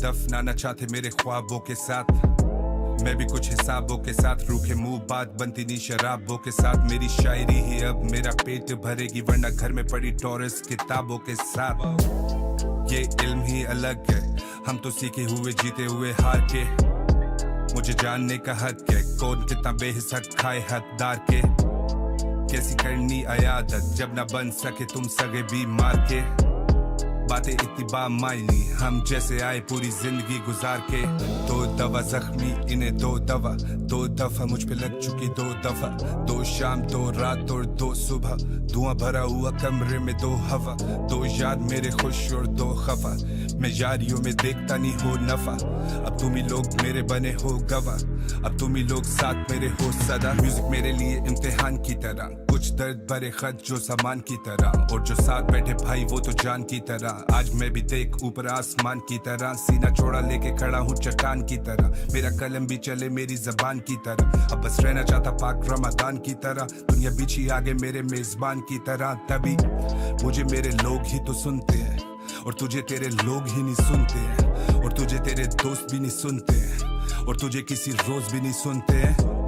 दफनाना चाहते मेरे ख्वाबों के साथ, मैं भी कुछ हिसाबों के साथ, रूखे मुंह बात बनती नहीं शराबों के साथ। मेरी शायरी ही अब मेरा पेट भरेगी, वरना घर में पड़ी टॉरस किताबों के साथ। ये इल्म ही अलग है, हम तो सीखे हुए जीते हुए हार के। मुझे जानने का हक है कौन कितना बेहिस्सक खाए हकदार के। कैसी करनी आयादत जब ना बन सके तुम सगे भी मार के। बातें इतनी बामायनी हम जैसे आए पूरी जिंदगी गुजार के। दो दवा जख्मी इन्हें दो दवा, दो दफा मुझ पे लग चुकी दो दफा। दो शाम दो रात और दो सुबह, धुआं भरा हुआ कमरे में दो हवा। दो याद मेरे खुश और दो खफा, मैं यारियों में देखता नहीं हो नफा। अब तुम ही लोग मेरे बने हो गवाह, अब तुम ही लोग साथ मेरे हो सदा। म्यूजिक मेरे लिए इम्तिहान की तरह, कुछ दर्द भरे खत जो सामान की तरह, और जो साथ बैठे भाई वो तो जान की तरह। आज मैं भी देख ऊपर आसमान की तरह, सीना चौड़ा लेके खड़ा हूँ चट्टान की तरह। मेरा कलम भी चले मेरी जबान की तरह, अब बस रहना चाहता पाक रमजान की तरह। दुनिया बिछी आगे मेरे मेजबान की तरह, तभी मुझे मेरे लोग ही तो सुनते हैं, और तुझे तेरे लोग ही नहीं सुनते हैं। और तुझे तेरे दोस्त भी नहीं सुनते हैं, और तुझे किसी रोज भी नहीं सुनते हैं।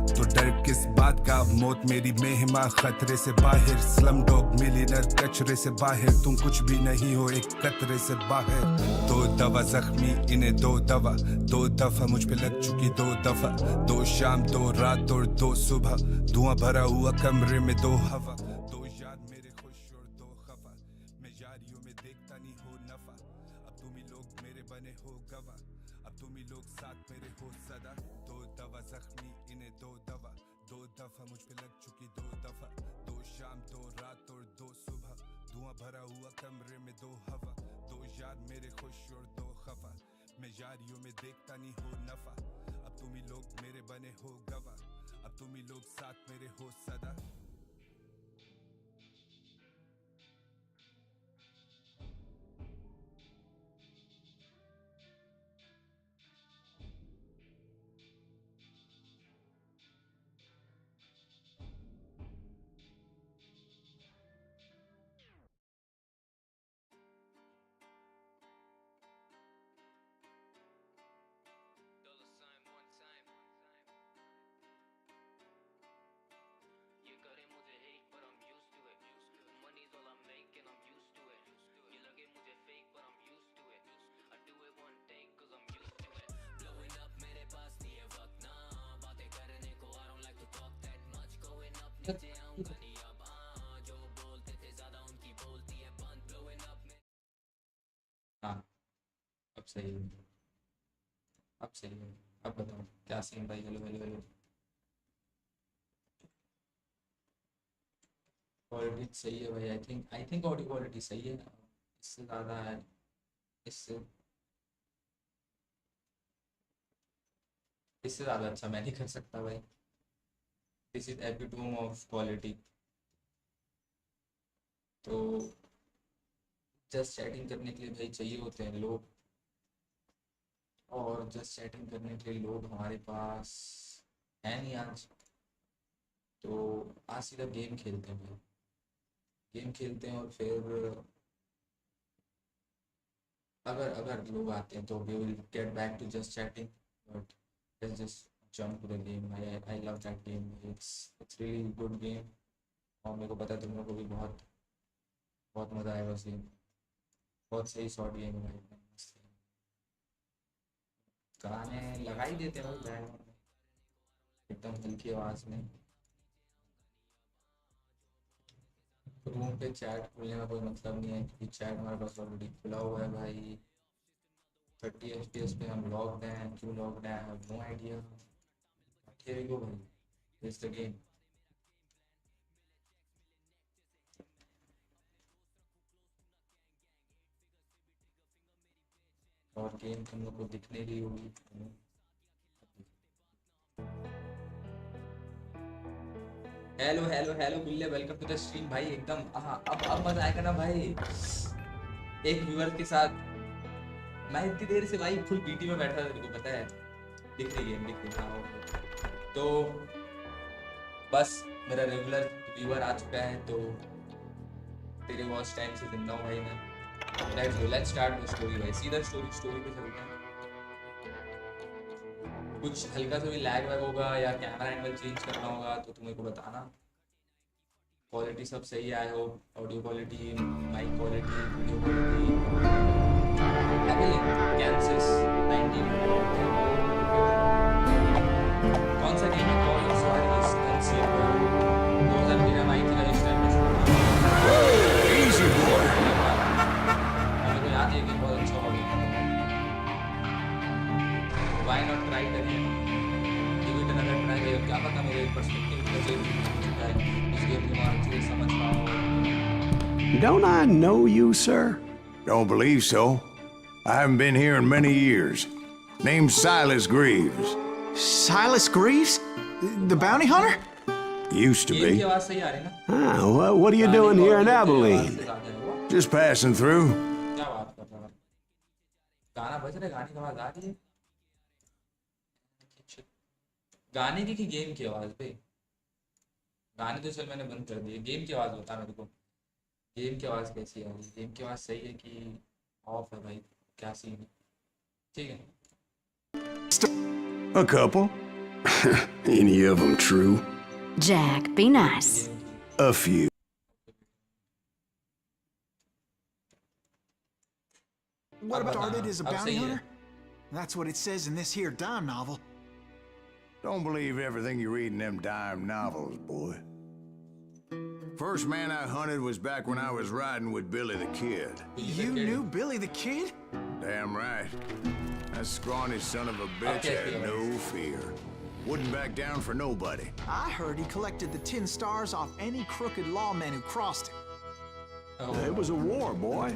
तो डर किस बात का, अब मौत मेरी मेहमा खतरे से बाहर। स्लम डॉग मिलियनर कचरे से बाहर, तुम कुछ भी नहीं हो एक कतरे से बाहर। दो दवा जख्मी इन्हें दो दवा, दो दफा मुझ पे लग चुकी दो दफा। दो शाम दो रात और दो सुबह, धुआं भरा हुआ कमरे में दो हवा। दो याद मेरे खुश और दो खफा, मैं यारियों में देखता नहीं हो नफा। अब तुम ही लोग मेरे बने हो गवाह, अब तुम ही लोग साथ मेरे हो सदा। दो दवा जख्मी इन्हें दो दवा, दो दफा मुझ पे लग चुकी दो दफा। दो शाम दो रात और दो सुबह, धुआं भरा हुआ कमरे में दो हवा। दो याद मेरे खुश और दो खफा, मैं यारियों में देखता नहीं हो नफा। अब तुम ही लोग मेरे बने हो गवाह, अब तुम ही लोग साथ मेरे हो सदा। हाँ, अब सही है, अब सही है। अब बताओ क्या सीन भाई। Hello hello hello. क्वालिटी सही है भाई, आई थिंक ऑडियो क्वालिटी सही है। इससे ज़्यादा है, इससे इससे ज़्यादा अच्छा मैं नहीं कर सकता भाई। This is epitome of quality. तो जस्ट चैटिंग करने के लिए भाई चाहिए होते हैं लोग, और जस्ट चैटिंग करने के लिए लोग हमारे पास है नहीं आज। तो आज सीधा गेम खेलते हैं भाई, गेम खेलते हैं। और फिर अगर अगर लोग आते हैं तो we will get back to just chatting, but let's just jump to the game. I love that game, it's really good game. और मेरे को पता है तुम लोगों को भी बहुत बहुत मज़ा आएगा उस गेम। बहुत सही शॉर्ट गेम है भाई, मस्त है। गाने लगा ही देते हैं भाई बैकग्राउंड में, एकदम हल्की आवाज़ में। रूम पे चैट खोलने का कोई मतलब नहीं है, क्योंकि चैट हमारे पास ऑलरेडी खुला हुआ है भाई। 30 FPS पे हम लॉग्ड हैं। क्यों लॉग्ड हैं, I have no idea. Here we go भाई, दिस द गेम। और गेम तुम लोग को दिखने रही होगी। हेलो हेलो हेलो बिल्ले, वेलकम टू द स्ट्रीम भाई। एकदम हाँ, अब मजा आएगा ना भाई, एक व्यूअर के साथ। मैं इतनी देर से भाई फुल बीटी में बैठा था, तेरे को पता है। दिख रही गेम, दिख रही। हाँ ओके। तो बस मेरा रेगुलर व्यूअर आ चुका है, तो तेरे वॉच टाइम से जिंदा हूँ भाई मैं। Let's start the story भाई. सीधा story पे चलते हैं. कुछ हल्का सा भी लैग वैग होगा या कैमरा एंगल चेंज करना होगा तो तुम्हें को बताना. क्वालिटी सब सही है. I hope audio quality, mic quality, video quality. Evelyn Kansas 19. कौन सा गेम है? कॉल जुआरेज़ गनस्लिंगर 2013 में आई थी. इस टाइम में Easy boy. मेरे को याद है कि बहुत अच्छा होगा. Why not try it again? Give it another try. क्या पता मेरे पर्सपेक्टिव में चेंज हो चुका है. इस गेम को और अच्छे से समझ पाओ. Don't I know you, sir? Don't believe so. I haven't been here in many years. Name's Silas Greaves. Silas Greaves? The bounty hunter? Used to game की be. आवाज सही आ रही है ना? Ah, what are you doing here in Abilene? Just passing through. क्या बात कर रहा है? गाना बज रहा है. गाने की आवाज आ रही है. गाने की गेम की आवाज पे? गाने तो चल मैंने बंद कर दिए. गेम की आवाज बता मेरे को. गेम की आवाज कैसी है? गेम की आवाज सही है कि ऑफ है भाई? क्या सीन है? ठीक है. A couple. Any of them true? Jack, be nice. A few. What अब started बताना. as a अब bounty सही है. hunter? That's what it says in this here dime novel. Don't believe everything you read in them dime novels, boy. First man I hunted was back when I was riding with Billy the Kid. You knew Billy the Kid? Damn right. That scrawny son of a bitch Okay, had no fear. Wouldn't back down for nobody. I heard he collected the 10 stars off any crooked lawman who crossed him. It was a war, boy.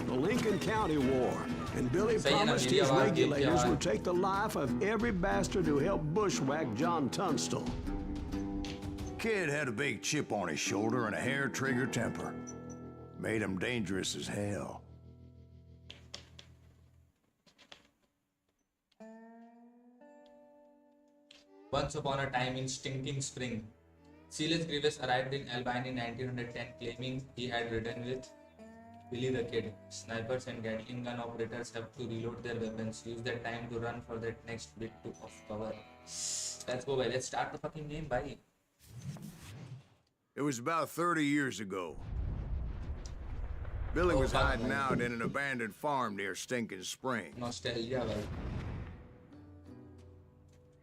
The Lincoln County War. And Billy Same, promised media his was, regulators media would take the life of every bastard who helped bushwhack John Tunstall. Kid had a big chip on his shoulder and a hair-trigger temper. Made him dangerous as hell. Once upon a time in Stinking Spring, Silas Greaves arrived in Albany in 1910 claiming he had ridden with Billy the Kid. Snipers and Gatling gun operators have to reload their weapons, use their time to run for that next bit of cover. Let's go, bhai. Let's start the fucking game, bhai. It was about 30 years ago. Billy was hiding out in an abandoned farm near Stinking Spring. Nostalgia, bhai.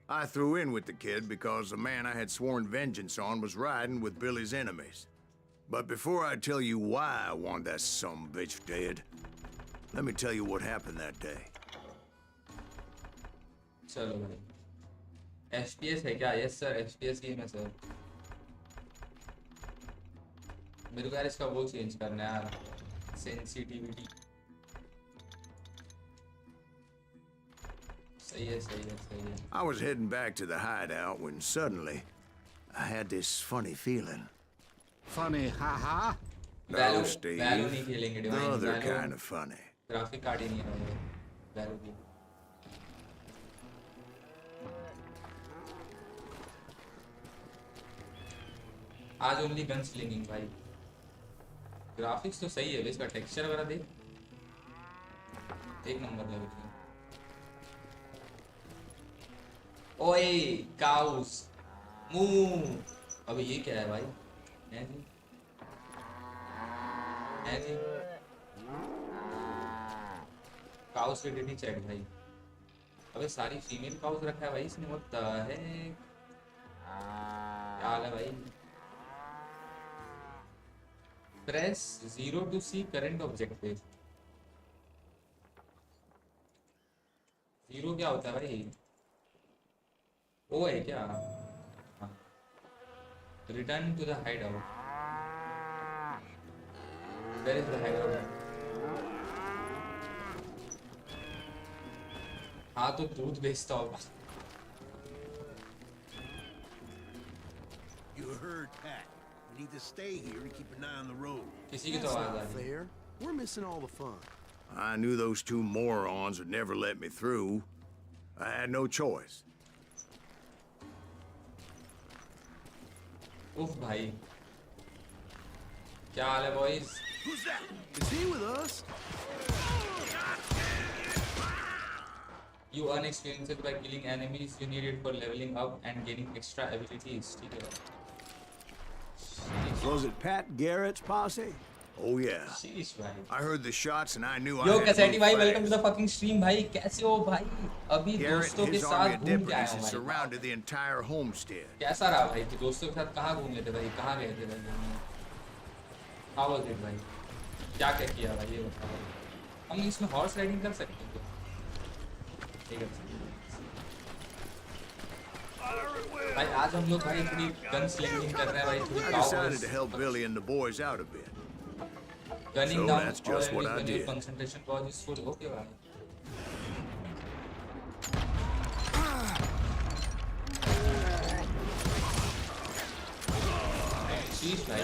I threw in with the kid because the man I had sworn vengeance on was riding with Billy's enemies. But before I tell you why I want that sumbitch dead, let me tell you what happened that day. चलो भाई. FPS है क्या? Yes sir, FPS game है sir. मेरे को यार इसका वो चेंज करना है यार. सेंसिटिविटी. सही है. I was heading back to the hideout when suddenly I had this funny feeling. Funny, ha-ha. No, Steve. Value नहीं खेलेंगे The divine. other kind of funny. Graphic card ही नहीं है मेरे. वैल्यू की. आज ओनली गन स्लिंगिंग भाई. Graphics तो सही है. इसका टेक्सचर वगैरह देख. एक नंबर लेवल का. ओए काउस मू. अबे ये क्या है भाई? है जी. काउस के डेटी चेक भाई. अबे सारी फीमेल काउस रखा है भाई इसने. what the heck? क्या हाल है भाई? Press 0 to see current objective. 0 क्या होता है भाई? ओ है क्या? Return to the hideout. Where is the hideout? हाँ तो दूध बेचता होगा. You heard Pat. We need to stay here and keep an eye on the road. किसी की तो आवाज आ रही है. Fair. We're missing all the fun. I knew those two morons would never let me through. I had no choice. उफ भाई. क्या हाल है boys? Who's that? Is he with us? You earn experiences by killing enemies. You need it for leveling up and gaining extra abilities. ठीक है. Was it Pat Garrett's posse? Oh, yeah. शीश भाई. I heard the shots and I knew I Yo had to कैसेटी move भाई, fast. welcome to the fucking stream भाई. कैसे हो भाई? अभी Garrett दोस्तों and के his साथ army of घूम के आया deputies हूँ had भाई. surrounded the entire homestead. कैसा रहा भाई? तो दोस्तों के साथ कहाँ घूम लेते भाई? कहाँ गए थे भाई? How was it भाई? क्या क्या किया भाई ये बताओ. हम इसमें हॉर्स राइडिंग कर सकते हैं क्या? ठीक है. भाई आज हम लोग भाई थोड़ी गन स्लिंगिंग कर रहे हैं भाई. थोड़ी I decided to help Billy and the boys out a bit. gunning So down that's just or what I when your did. concentration was is full. Okay भाई. शीश भाई.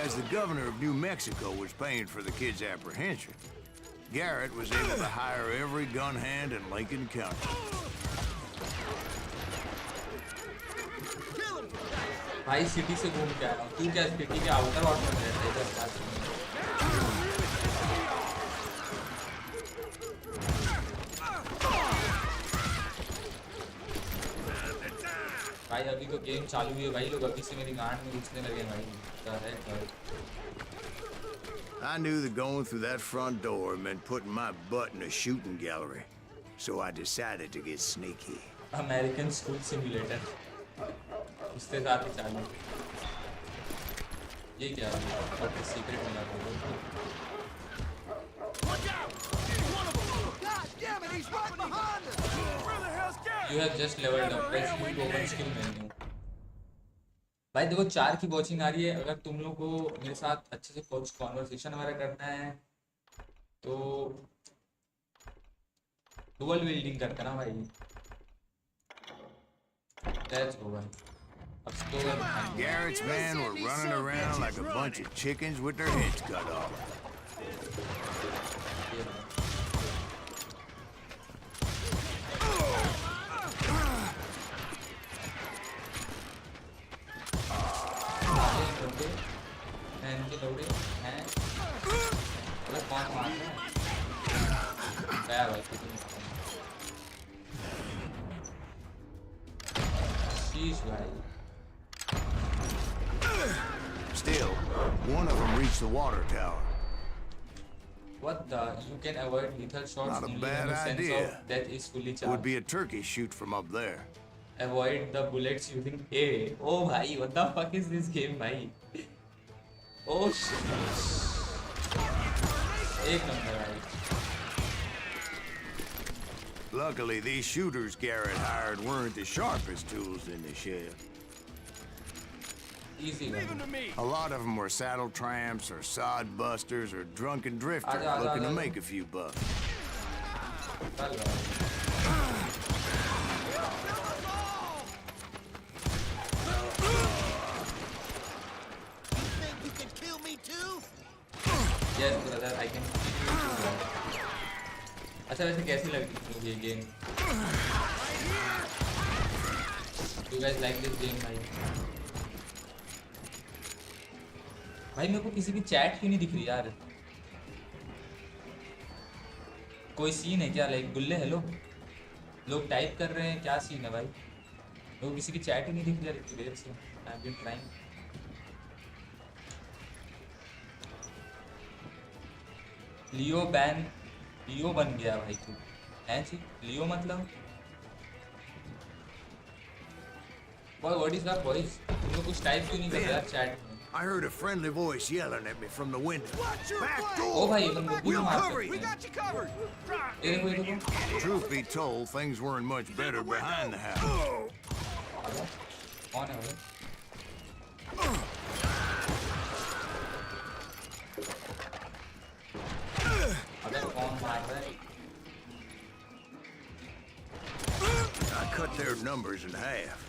As the governor of New Mexico was paying for the kids' apprehension, Garrett was able to hire every gun hand in Lincoln County. भाई city से घूम के आया हूँ. तू क्या सिटी के आउटर वाटर में रहता है इधर पास में? भाई अभी तो गेम चालू हुई है भाई. लोग अभी से मेरी गांड में घुसने लगे भाई. क्या है भाई? I knew that going through that front door meant putting my butt in a shooting gallery, so I decided to get sneaky. American school simulator उसके साथ ही चालू. ये क्या है? और सीक्रेट मिला था. God damn it, he's right behind us! Where the hell's Garrett? You have just leveled up. Press U to open skill menu. भाई देखो 4 की वॉचिंग आ रही है. अगर तुम लोग को मेरे साथ अच्छे से कुछ कॉन्वर्सेशन वगैरह करना है तो डुअल विल्डिंग करते ना भाई. लेट्स गो भाई. अब तो Garrett's men were running around like a bunch of chickens with their heads cut off. Still, one of them reached the water tower. What the? You can avoid lethal shots Not a only bad when your sense idea. of death is fully It would charged. be a turkey shoot from up there. Avoid the bullets using A. Oh bhai, what the fuck is this game bhai? Oh shit. एक number भाई. Luckily, these shooters Garrett hired weren't the sharpest tools in the shed. Easy भाई. A lot of them were saddle tramps or sod busters or drunken drifters आजा, looking to आजा. make a few bucks. चल भाई. You think you can kill me too? Yes brother, I can feel you too. अच्छा वैसे कैसी लग रही है ये game? You guys like this game भाई? भाई मेरे को किसी की चैट क्यों नहीं दिख रही यार? कोई सीन है क्या? लाइक गुल्ले हेलो, लोग टाइप कर रहे हैं, क्या सीन है भाई? लोग किसी की चैट ही नहीं दिख रही देर से. I am been trying. Leo बन गया भाई तू. हैं जी लियो मतलब व्हाट इज दैट वॉइस? तुम लोग कुछ टाइप क्यों नहीं कर रहे यार चैट में? I heard a friendly voice yelling at me from the window. Back O door! भाई अपन बुद्धू We'll मार cover सकते you! हैं. you covered! ये देखो ये देखो. Truth be told, things weren't much better behind the house. कौन है भाई? अबे कौन मार रहा है? I cut their numbers in half,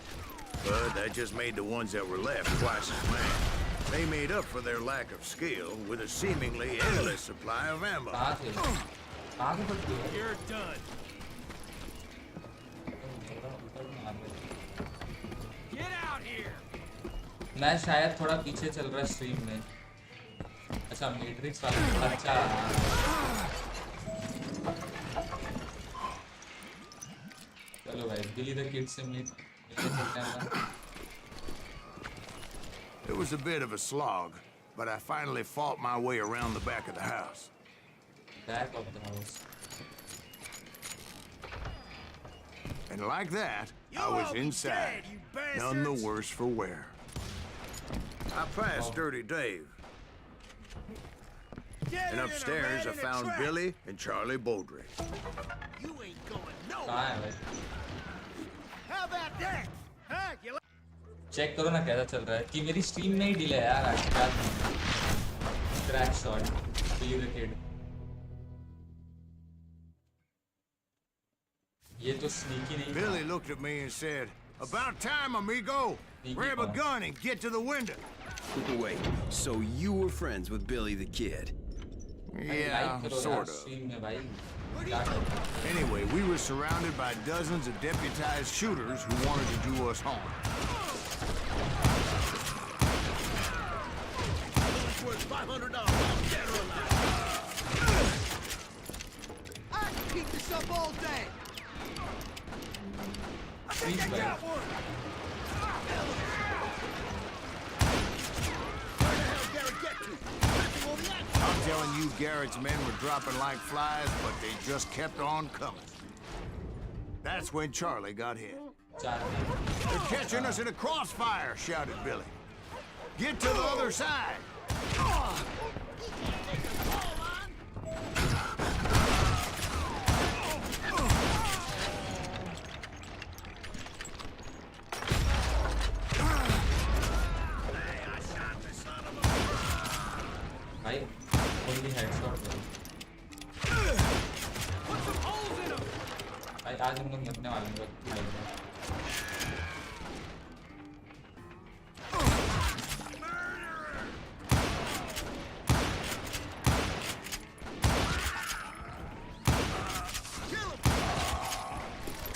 but that just made the ones that were left twice as mad. They made up for their lack of skill with a seemingly endless supply of ammo. कहाँ से पड़ती है? You're done. मैं शायद थोड़ा पीछे चल रहा स्ट्रीम में। अच्छा मैट्रिक्स वाला, अच्छा चलो भाई बिली द किड से मिलके चलते हैं। It was a bit of a slog, but I finally fought my way around the back of the house. Back of the house. And like that, I was inside, none the worse for wear. I passed Dirty Dave. And upstairs, I found Billy and Charlie Beaudry. You ain't going nowhere. कहाँ है भाई? How about that? Huh? You like check करो ना कैसा चल रहा है कि मेरी स्ट्रीम में ही डिले है यार आजकल। Crack shot Billy the kid. ये तो स्नीकी नहीं Billy looked at me and said, "About time, amigo. Grab a gun and get to the window." Wait, so you were friends with Billy the Kid? Yeah, sort of. Stream में भाई क्या करना? Anyway, we were surrounded by dozens of deputized shooters who wanted to do us harm. worth $500? Dead or alive? I can keep this up all day. I think I got one. Where the hell Garrett get to? On the outside. I'm telling you, Garrett's men were dropping like flies, but they just kept on coming. That's when Charlie got hit. "They're catching us in a crossfire," shouted Billy. "Get to the other side." भाई only headshot भाई। भाई आज हम लोग मरने वाले हैं भाई।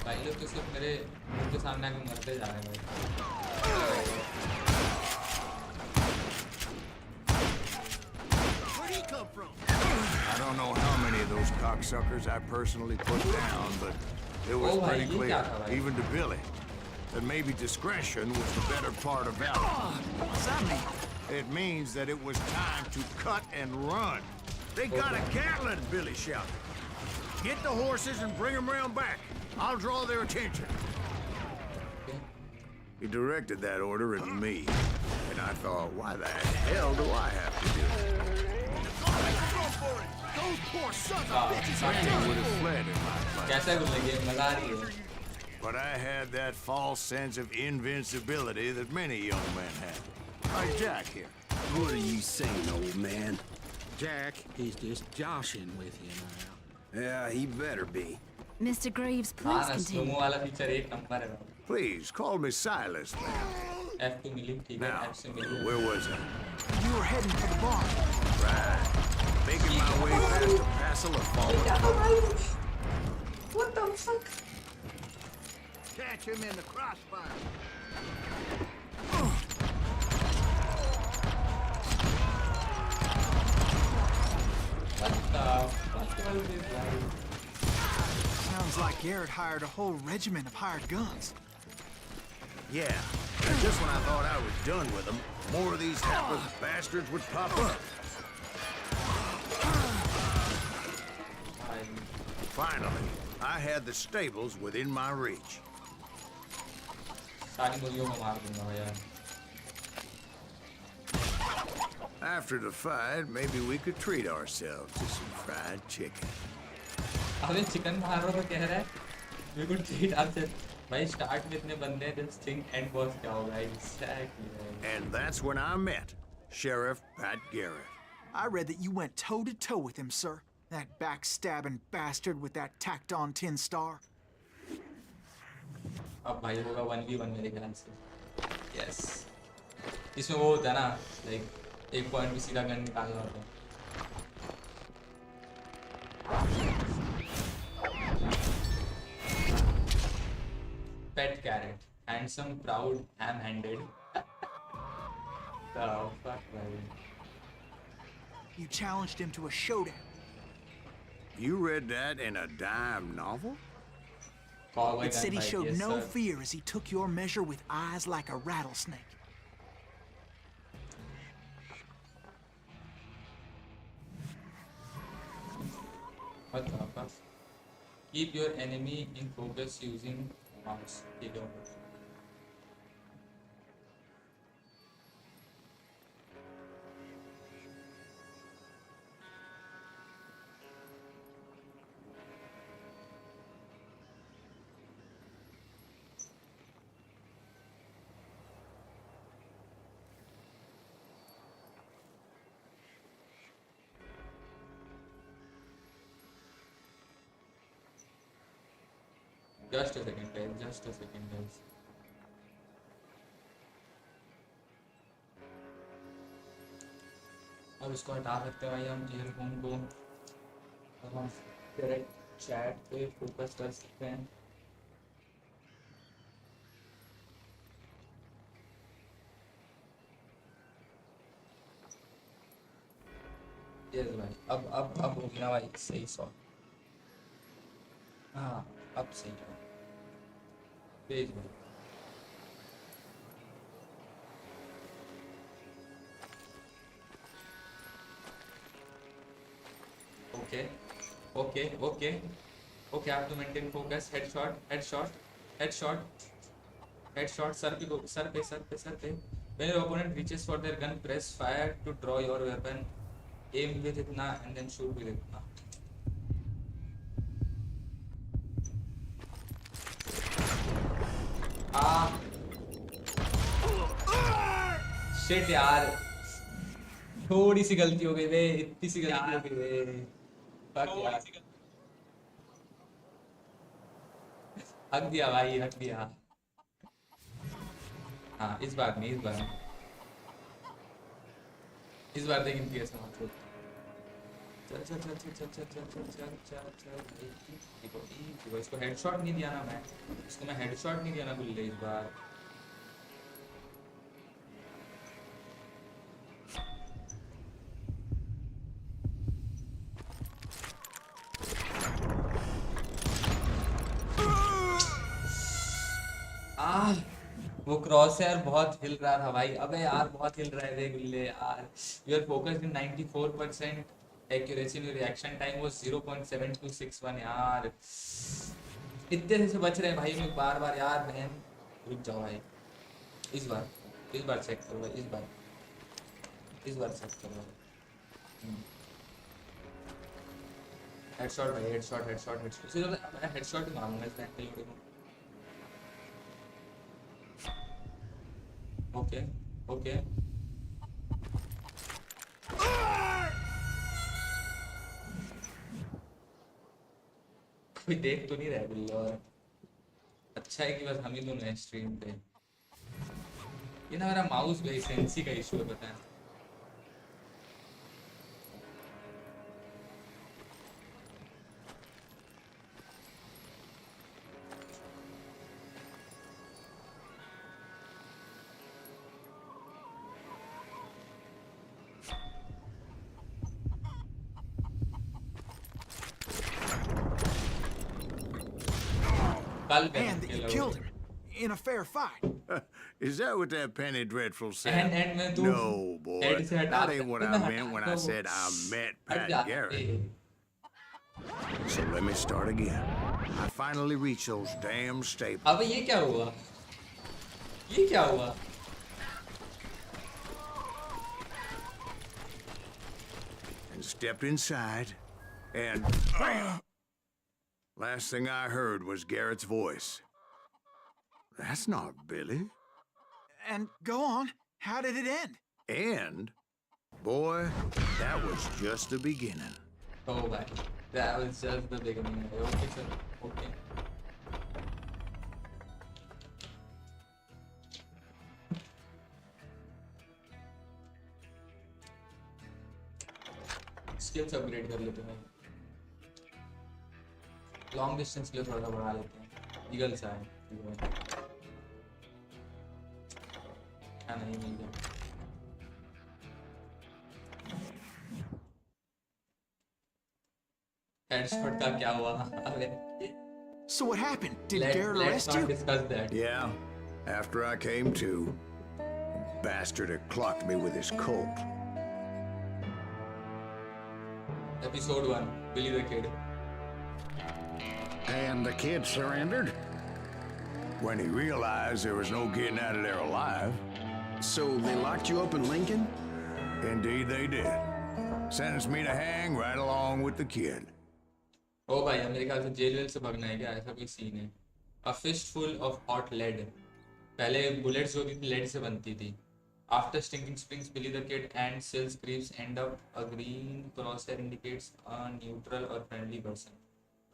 भाई लोग तो सिर्फ मेरे मुंह के सामने आके मरते जा रहे हैं भाई। Where'd he come from? I don't know how many of those cocksuckers I personally put down, but it was Oh, bhai, pretty ye clear, kya tha, bhai? even to Billy, that maybe discretion was the better part of valor. What's that mean? It means that it was time to cut and run. "They got a Gatlin," Billy shouted. "Get the horses and bring them round back. I'll draw their attention." He directed that order at me, and I thought, why the hell do I have to do it? Go for it. Those poor sons of bitches are He done. would have fled in my place. कैसा गुल लगे मजा आ रही है। But I had that false sense of invincibility that many young men have. Like Jack here. What are you saying, old man? Jack, he's just joshing with you now. Yeah, he better be. Mr. Greaves, हाँ please ना continue. Slow mo वाला feature एक number है भाई। Please, call me Silas, man. F2 मिली ठीक है, Now, F से मिली। where was I? You were heading for the barn. Right. Making my way past a passel of fallen. What the fuck? Catch him in the crossfire. What the fuck was this guy? Sounds like Garrett hired a whole regiment of hired guns. Yeah. And just when I thought I was done with them, more of these hapless bastards would pop up. Finally, I had the stables within my reach. सारी मुर्गियों को मार दूंगा भैया। After the fight, maybe we could treat ourselves to some fried chicken. अबे chicken मार रहा तो कह रहा है we could treat ourselves। भाई स्टार्ट में इतने बंदे हैं just think end boss क्या होगा exactly भाई। And that's when I met Sheriff Pat Garrett. I read that you went toe-to-toe with him, sir. That backstabbing bastard with that tacked-on tin star. अब भाई होगा 1v1 मेरे ख्याल से। Yes। इसमें वो होता है ना like एक पॉइंट में सीधा गन निकालना होता है। Pet carrot, handsome, proud, ham-handed. Oh, fuck, भाई. You challenged him to a showdown. You read that in a dime novel? Cowboy It said he gunfight, showed yes, no sir. fear as he took your measure with eyes like a rattlesnake. What the fuck? Keep your enemy in focus using mouse. ठीक है. Just a second, guys. Just a second, guys. अब इसको हटा सकते हैं भाई हम earphone को, अब हम डायरेक्ट चैट पे फोकस कर सकते हैं. यस भाई, अब हो गया भाई सही सॉल्व. हाँ, अब सही है. पेज भाई. Okay, okay. I have to maintain focus. Headshot. Sir पे. When your opponent reaches for their gun, press fire to draw your weapon. Aim with itna and then shoot with itna. Shit यार, थोड़ी सी गलती हो गई बे, इतनी सी गलती हो गई बे. Fuck यार. हक दिया भाई, हक दिया. हाँ, इस बार नहीं, इस बार देख इनकी ऐसा मत. चल. देखो इसको हेडशॉट नहीं दिया ना मैं. इसको मैं हेडशॉट नहीं दिया ना गुल्ले इस बार. वो क्रॉस यार बहुत हिल रहा था भाई. अबे यार बहुत हिल रहे थे गुल्ले यार. You are focused in 94%. Accuracy in reaction time वो 0.7261 यार. इतने से बच रहे हैं भाई लोग बार यार. बहन रुक जाओ भाई. इस बार चेक करो भाई. इस बार चेक करो भाई. हेडशॉट भाई, हेडशॉट. मैं हेडशॉट ही मारूंगा इस बैक पे. ओके. कोई देख तो नहीं रहा बिल्ले. और अच्छा है कि बस हम ही दोनों हैं स्ट्रीम पे. ये ना मेरा माउस भाई सेंसी का इशू है, पता है. And that you killed him in a fair fight. Is that what that penny dreadful said? And मैं तू No, boy. head से हटा That ain't सकता what है I ना. meant when I said I met हट Pat जा. Garrett. So let me start again. I finally reached those damn staples. अबे ये क्या हुआ? And stepped inside, and last thing I heard was Garrett's voice. That's not Billy. And go on. How did it end? And, boy, that was just the beginning. Oh भाई, that was just the beginning. Okay sir, okay. Skills upgrade कर लेते हैं. Long distance के लिए थोड़ा बढ़ा लेते हैं. ईगल सा है. नहीं मिल गया. हेडशॉट का क्या हुआ? अबे So what happened? Did Garrett let's arrest not you? discuss that. Yeah, after I came to, bastard had clocked me with his Colt. Episode 1, Billy the Kid. And the kid surrendered? When he realized there was no getting out of there alive. So they locked you up in Lincoln? Indeed they did. Sentenced me to hang right along with the kid. ओ भाई अब मेरे ख्याल से jail well से भागना है क्या? ऐसा कोई सीन है? A fistful of hot lead. पहले बुलेट्स जो थी लेड से बनती थी. After stinking springs, Billy the Kid and Sill's creeps end up. A green crosshair indicates a neutral or friendly person.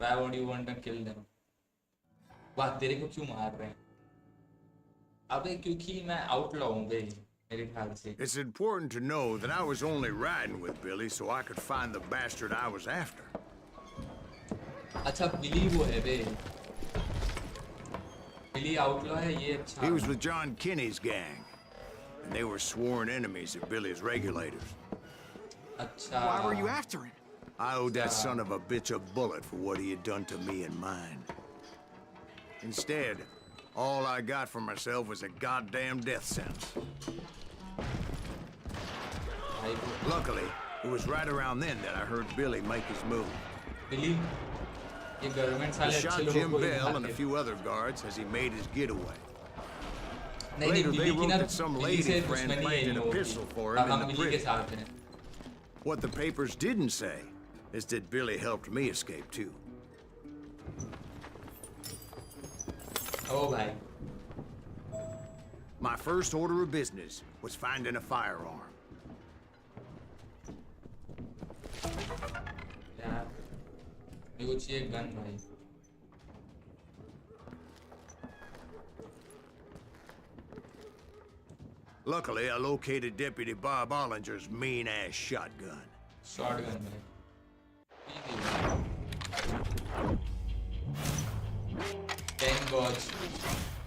Why would you want to kill them? वाह तेरे को क्यों मार रहे हैं? अबे क्योंकि मैं outlaw हूँ बे मेरे ख्याल से. It's important to know that I was only riding with Billy so I could find the bastard I was after. अच्छा बिली वो है बे. बिली outlaw है ये अच्छा. He was with John Kinney's gang, and they were sworn enemies of Billy's regulators. अच्छा. Why were you after him? I owed that son of a bitch a bullet for what he had done to me and mine. Instead, all I got for myself was a goddamn death sentence. भाई वो Luckily, it was right around then that I heard Billy make his move. बिली ये government He साले अच्छे shot लोगों Jim को ही Bell and a मारते हैं. few other guards as he made his getaway. नहीं Later, they बिली की wrote ना that some बिली lady से friend दुश्मनी है planted इन a लोगों pistol की. for अब him in हम the बिली के prison. साथ हैं. What the papers didn't say is that Billy helped me escape too. ओ भाई My first order of business was finding a firearm. यार मेरे को चाहिए गन भाई. Luckily, I located Deputy Bob Ollinger's mean-ass shotgun. Shotgun भाई. Ten gauge,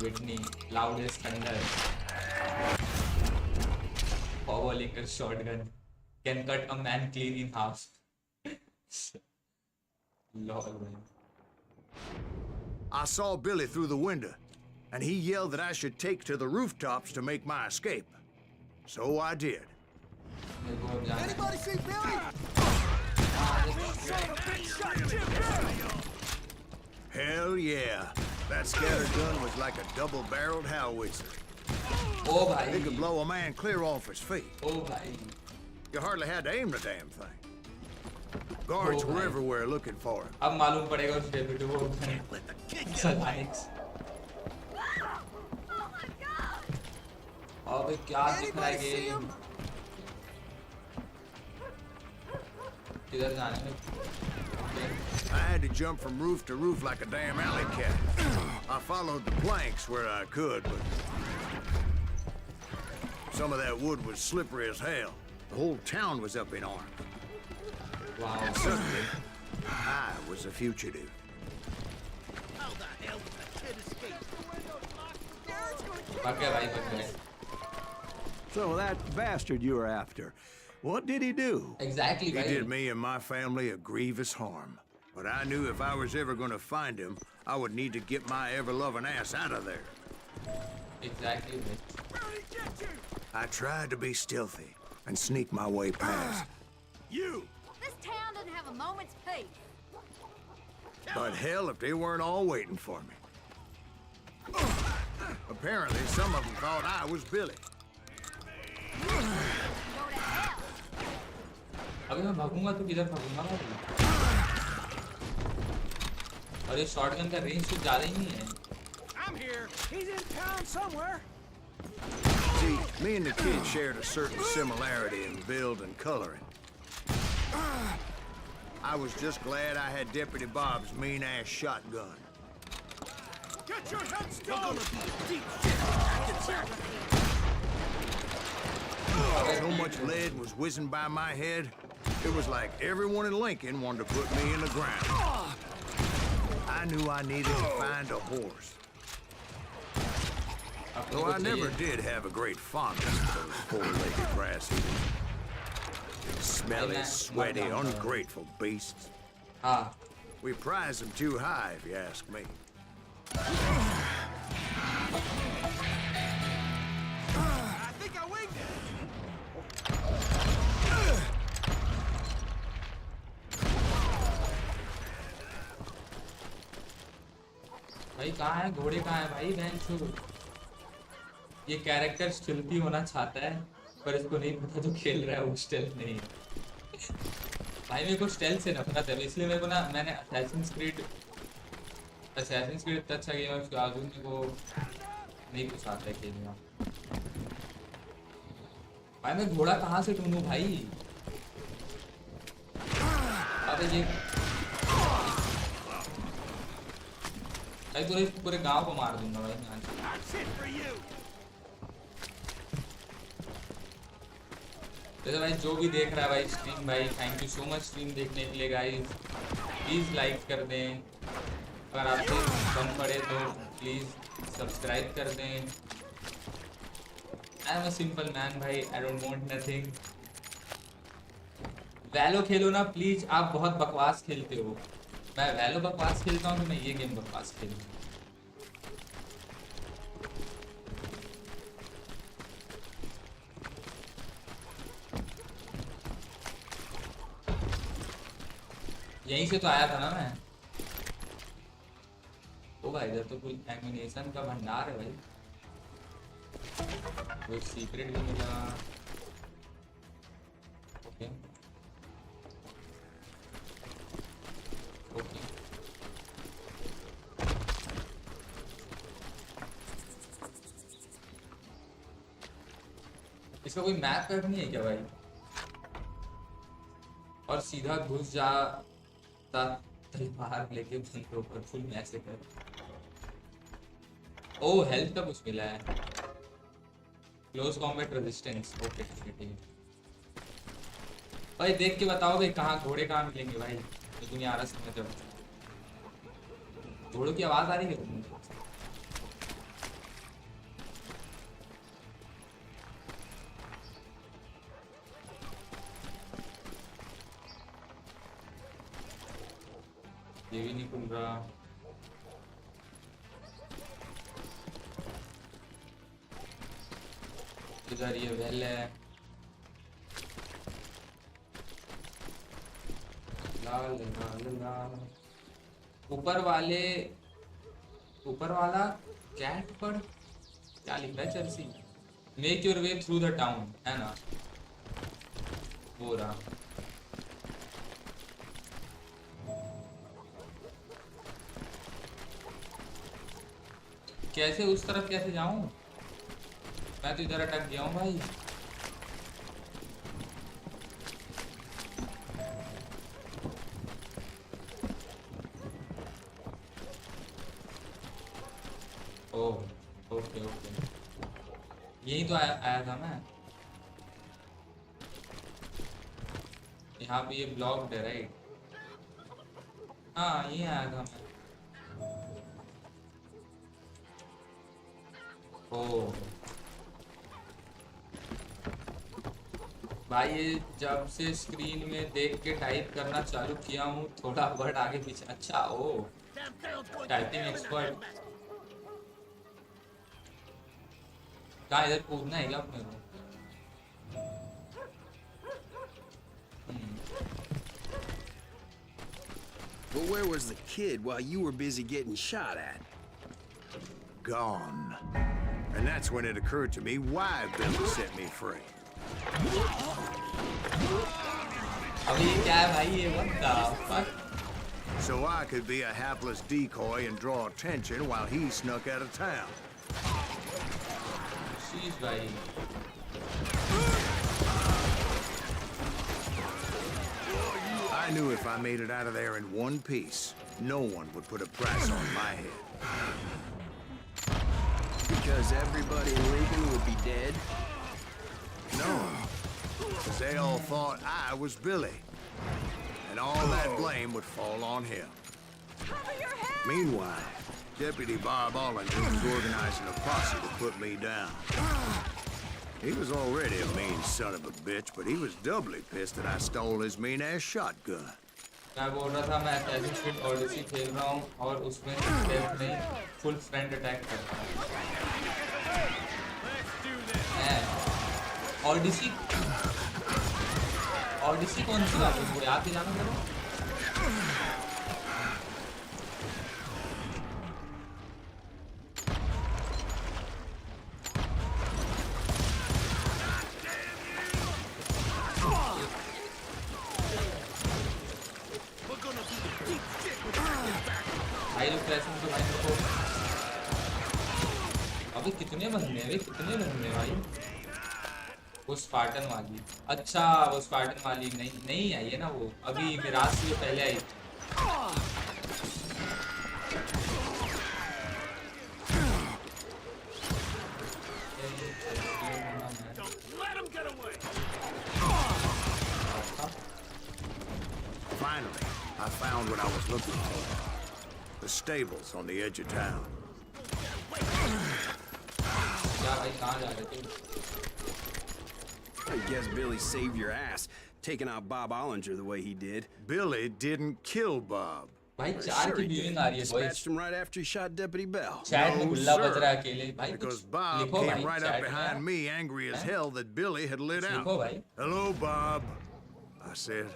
Whitney, loudest thunder. Power liquor shotgun can cut a man clean in half. Lol man. I saw Billy through the window, and he yelled that I should take to the rooftops to make my escape. So I did. मेरे को अब जाना है. Anybody see Billy? Son of a bitch shot Jim Bell! Hell yeah. That scatter gun was like a double-barreled howitzer. O It भाई. could blow a man clear off his feet. ओ भाई. You hardly had to aim the damn thing. Guards Oh, were my. everywhere looking for him. अब मालूम पड़ेगा उस डेब्यूटी को. सलाइक्स. अबे क्या दिख रहा है Anybody see गेम? him? किधर जाने में? I had to jump from roof to roof like a damn alley cat. I followed the planks where I could, but some of that wood was slippery as hell. The whole town was up in arms. Wow. And suddenly, I was a fugitive. How the hell did the kid escape? Garrett's gonna kill भाग गए भाई भाग गए. So that bastard you were after, what did he do? Exactly He भाई. did me and my family a grievous harm. But I knew if I was ever going to find him, I would need to get my ever-loving ass out of there. Exactly भाई. Where did he get you? I tried to be stealthy and sneak my way past. You! This town doesn't have a moment's peace. But hell, if they weren't all waiting for me. Apparently, some of them thought I was Billy. Go to hell. अबे मैं भागूंगा तो किधर भागूंगा मैं? अरे shotgun का range कुछ ज्यादा ही नहीं है. I'm here. He's in town somewhere. See, me and the kid shared a certain similarity in build and coloring. I was just glad I had Deputy Bob's mean-ass shotgun. Get your head down! Deep shit. So much lead was whizzing by my head, it was like everyone in Lincoln wanted to put me in the ground. I knew I needed to find a horse. अपने Though को I never चाहिए. did have a great fondness for those four-legged grass eaters. Smelly, मैं sweaty, मर जाऊंगा. ungrateful beasts. हाँ We prize them too high, if you ask me. I think I winged it. भाई कहाँ है घोड़े, कहाँ है भाई बहन छू। ये कैरेक्टर स्टिल्थी होना चाहता है पर इसको नहीं पता जो खेल रहा है वो स्टेल्थ नहीं है। भाई मेरे को स्टेल्थ से नफरत है, इसलिए मेरे को ना मैंने असैसिन्स क्रीड इतना अच्छा गेम है, उसके आगे मेरे को नहीं कुछ आता है खेलना। भाई मैं घोड़ा कहाँ से ढूंढूं भाई? अबे ये भाई पूरे गांव को मार दूंगा भाई मैं आज। That's it for you. वैसे भाई जो भी देख रहा है भाई स्ट्रीम, भाई thank you so much stream देखने के लिए गाइस। प्लीज़ लाइक कर दें, अगर आपसे कम पड़े तो प्लीज़ सब्सक्राइब कर दें। I am a simple man भाई, आई डोंट वांट नथिंग। वैलो खेलो ना प्लीज़, आप बहुत बकवास खेलते हो। मैं वैलो बकवास खेलता हूँ तो मैं ये गेम बकवास खेलता हूँ। यहीं से तो आया था ना मैं। ओ भाई इधर तो कोई एमिनेशन का भंडार है भाई, कोई सीक्रेट भी मिला। ओके ओके इसका कोई मैप पैक नहीं है क्या भाई? और सीधा घुस जा तलवार लेके बंदों पर फुल मैसेकर। ओ हेल्थ का कुछ मिला है, क्लोज कॉम्बैट रेजिस्टेंस। ओके ठीक है भाई, देख के बताओ भाई कहाँ घोड़े कहाँ मिलेंगे भाई, लेकिन यार रहा समझ जब घोड़ों की आवाज आ रही है तुमको? ये भी नहीं खुल रहा। इधर ये वेल है, लाल लाल लाल। ऊपर वाला कैट पर क्या लिख रहा है चर्सी? Make your way through the town, है ना वो रहा। कैसे उस तरफ कैसे जाऊं? मैं तो इधर अटक गया हूं भाई। ओह ओके ओके, यही तो आया था मैं। यहाँ पे ये ब्लॉक्ड है राइट? हाँ यही आया था मैं। ओह भाई ये जब से स्क्रीन में देख के टाइप करना चालू किया हूँ थोड़ा वर्ड आगे पीछे। अच्छा ओ टाइपिंग एक्सपर्ट। कहाँ इधर कूदना है क्या अपने को? But where was the kid while you were busy getting shot at? Gone. And that's when it occurred to me why Billy set me free. अभी ये क्या है भाई ये? What the fuck? So I could be a hapless decoy and draw attention while he snuck out of town. Sheesh भाई। I knew if I made it out of there in one piece, no one would put a price on my head. Because everybody in Lincoln would be dead? No, because they all thought I was Billy. And all that blame would fall on him. Meanwhile, Deputy Bob Ollinger was organizing a posse to put me down. He was already a mean son of a bitch, but he was doubly pissed that I stole his mean-ass shotgun. मैं बोल रहा था मैं Assassin's Creed Odyssey खेल रहा हूँ और उसमें स्टेल्थ नहीं फुल फ्रंट अटैक करता हूँ। ऑडिसी ऑडिसी कौन सी बात है, वो याद दिलाना मेरे। भाई लोग कैसे तो भाई को अभी कितने बंदे हैं, कितने बंदे हैं भाई। वो स्पार्टन वाली, अच्छा वो स्पार्टन वाली नहीं आई है ना, वो अभी मिराज से पहले आई थी। Finally, I found what I was looking for. The stables on the edge of town. क्या भाई कहाँ जा रहे थे? I guess Billy saved your ass, taking out Bob Ollinger the way he did. Billy didn't kill Bob. भाई चार की viewing आ रही है Dispatched him right after he shot Deputy Bell. Chat में No, गुल्ला बज sir. रहा है अकेले भाई, Because कुछ Bob लिखो came भाई right चैट up में behind यार। me, angry as hell that Billy had lit लिखो out. भाई। Hello, Bob, I said.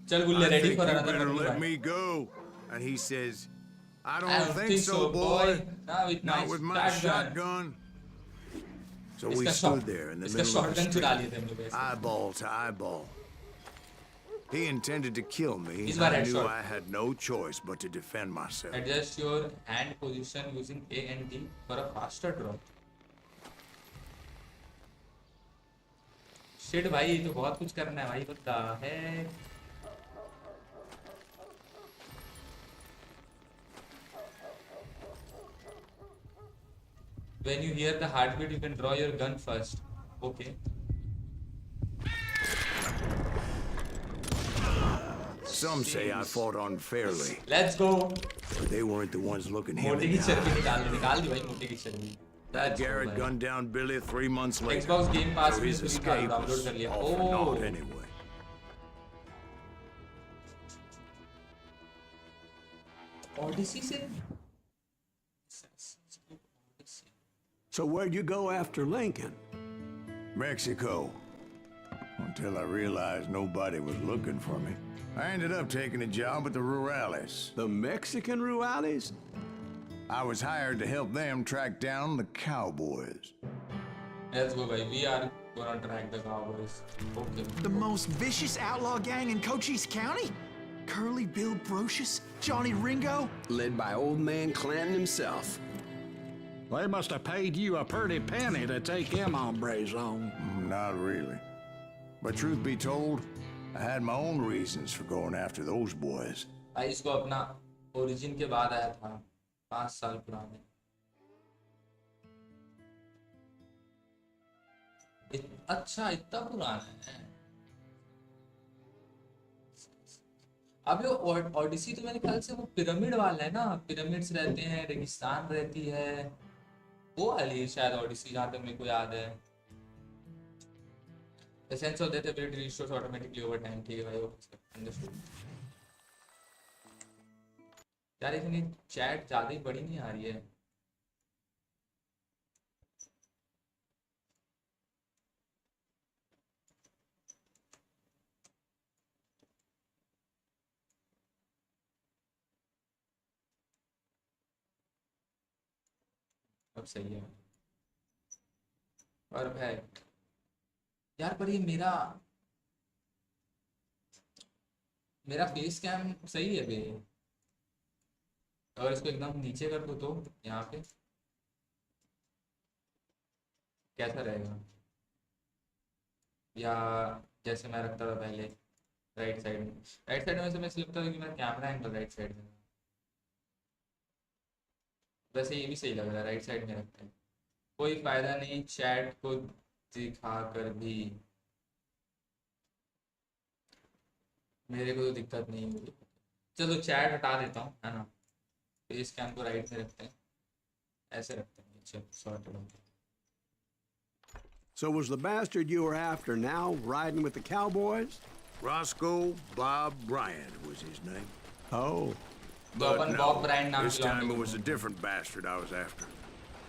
चल गुल्ले I ready think for you another better movie let भाई। me go. And he says, I I don't think so, boy. Not with Not with my shotgun. So we इसका stood there in the इसका middle of the shotgun चुरा street, लिए थे हम लोग ऐसे। eyeball to eyeball. He intended to kill me, He's and got I knew headshot. I had no choice but to defend myself. Adjust your hand position using A and D for a faster draw. Shit भाई ये तो बहुत कुछ करना है भाई, what the heck? When you hear the heartbeat, you can draw your gun first. Okay. Some say I fought unfairly, Let's go. but they weren't the ones looking him मोटे in की the चर्बी eye. निकाल दी भाई, मोटे की चर्बी। That's Garrett cool, gunned down Billy 3 months later. Xbox Game Pass so में his free था, escape download was कर लिया। all for Oh. naught anyway. Odyssey से So where'd you go after Lincoln? Mexico. Until I realized nobody was looking for me. I ended up taking a job at the Rurales. The Mexican Rurales? I was hired to help them track down the cowboys. Let's go भाई, we are gonna track the cowboys. Okay. The most vicious outlaw gang in Cochise County? Curly Bill Brocious? Johnny Ringo? Led by old man Clanton himself. They must have paid you a pretty penny to take him hombres on. Not really. But truth be told, I had my own reasons for going after those boys. भाई इसको अपना origin के बाद आया था, 5 साल पुराने। अच्छा इतना पुराना है। अब ये ओडिसी तो मेरे ख्याल से वो पिरामिड वाला है ना, पिरामिड्स रहते हैं, रेगिस्तान रहती है, वो वाली है शायद ओडिसी, जहाँ तक मेरे को याद है। Essence of death ability restores automatically over time. ठीक है भाई, वो अंडरस्टूड। यार इतनी चैट ज्यादा ही बड़ी नहीं आ रही है। अब सही है। परफेक्ट यार, पर ये मेरा फेस कैम सही है बे। अगर इसको एकदम नीचे कर दो तो यहाँ पे कैसा रहेगा, या जैसे मैं रखता था पहले राइट साइड में। राइट साइड में से मैं लगता था कि मेरा कैमरा एंगल राइट साइड में, वैसे ये भी सही लग रहा है राइट साइड में रखते हैं। कोई फायदा नहीं चैट को दिखा कर भी, मेरे को तो दिक्कत नहीं हुई। चलो चैट हटा देता हूँ, है ना। फेस कैम को राइट में रखते हैं, ऐसे रखते हैं। चलो सॉर्ट हो गया। So was the bastard you were after now riding with the cowboys? Roscoe Bob Bryant was his name. Oh. तो अपन बॉब ब्रायन नाम This के time लौंडे it को was a different bastard I was after.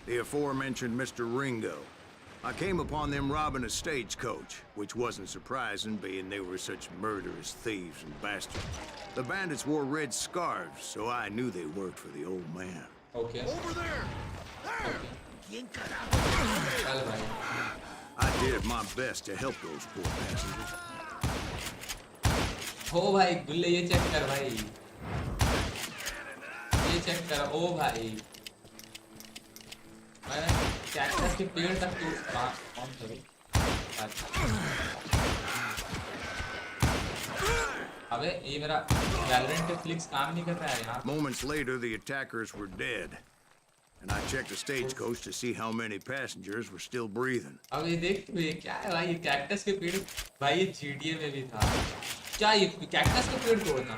The aforementioned Mr. Ringo. I came upon them robbing a stagecoach, which wasn't surprising, being they were such murderous thieves and bastards. The bandits wore red scarves, so I knew they worked for the old man. Okay Over there! There! Okay. ¿Quién carajo? चल भाई I did my best to help those poor passengers. हो भाई गुल्ले ये check कर भाई ये check कर ओ भाई मैंने कैक्टस के पेड़ तक तो ऑन करो अबे ये मेरा वैलोरेंट के फ्लिक्स काम नहीं कर रहा है यार Moments later, the attackers were dead. And I checked the stagecoach to see how many passengers were still breathing. अब ये देख तू ये क्या है भाई ये कैक्टस के पेड़ भाई ये जीडीए में भी था क्या ये कैक्टस के पेड़ तोड़ना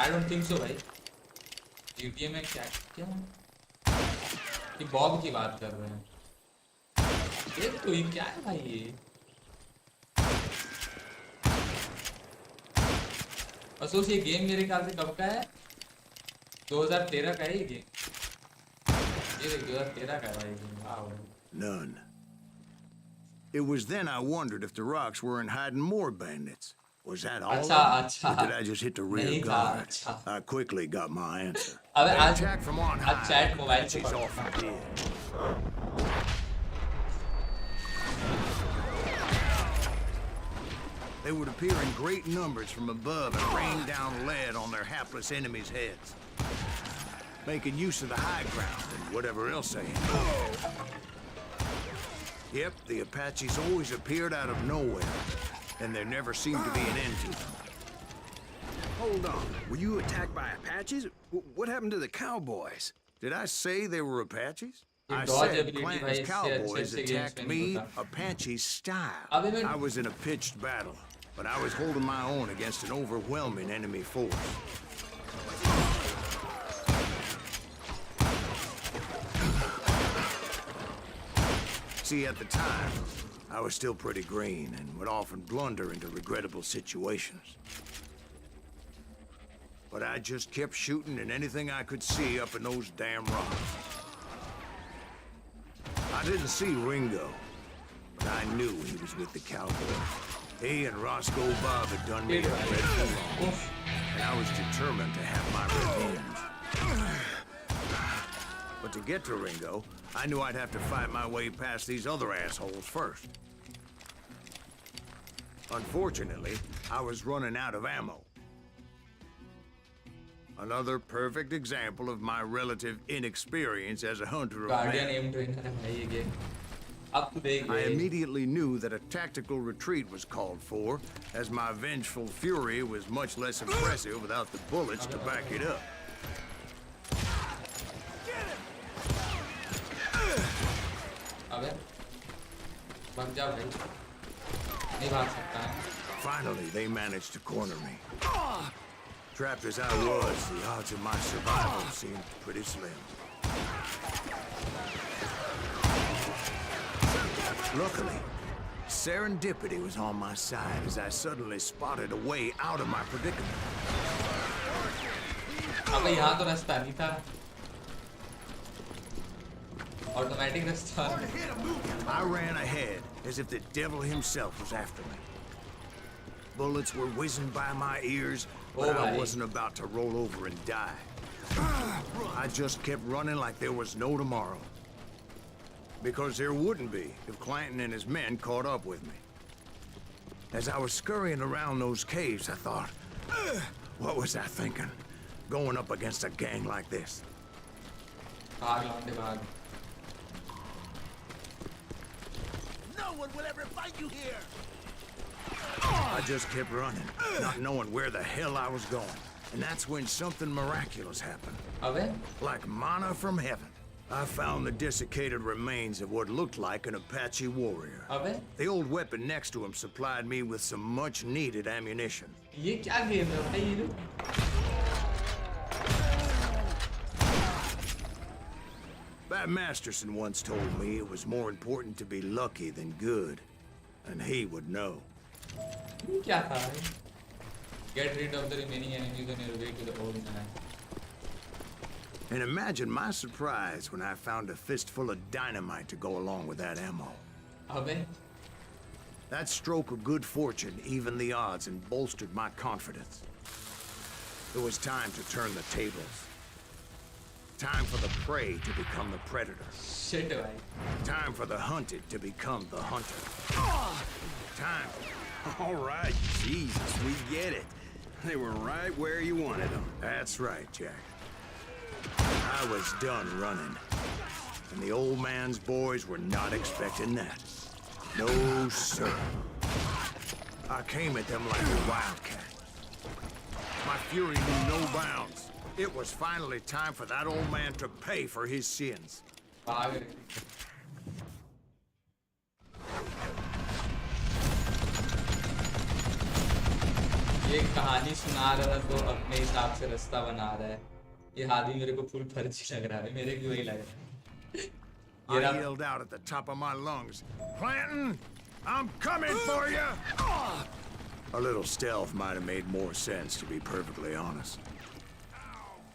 आई डोंट थिंक सो भाई जीडीए में क्या क्या ये बॉब की बात कर रहे हैं देख तू ये क्या है भाई ये अफसोस ये गेम मेरे ख्याल से कब का है 2013 का है ये गेम ये देख 2013 का है भाई game wow None. It was then I wondered if the rocks weren't hiding more bandits. Was that all? अच्छा of them? अच्छा Or did I just hit the rear नहीं था guard? अच्छा I quickly got my answer. अबे They आज attacked from on आज high. Chat mobile से She's पढ़ off the dead. They would appear in great numbers from above and rain down lead on their hapless enemies' heads, making use of the high ground and whatever else they had. Yep, the Apaches always appeared out of nowhere, and there never seemed to be an end to them. Hold on. Were you attacked by Apaches? What happened to the cowboys? Did I say they were Apaches? ये I dodge said ability भाई Clanton's इससे cowboys अच्छे games attacked में नहीं me होता Apache style. अबे मैं I was in a pitched battle, but I was holding my own against an overwhelming enemy force. See, at the time, I was still pretty green and would often blunder into regrettable situations. But I just kept shooting at anything I could see up in those damn rocks. I didn't see Ringo, but I knew he was with the cowboys. He and Roscoe Bob had done me a dreadful wrong, and I was determined to have my revenge. But to get to Ringo, I knew I'd have to fight my way past these other assholes first. Unfortunately, I was running out of ammo. Another perfect example of my relative inexperience as a hunter of guardian men. Aim trainer है भाई ये game अब तू देख I भाई immediately knew that a tactical retreat was called for, as my vengeful fury was much less impressive without the bullets to back it up. अबे भाग जा भाई नहीं भाग सकता है Finally, they managed to corner me. Trapped as I was, the odds of my survival seemed pretty slim. Luckily, serendipity was on my side as I suddenly spotted a way out of my predicament. अबे यहाँ तो रास्ता नहीं था automatic रास्ता I ran ahead as if the devil himself was after me. Bullets were whizzing by my ears, but I buddy. wasn't about to roll over and die. I just kept running like there was no tomorrow. Because there wouldn't be if Clanton and his men caught up with me. As I was scurrying around those caves, I thought, what was I thinking? Going up against a gang like this. भाग लौंडे भाग No one will ever fight you here! I just kept running, not knowing where the hell I was going. And that's when something miraculous happened. अबे Like manna from heaven. I found the desiccated remains of what looked like an Apache warrior. अबे The old weapon next to him supplied me with some much-needed ammunition. ये क्या game है भाई ये Bat Masterson once told me it was more important to be lucky than good, and he would know. ये क्या था भाई? Get rid of the remaining enemies on your way to the old man. And imagine my surprise when I found a fistful of dynamite to go along with that ammo. अबे That stroke of good fortune evened the odds and bolstered my confidence. It was time to turn the tables. Time for the prey to become the predator. shit भाई. Time for the hunted to become the hunter. Time. All right, Jesus, we get it. They were right where you wanted them. That's right, Jack. I was done running. And the old man's boys were not expecting that. No, sir. I came at them like a wildcat. My fury knew no bounds. It was finally time for that old man to pay for his sins. भाग रहे. ये कहानी सुना रहा था तो अपने हिसाब से रास्ता बना रहा है. ये आदमी मेरे को फुल फर्जी लग रहा है. मेरे को वही लग रहा है. I yelled out at the top of my lungs, "Clanton, I'm coming for you!" A little stealth might have made more sense, to be perfectly honest.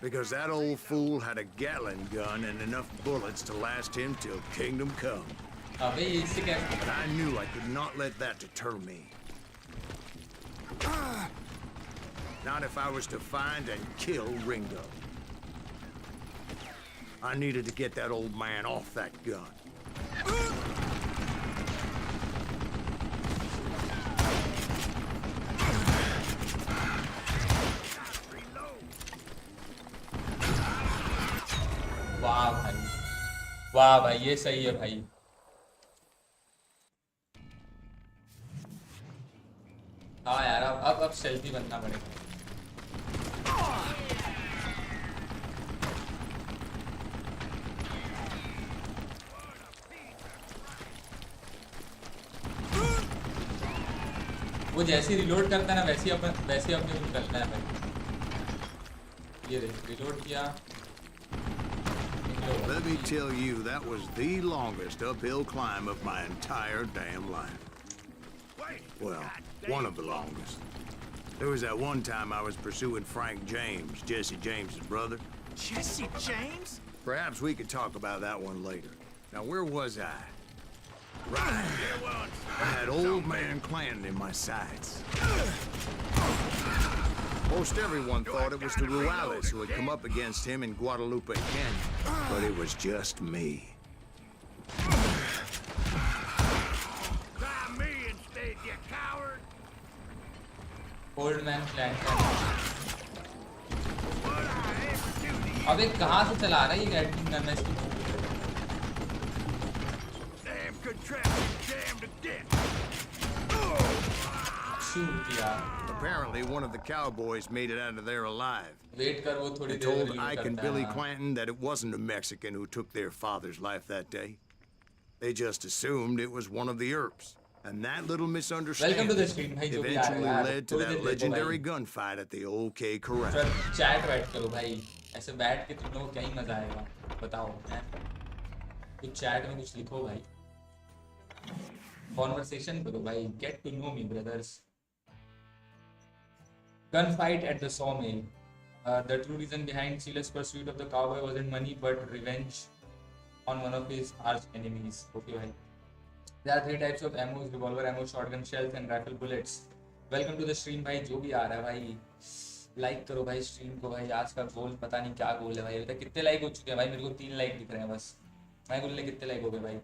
Because that old fool had a Gatling gun and enough bullets to last him till kingdom come. अबे इससे क्या? But I knew I could not let that deter me. Not if I was to find and kill Ringo. I needed to get that old man off that gun. वाह भाई, वाह भाई, ये सही है भाई. हाँ यार, अब सेल्फी बनना पड़ेगा. वो जैसे रिलोड करता है ना वैसे ही अपने को करना है भाई. ये रिलोड किया. Let me tell you, that was the longest uphill climb of my entire damn life. Well, one of the longest. There was that one time I was pursuing Frank James, Jesse James's brother. Jesse James? Perhaps we could talk about that one later. Now, where was I? Right. I had old man Clanton in my sights. Most everyone thought it was the Ruales who had come up against him in Guadalupe Canyon, but it was just me. Try me instead, you coward! Old man clan. What I ever do to you? अबे कहाँ से चला रहा है ये Gatling gun? मैं इसकी Damn contraption jammed to death! Shoot किया. Apparently, one of the cowboys made it out of there alive. Wait कर, वो थोड़ी They देर told रिलोड Ike and करता Billy है. Clanton that it wasn't a Mexican who took their father's life that day. They just assumed it was one of the Earps. And that little Welcome to misunderstanding the stream, भाई, जो भी आ रहा है eventually यार. led to थोड़ी देर that देखो legendary भाई. gunfight at the OK Corral. Sir chat बैठ करो भाई. ऐसे बैठ के तुम लोगों को क्या ही मजा आएगा बताओ. हैं? कुछ चैट में कुछ लिखो भाई. कॉन्वर्सेशन करो भाई. Get to know me brothers. Gunfight at the sawmill. The true reason behind Silas' pursuit of the cowboy wasn't money but revenge on one of his arch enemies. Okay, bhai. There are 3 types of ammo: revolver ammo, shotgun shells, and rifle bullets. Welcome to the stream, भाई. जो भी आ रहा है भाई, like करो भाई stream को भाई. आज का गोल पता नहीं क्या गोल है भाई. अभी तक कितने लाइक हो चुके हैं भाई? मेरे को 3 लाइक दिख रहे हैं बस. भाई बोलने कितने लाइक हो गए भाई?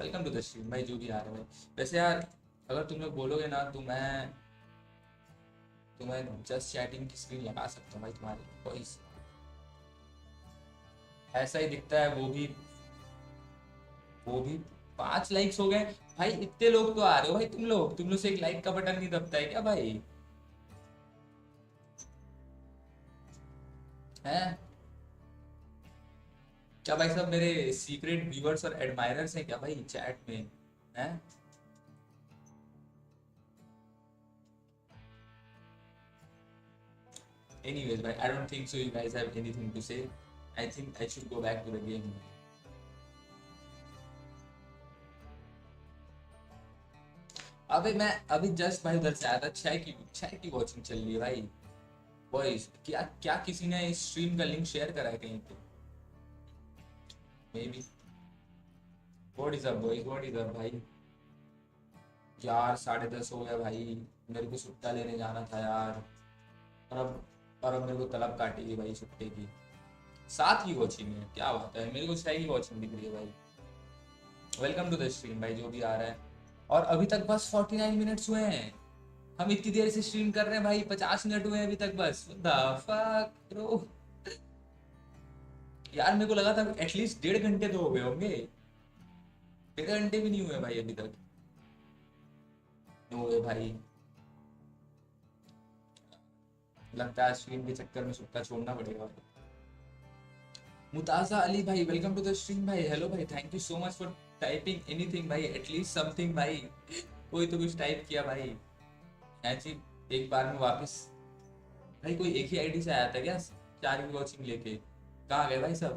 वेलकम टू द स्ट्रीम भाई, जो भी आ रहा है भाई. वैसे यार अगर तुम लोग बोलोगे ना तो मैं तुम्हें जस्ट चैटिंग की स्क्रीन लगा सकता हूँ भाई तुम्हारी वॉइस. ऐसा ही दिखता है. वो भी 5 लाइक्स हो गए भाई. इतने लोग तो आ रहे हो भाई. तुम लोग से एक लाइक का बटन नहीं दबता है क्या भाई? हैं क्या भाई? सब मेरे सीक्रेट व्यूअर्स और एडमायरर्स हैं क्या भाई चैट में? हैं Anyways, I don't think so. You guys have anything to say? I think I should go back to the game. अबे मैं अभी जस्ट भाई उधर से आया था, 6 की वॉचिंग चल रही है भाई। बॉयज क्या क्या किसी ने इस स्ट्रीम का लिंक शेयर करा है कहीं पे? May be. What is up boys, what is up भाई? यार 10:30 हो गया भाई, मेरे को सुट्टा लेने जाना था यार। और अब मेरे को तलब काटेगी भाई सुट्टे की। 7 की वॉचिंग है, क्या बात है, मेरे को 6 की वॉचिंग दिख रही है भाई। वेलकम टू द स्ट्रीम भाई, जो भी आ रहा है। और अभी तक बस 49 मिनट्स हुए हैं, हम इतनी देर से स्ट्रीम कर रहे हैं भाई, 50 मिनट हुए हैं अभी तक बस। द फक ब्रो यार, मेरे को लगा था एटलीस्ट 1.5 घंटे तो हो गए होंगे, 1.5 घंटे भी नहीं हुए भाई अभी तक। नो वे भाई, लगता है स्ट्रीम के चक्कर में सुट्टा छोड़ना पड़ेगा। मुताजा अली भाई, वेलकम टू द स्ट्रीम भाई। हेलो भाई, thank you so much for typing anything भाई, एटलीस्ट समथिंग भाई। कोई तो कुछ टाइप किया भाई। ऐसी एक बार में वापस भाई, कोई एक ही आईडी से आया था क्या 4 की वॉचिंग लेके? कहाँ गए भाई सब?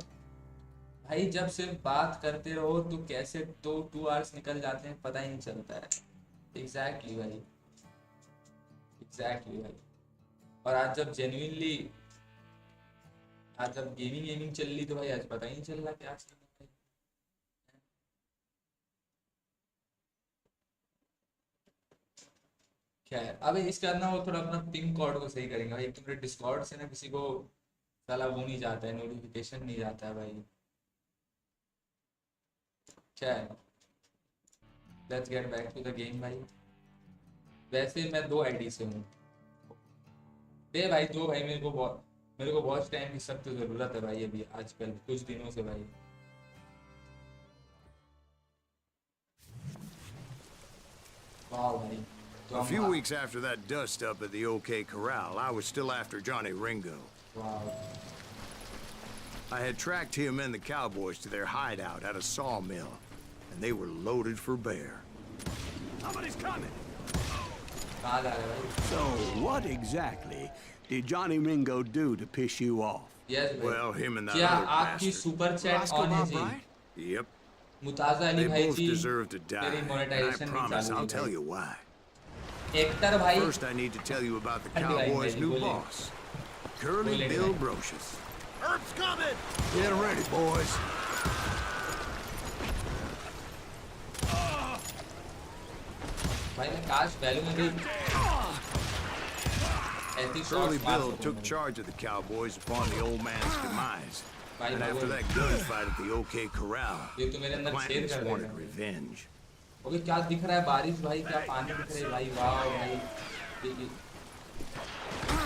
भाई जब सिर्फ बात करते रहो तो कैसे तो 2 आवर्स निकल जाते हैं, पता ही नहीं चलता है। एग्जैक्टली भाई, एग्जैक्टली भाई। और आज जब जेन्युइनली, आज जब गेमिंग चल रही तो भाई आज पता ही नहीं चल रहा क्या चल रहा है। खैर अबे इसका ना वो थोड़ा अपना पिंग कोड को सही करेंगे भाई। एक तो मेरे डिस्कॉर्ड से ना किसी को साला वो नहीं जाता है, नोटिफिकेशन नहीं जाता है भाई। खैर let's get back to the game भाई। वैसे मैं 2 आईडी से हूँ दे भाई, 2 भाई। मेरे को बहुत टाइम की सख्त जरूरत है भाई अभी आजकल कुछ दिनों से भाई। वाह भाई। A few weeks after that dust up at the OK Corral, I was still after Johnny Ringo. Wow. I had tracked him and the cowboys to their hideout at a sawmill, and they were loaded for bear. Somebody's coming! कहाँ जा रहे भाई? So, what exactly did Johnny Ringo do to piss you off? Yes भाई। Well, him and that क्या other आपकी bastard. Super chat on है जी? Yep. Mutaza Ali They भाई both जी, deserve to die, मेरी and I मोनेटाइजेशन नहीं promise चालू I'll है tell भाई। you why. एक्टर भाई। First, I need to tell you about the हाँ जी भाई, Cowboys' भाई, new बोलिए। boss, Curly बोलिए Bill भाई। Brocious. Herb's coming! Get ready, boys. भाई मैं काश वैल्यू में भी ऐसी Curly शॉट्स मार Bill सकूं took मैं। charge of the Cowboys upon the old man's demise. भाई And मैं after वो- that gunfight at the OK Corral, ये तो मेरे अंदर छेद Clantons कर wanted देगा। revenge. अबे क्या दिख रहा है? बारिश भाई, क्या पानी दिख रहा है भाई। वाह भाई।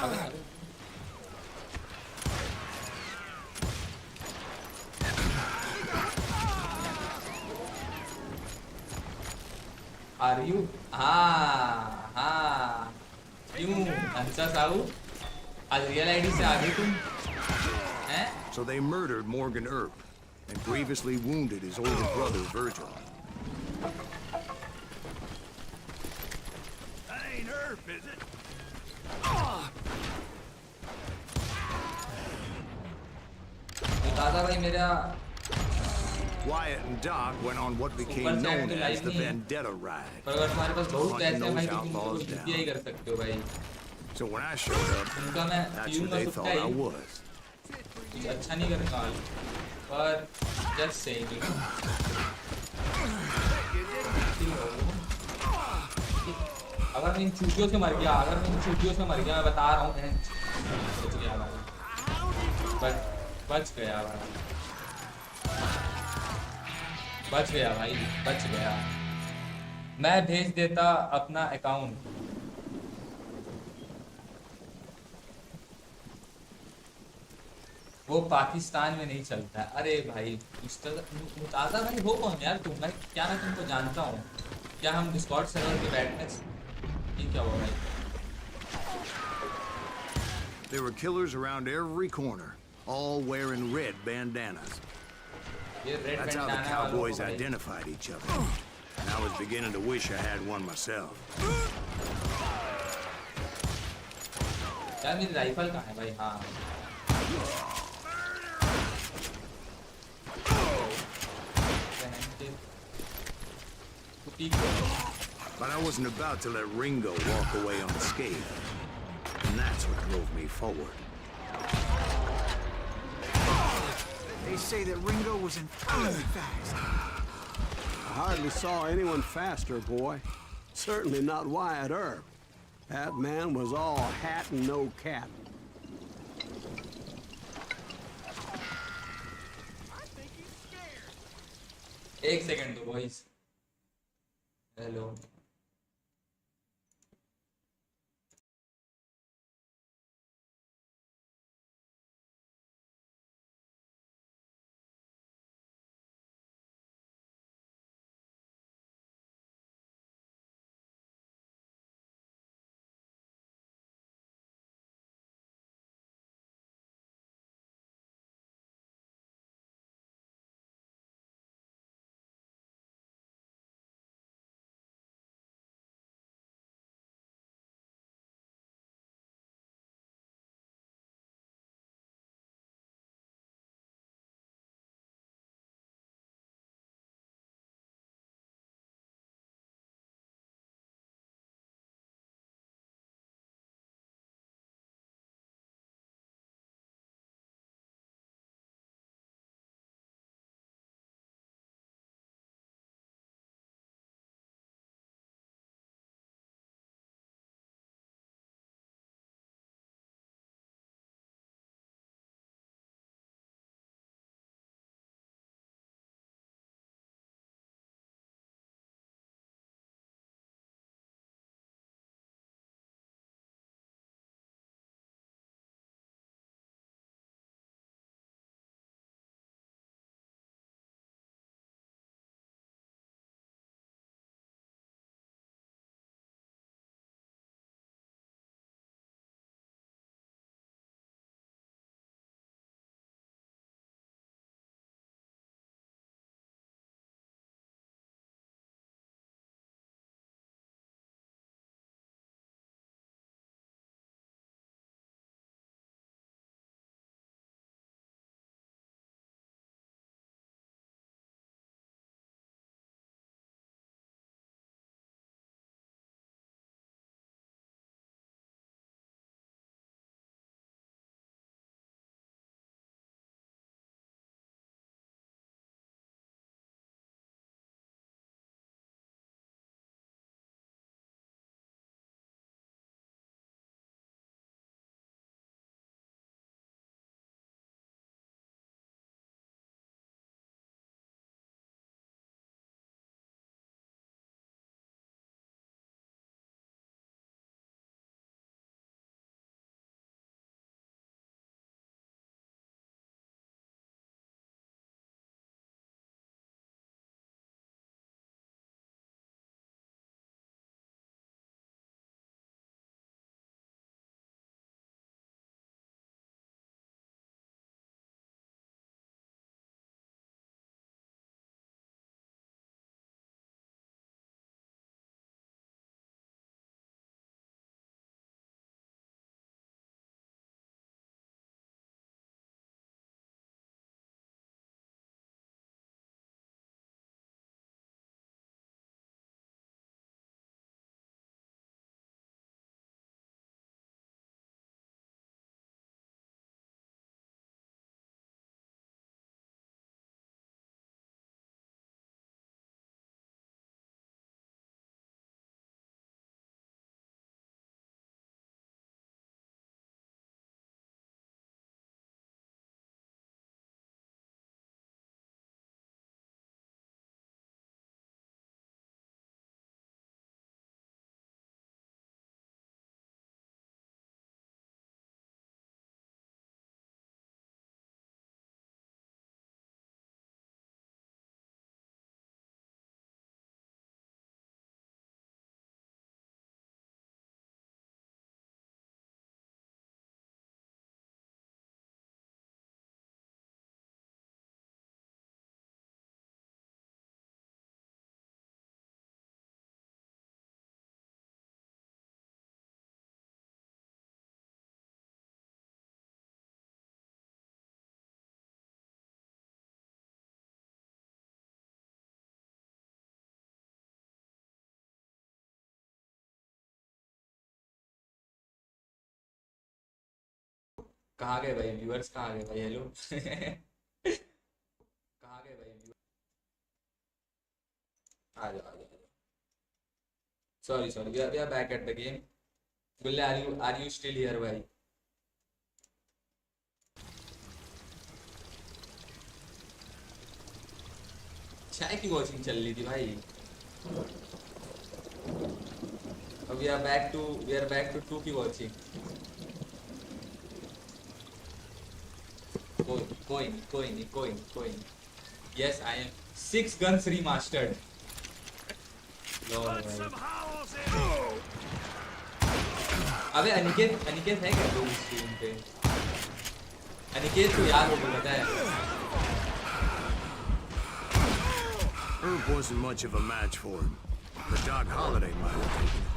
अबे आर यू? हाँ हाँ, क्यों हंसा साहू आज रियल आईडी से आ गई तुम हैं? So they murdered Morgan Earp and grievously wounded his older brother, Virgil. That ain't Herb, is it? दादा भाई मेरा Wyatt and Doc went on what became Super known chat as the नहीं है। Vendetta Ride. पर अगर तुम्हारे पास बहुत Hunting पैसे हैं भाई those तो तुम तो outlaws कुछ down. भी ही कर सकते हो भाई। So when I showed up, उनका मैं that's who पीऊंगा they Sutta thought I he, was. कुछ अच्छा नहीं करूँगा पर जस्ट सेइंग। अगर मैं इन चूतियों से मर गया, मैं बता रहा हूँ, मैं बच गया भाई, बच गया भाई, बच गया। मैं भेज देता अपना अकाउंट। वो पाकिस्तान में नहीं चलता है। अरे भाई मुताजा भाई हो कौन यार तुम? मैं क्या मैं तुमको जानता हूँ क्या? हम डिस्कॉर्ड सर्वर पे बैठने ये क्या हुआ भाई? There were killers around every corner, all wearing red bandanas. ये red That's how the bandana वालों को cowboys भाई। identified each other. And I was beginning to wish I had one myself. यार मेरी राइफल कहाँ है भाई? हाँ तो peak But I wasn't about to let Ringo walk away unscathed. And that's what drove me forward. They say that Ringo was infernally fast. I hardly saw anyone faster, boy. Certainly not Wyatt Earp. That man was all hat and no cap. एक second दो boys hello कहाँ गए भाई viewers, कहाँ गए भाई, hello कहाँ गए भाई व्यूअर्स, आ जाओ आ जाओ। Sorry we are back at the game. Gulle are you still here भाई? चाय की वॉचिंग चल रही थी भाई। अब वी आर बैक टू 2 की वॉचिंग। कोई नहीं। Yes I am 6 guns remastered। अबे अनिकेत है क्या तू स्ट्रीम पे? अनिकेत को याद होगा पता है? Herb wasn't much of a match for him. The Doc Holliday might have taken it.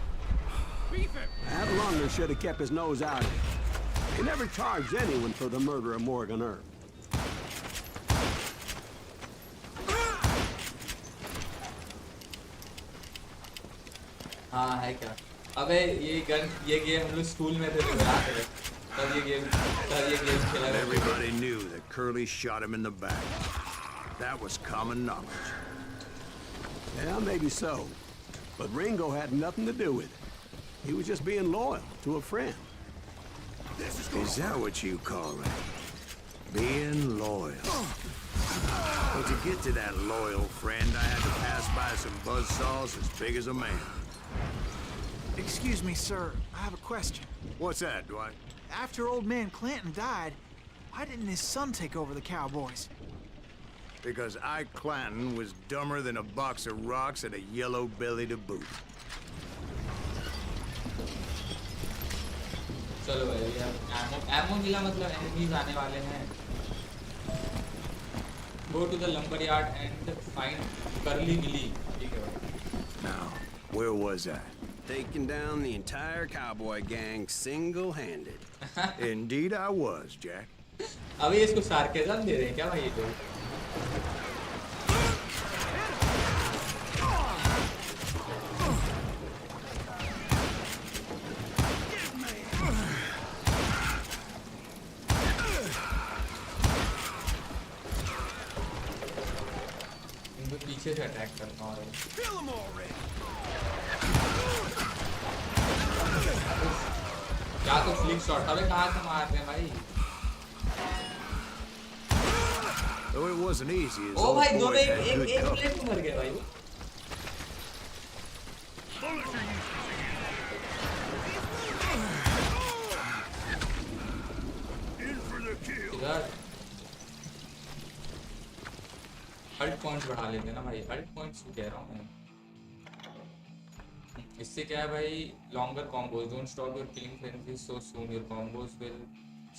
That Lunger should have kept his nose out of it. He never charged anyone for the murder of Morgan Herb. हाँ है क्या? अबे ये game हम लोग school में थे तो याद है। तब ये गेम खेला करते थे। Everybody knew that Curly shot him in the back. That was common knowledge. Yeah, maybe so. But Ringo had nothing to do with it. He was just being loyal to a friend. Is that what you call it? Being loyal. Well, to get to that loyal friend, I had to pass by some buzzsaws as big as a man. Excuse me, sir. I have a question. What's that, Dwight? After old man Clanton died, why didn't his son take over the Cowboys? Because Ike Clanton was dumber than a box of rocks and a yellow belly to boot. चलो भाई ammo मिला, मतलब enemies आने वाले हैं। Go to the lumberyard and find Curly मिली, ठीक है भाई। Now, where was I? Taking down the entire cowboy gang single-handed. Indeed I was, Jack. अभी इसको सार्केज़म दे रहे हैं क्या भाई ये लोग? इनको पीछे से अटैक करना है। क्या तो फ्लिक शॉट, अबे कहाँ से मार रहे हैं भाई? Though it wasn't easy, his ओ old भाई boy दोनों had good एक cover. प्लेट में मर गए भाई वो। इधर हल्ट पॉइंट्स बढ़ा लेते हैं ना भाई, हल्ट पॉइंट्स कह रहा हूँ मैं। इससे क्या है भाई, longer combos, don't stop your killing frenzy so soon, your combos will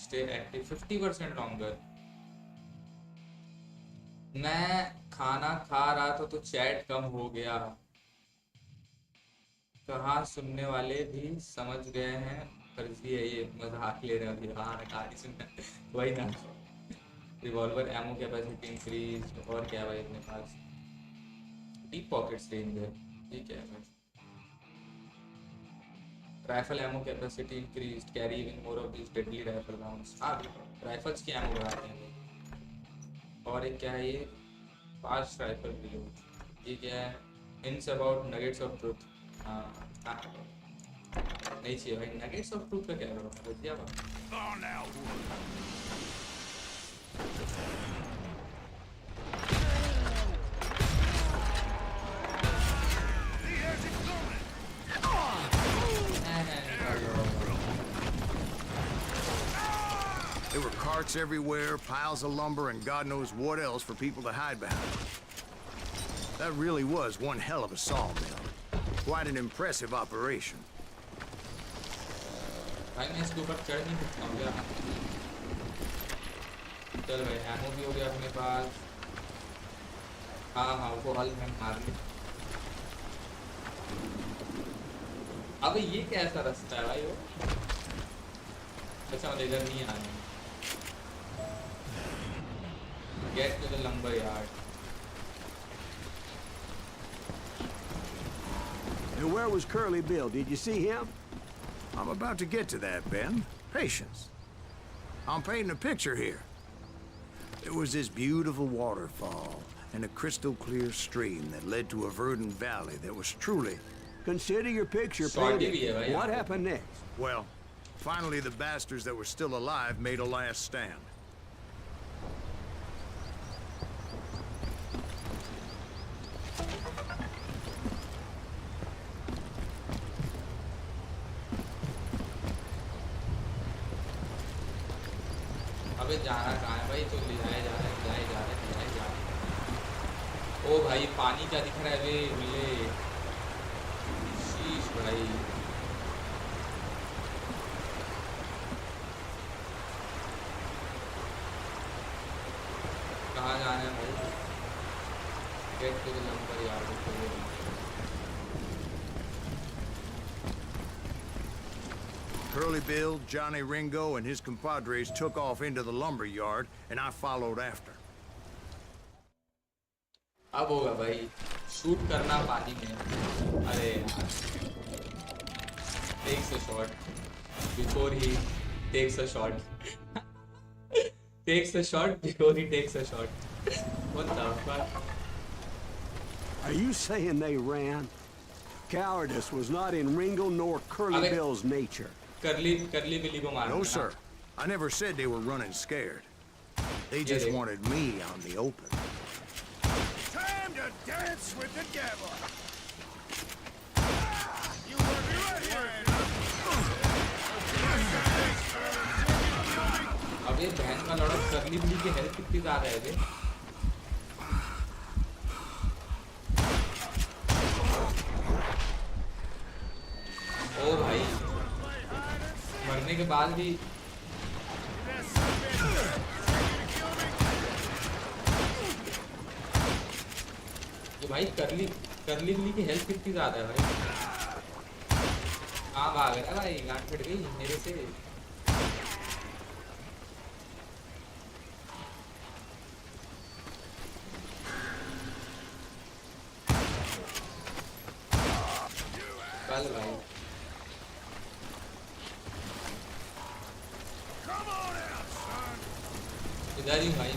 stay active 50% longer. मैं खाना खा रहा था तो चैट कम हो गया, कहाँ सुनने वाले भी समझ गए हैं फर्जी है ये, मजाक ले रहे हैं। हाँ कहानी सुनना वही ना। रिवॉल्वर एमो कैपेसिटी इंक्रीज, और क्या भाई अपने पास डीप पॉकेट्स रेंज है, ठीक है भाई। Rifle ammo capacity increase, carry even more of this deadly rifle rounds. हाँ राइफल्स की एमो बढ़ाते हैं। और एक क्या है ये, फास्ट राइफल रिलोड। ये क्या है, hints about nuggets of truth. हाँ नहीं चाहिए भाई, नगेट्स ऑफ ट्रुथ का क्या करो भैया There were carts everywhere, piles of lumber, and God knows what else for people to hide behind. That really was one hell of a sawmill. Quite an impressive operation. भाई मैं इसके ऊपर चढ़ नहीं सकता हूँ क्या? चल भाई एमो भी हो गया अपने पास। हाँ वो हल में मार ले। अबे ये कैसा रास्ता है भाई वो? अच्छा मुझे इधर नहीं आना। Get to the lumber yard. And where was Curly Bill? Did you see him? I'm about to get to that, Ben. Patience. I'm painting a picture here. There was this beautiful waterfall and a crystal clear stream that led to a verdant valley that was truly... Consider your picture Shorty painted. भी है भाई What यहाँ पे। happened next? Well, finally the bastards that were still alive made a last stand. अबे जाना कहाँ है भाई? तो ले जाए जा रहे ले जाए जा रहे ले जाए जा रहे। ओ भाई पानी क्या दिख रहा है बे मिले? शीश भाई। कहाँ जाना है भाई? गेट टू द नंबर यार Curly Bill, Johnny Ringo, and his compadres took off into the lumber yard, and I followed after. अब होगा भाई शूट करना पानी में। अरे यार takes a shot before he takes a shot takes a shot before he takes a shot what the fuck। Are you saying they ran? Cowardice was not in Ringo nor Curly अबे- Bill's nature. करली बिली को मारना No, था। sir. I never said they were running scared. They just they- wanted me on the open. Time to dance with the devil. You want me right here? अब ये बहन का लौड़ा करली बिली की हेल्थ कितनी ज्यादा है बे? ओ भाई मरने के बाद भी ये भाई करली बिली की हेल्थ कितनी ज्यादा है भाई? कहाँ भाग रहा है भाई? गांठ फट गई मेरे से। चल भाई इधर ही भाई।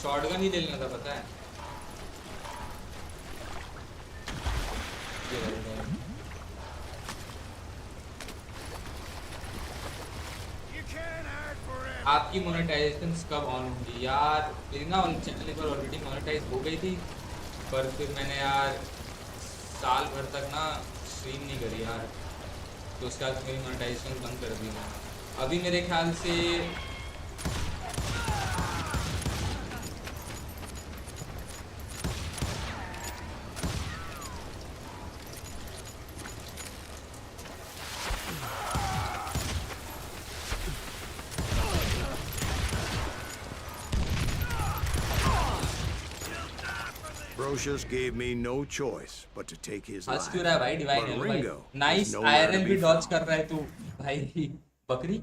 शॉटगन ही ले लेना था पता है। ये ले लेना है। You can't hide forever. आपकी मोनेटाइजेशन कब ऑन होगी यार? मेरी ना चैनल पर ऑलरेडी मोनेटाइज हो गई थी पर फिर मैंने यार साल भर तक ना स्ट्रीम नहीं करी यार, तो उसके बाद मेरी मोनेटाइजेशन बंद कर दी मैं। अभी मेरे ख्याल से Brocious gave me no choice but to take his हंस life. क्यों रहा है भाई डिवाइन But है भाई? Ringo nice is nowhere to IRL भी be डॉज found. कर रहा है तू भाई। बकरी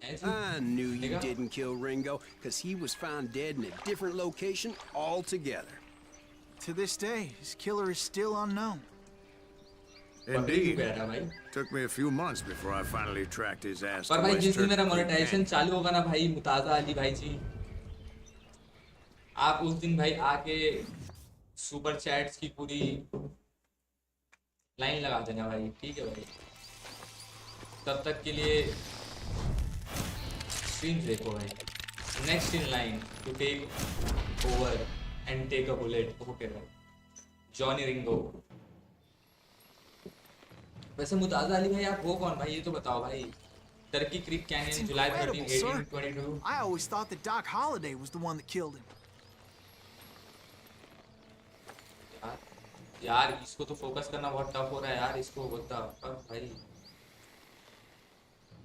ऐसी I knew you Nigga. didn't kill Ringo, because he was found dead in a different location altogether. To this day, his killer is still unknown. बकरी क्यों Indeed. कह रहा है भाई? Took me a few months before I finally tracked his ass पर to भाई West जिस दिन मेरा Turkey. मोनेटाइजेशन चालू होगा ना भाई मुताजा अली भाई जी, आप उस दिन भाई आके सुपर चैट्स की पूरी लाइन लगा देना भाई, ठीक है भाई? तब तक के लिए स्ट्रीम्स देखो भाई। Next in line to take over and take a bullet. Okay भाई जॉनी रिंगो। वैसे मुताजा अली भाई आप हो कौन भाई ये तो बताओ भाई? Turkey creek It's canyon July 13 incredible, sir. 1822। I always thought that Doc Holliday was the one that killed him. यार इसको तो फोकस करना बहुत टफ हो रहा है यार, इसको होता भाई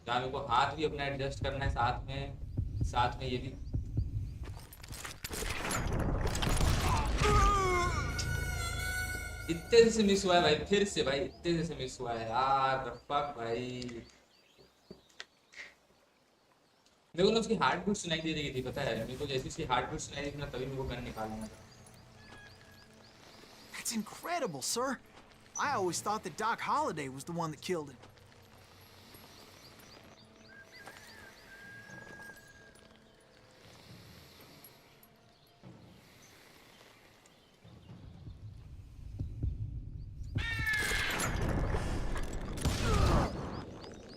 यार। मेरे को हाथ भी अपना एडजस्ट करना है साथ में ये भी। इतने से मिस हुआ है भाई, फिर से भाई इतने से मिस हुआ है यार। फक भाई मेरे को ना उसकी हार्ट बीट सुनाई दे रही थी पता है? मेरे को जैसे उसकी हार्ट बीट सुनाई दी थी ना तभी मेरे को गन निकालना था। That's incredible, sir. I always thought that Doc Holliday was the one that killed him.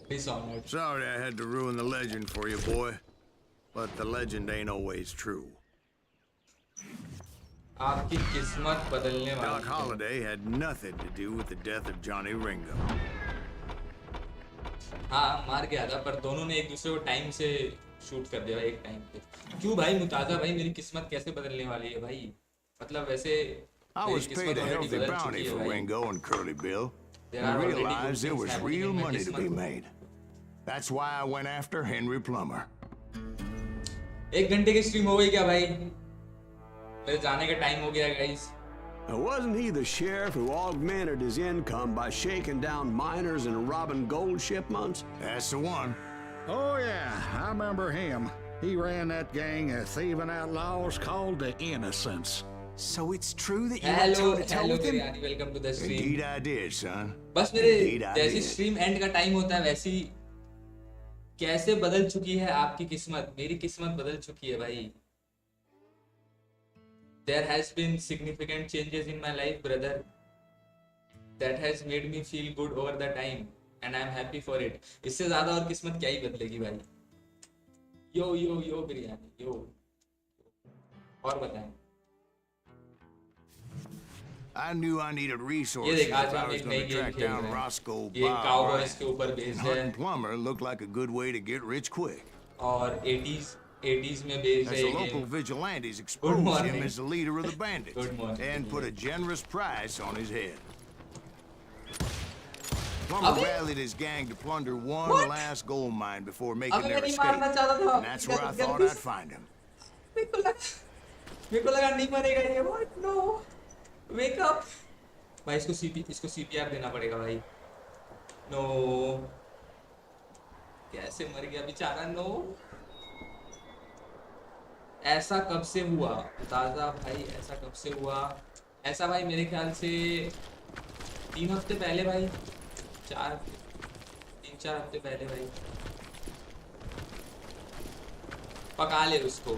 Dishonored. Sorry I had to ruin the legend for you, boy. But the legend ain't always true. आपकी किस्मत बदलने वाली Doc है। Holliday had nothing to do with the death of Johnny Ringo. हाँ मार गया था, पर दोनों ने एक दूसरे को टाइम से शूट कर दिया एक टाइम पे। क्यों भाई मुताजा भाई, मेरी किस्मत कैसे बदलने वाली है भाई? मतलब वैसे I was मेरी paid किस्मत a already healthy बदल bounty चुकी है for भाई। Ringo and Curly Bill. There And are already good realized there things was happening real in my money to be किस्मत। made. That's why I went after Henry Plummer. 1 घंटे की stream हो गई क्या भाई? मेरे जाने का टाइम हो गया guys. Now, wasn't he the sheriff who augmented his income by shaking down miners and robbing gold shipments? That's the one. Oh, yeah, I remember him. He ran that gang of thieving outlaws called the Innocents. So it's true that you went hello toe-to-toe hello with him? Biryani, welcome to the stream. Indeed I did, son. बस मेरे Indeed I जैसी did. Stream and का time होता है वैसी कैसे बदल चुकी है आपकी किस्मत? मेरी किस्मत बदल चुकी है भाई। There has been significant changes in my life, brother. That has made me feel good over the time, and I'm happy for it. इससे ज़्यादा और किस्मत क्या ही बदलेगी भाई? यो यो यो बिरयानी यो। और बताएं। I knew I needed ये resources देख if आज I हम was एक going नई to गेम track खेल down रहे हैं। Roscoe ये Bob. काउबॉयज के ऊपर बेस्ड है Hunting Plummer looked like a good way to get rich quick. और 80s में बेस्ड As है the ये local game. vigilantes exposed morning. him as the leader of the bandits Good morning. and put a generous price on his head. Plummer अबे? rallied his gang to plunder one What? last gold mine before making अबे their मैं नहीं escape. मारना चाहता था। And that's where I Get thought this. I'd find him. मेरे को लगा नहीं मरेगा ये। What? No. Wake up. भाई इसको CPR देना पड़ेगा भाई। No. कैसे मर गया बेचारा? No. ऐसा कब से हुआ ताजा भाई? ऐसा कब से हुआ? ऐसा भाई मेरे ख्याल से 3 हफ्ते पहले भाई, 3-4 हफ्ते पहले भाई। पका ले उसको।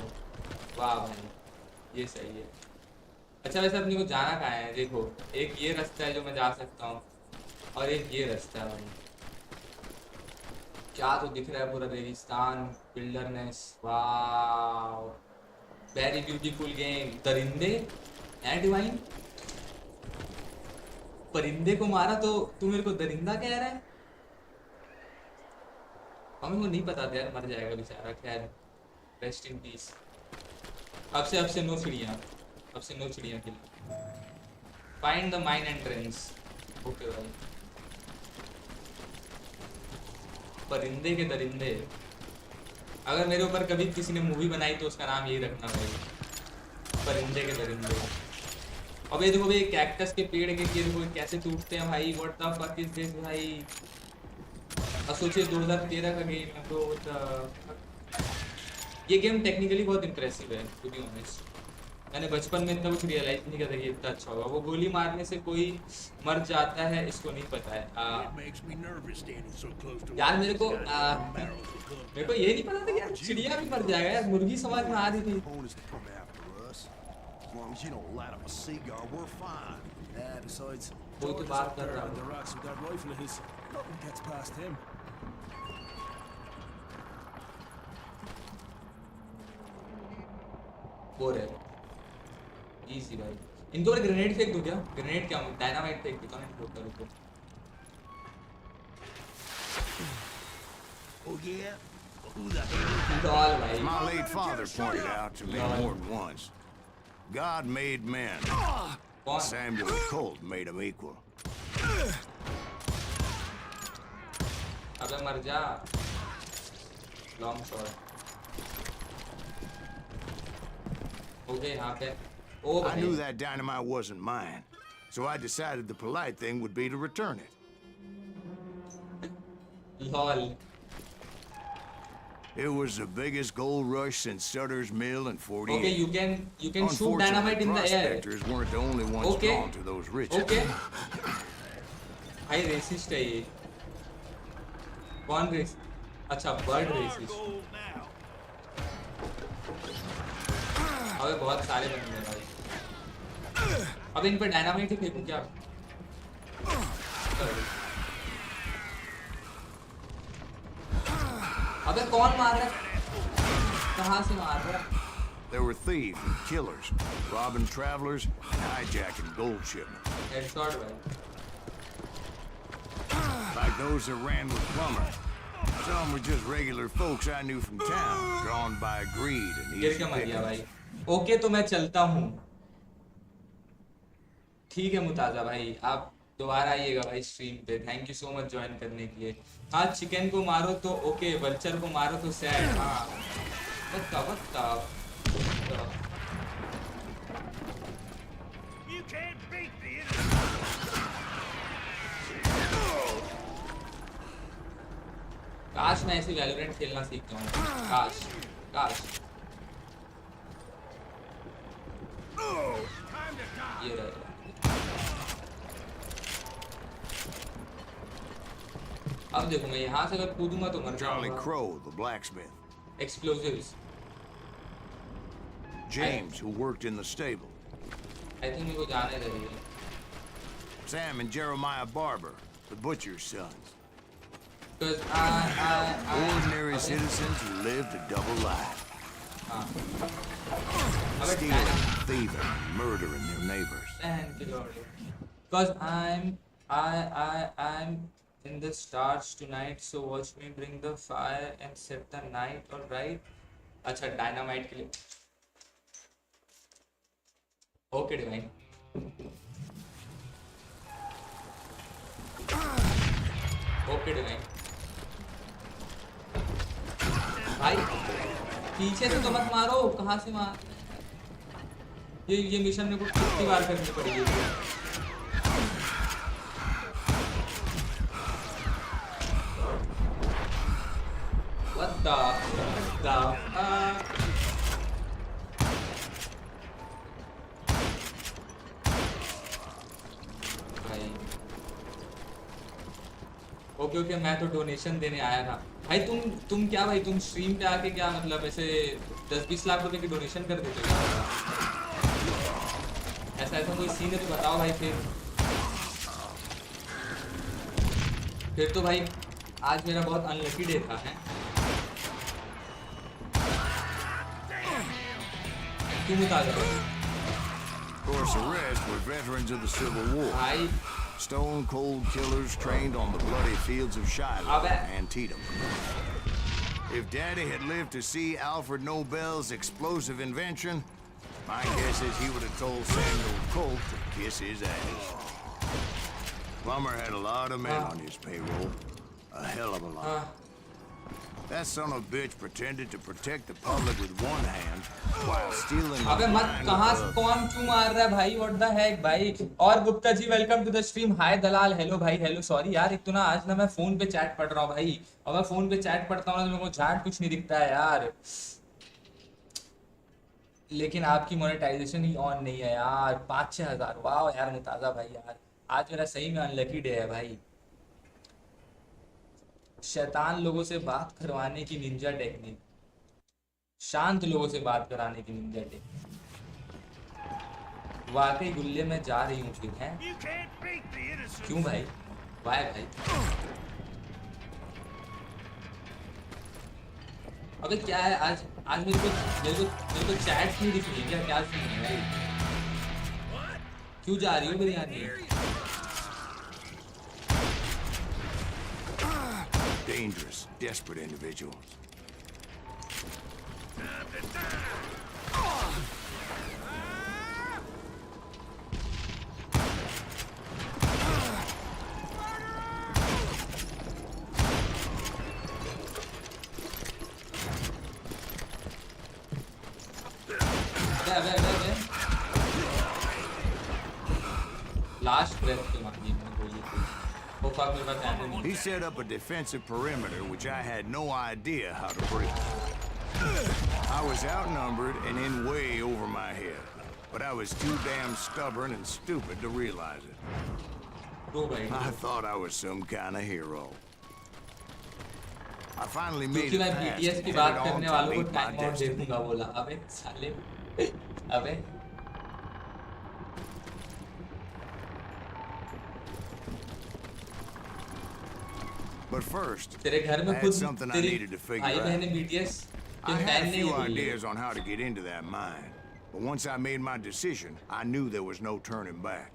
वाह भाई ये सही है। अच्छा वैसे अपने को जाना कहाँ है? देखो एक ये रास्ता है जो मैं जा सकता हूँ और एक ये रास्ता है भाई। क्या तो दिख रहा है पूरा रेगिस्तान, विल्डरनेस। वाह वेरी ब्यूटीफुल गेम। दरिंदे हैं डिवाइन। परिंदे को मारा तो तू मेरे को दरिंदा कह रहा है? हमें वो नहीं पता था यार, मर जाएगा बेचारा। खैर रेस्ट इन पीस। अब से नो चिड़िया, अब से नो चिड़िया के लिए। Find the mine entrance. Okay भाई। परिंदे के दरिंदे। अगर मेरे ऊपर कभी किसी ने मूवी बनाई तो उसका नाम यही रखना भाई, परिंदे के दरिंदे। अब ये देखो भाई कैक्टस के पेड़ के देखो कैसे टूटते हैं भाई। What the fuck is this भाई? अब सोचिए 2013 का गेम है तो ये गेम टेक्निकली बहुत इंप्रेसिव है टू बी ऑनेस्ट। मैंने बचपन में इतना कुछ रियलाइज नहीं किया था कि इतना अच्छा होगा। वो गोली मारने से कोई मर जाता है इसको नहीं पता है। यार मेरे को ये नहीं पता था कि यार चिड़िया भी मर जाएगा यार। मुर्गी समझ में आ रही थी। As long as you don't light up a cigar, we're fine. Yeah, besides, कोई तो बात कर रहा the है। rocks with that rifle of his. Nothing gets past him. Bore है इजी भाई। इनको मैं ग्रेनेड फेंक दूं क्या? ग्रेनेड क्या? डायनामाइट फेंक देता हूं इनको। रुको Oh yeah? Who the hell? Lol भाई। My late father pointed out to me more than once. God made men. कौन? Samuel Colt made them equal. अबे मर जा। Long shot. ओके यहाँ पे ओ I knew भाई that dynamite wasn't mine, so I decided the polite thing would be to return it. Lol. It was the biggest gold rush since Sutter's Mill in 48. Okay, you can shoot dynamite in the air. Prospectors weren't the only ones drawn to those riches. Okay. भाई resist है ये. कौन race? अच्छा bird resist. अबे बहुत सारे बंदे हैं भाई. अब इन पे डायनामाइट ही फेंकूं क्या? अबे कौन मार रहा है? कहाँ से मार रहा है? There were thieves and killers, robbing travelers and hijacking gold shipments. Headshot भाई. Like those that ran with Plummer. Some were just regular folks I knew from town, drawn by greed and गिर easy के मर गया भाई. pickings. Okay तो मैं चलता हूँ. ठीक है मुताजा भाई, आप दोबारा आइएगा भाई स्ट्रीम पे. Thank you so much join करने के लिए. हाँ चिकन को मारो तो ओके, वल्चर को मारो तो सैड. हाँ बता. You can't beat the काश मैं ऐसे वैलोरेंट खेलना सीख जाऊँ. काश. ये रहेगा. अब देखो मैं यहाँ से अगर कूदूंगा तो मर Charlie जाऊंगा. Crow, the blacksmith. Explosives. James, who worked in the stable. I think मेरे को जाने दे रही है. Sam and Jeremiah Barber, the butcher's sons. Because Ordinary citizens who lived a double life. अबे Stealing, thieving, and murdering their neighbors. Because I'm in the stars tonight, so watch me bring the fire and set the night. All right. अच्छा dynamite के लिए. Okay divine. Okay divine. भाई पीछे से तो मत मारो. कहाँ से मार? ये मिशन मेरे को कितनी बार करनी पड़ेगी? What the ओके मैं तो डोनेशन देने आया था भाई. तुम क्या भाई, तुम स्ट्रीम पे आके क्या मतलब ऐसे 10-20 लाख रुपए की डोनेशन कर देते हो? ऐसा कोई सीन है तो बताओ भाई. फिर तो भाई आज मेरा बहुत अनलकी डे था. है क्यों बता दो? Of course, the rest were veterans of the Civil War. भाई Stone cold killers trained on the bloody fields of Shiloh and Antietam. If Daddy had lived to see Alfred Nobel's explosive invention, my guess is he would have told Samuel Colt to kiss his ass. Plummer had a lot of men on his payroll. A hell of a lot. That son of a bitch pretended to protect the public with one hand while stealing the अबे मत. blind कहाँ with से the कौन क्यों मार रहा है भाई? व्हाट द हेक भाई. और Gupta ji welcome to the stream. Hi Dalal. Hello भाई. हेलो. सॉरी यार, एक तो ना आज ना मैं फोन पे चैट पढ़ रहा हूँ भाई. और मैं फोन पे चैट पढ़ता हूँ ना तो मेरे को चैट कुछ नहीं दिखता है यार. लेकिन आपकी मोनेटाइजेशन ही ऑन नहीं है यार. 5-6 हज़ार. वाह यार मुताजा भाई यार, आज मेरा सही में अनलकी डे है भाई. शैतान लोगों से बात करवाने की निंजा टेक्निक. शांत लोगों से बात कराने की निंजा टेक्निक. वाकई गुल्ले में जा रही हूँ फिर. है क्यों भाई? वाह भाई. अबे क्या है आज मेरे को चैट नहीं दिख रही है क्या सीन है भाई? क्यों जा रही हो biryani? dangerous, desperate individuals. Last breath के मांगी मैंने गोली. ओके fuck मेरे पास ammo नहीं He set up a defensive perimeter which I had no idea how to break. I was outnumbered and in way over my head, but I was too damn stubborn and stupid to realize it. Bro भाई I thought I was some kind of hero. I finally made क्योंकि it मैं past BTS की and बात headed on करने to वालों को meet my time out they destiny. दूंगा बोला अबे साले अबे But first, तेरे घर I में had खुद something I तेरी needed to figure भाई out. बहन BTS के I had फैन a नहीं few है ideas on how to get into that mine, but once I made my decision, I knew there was no turning back.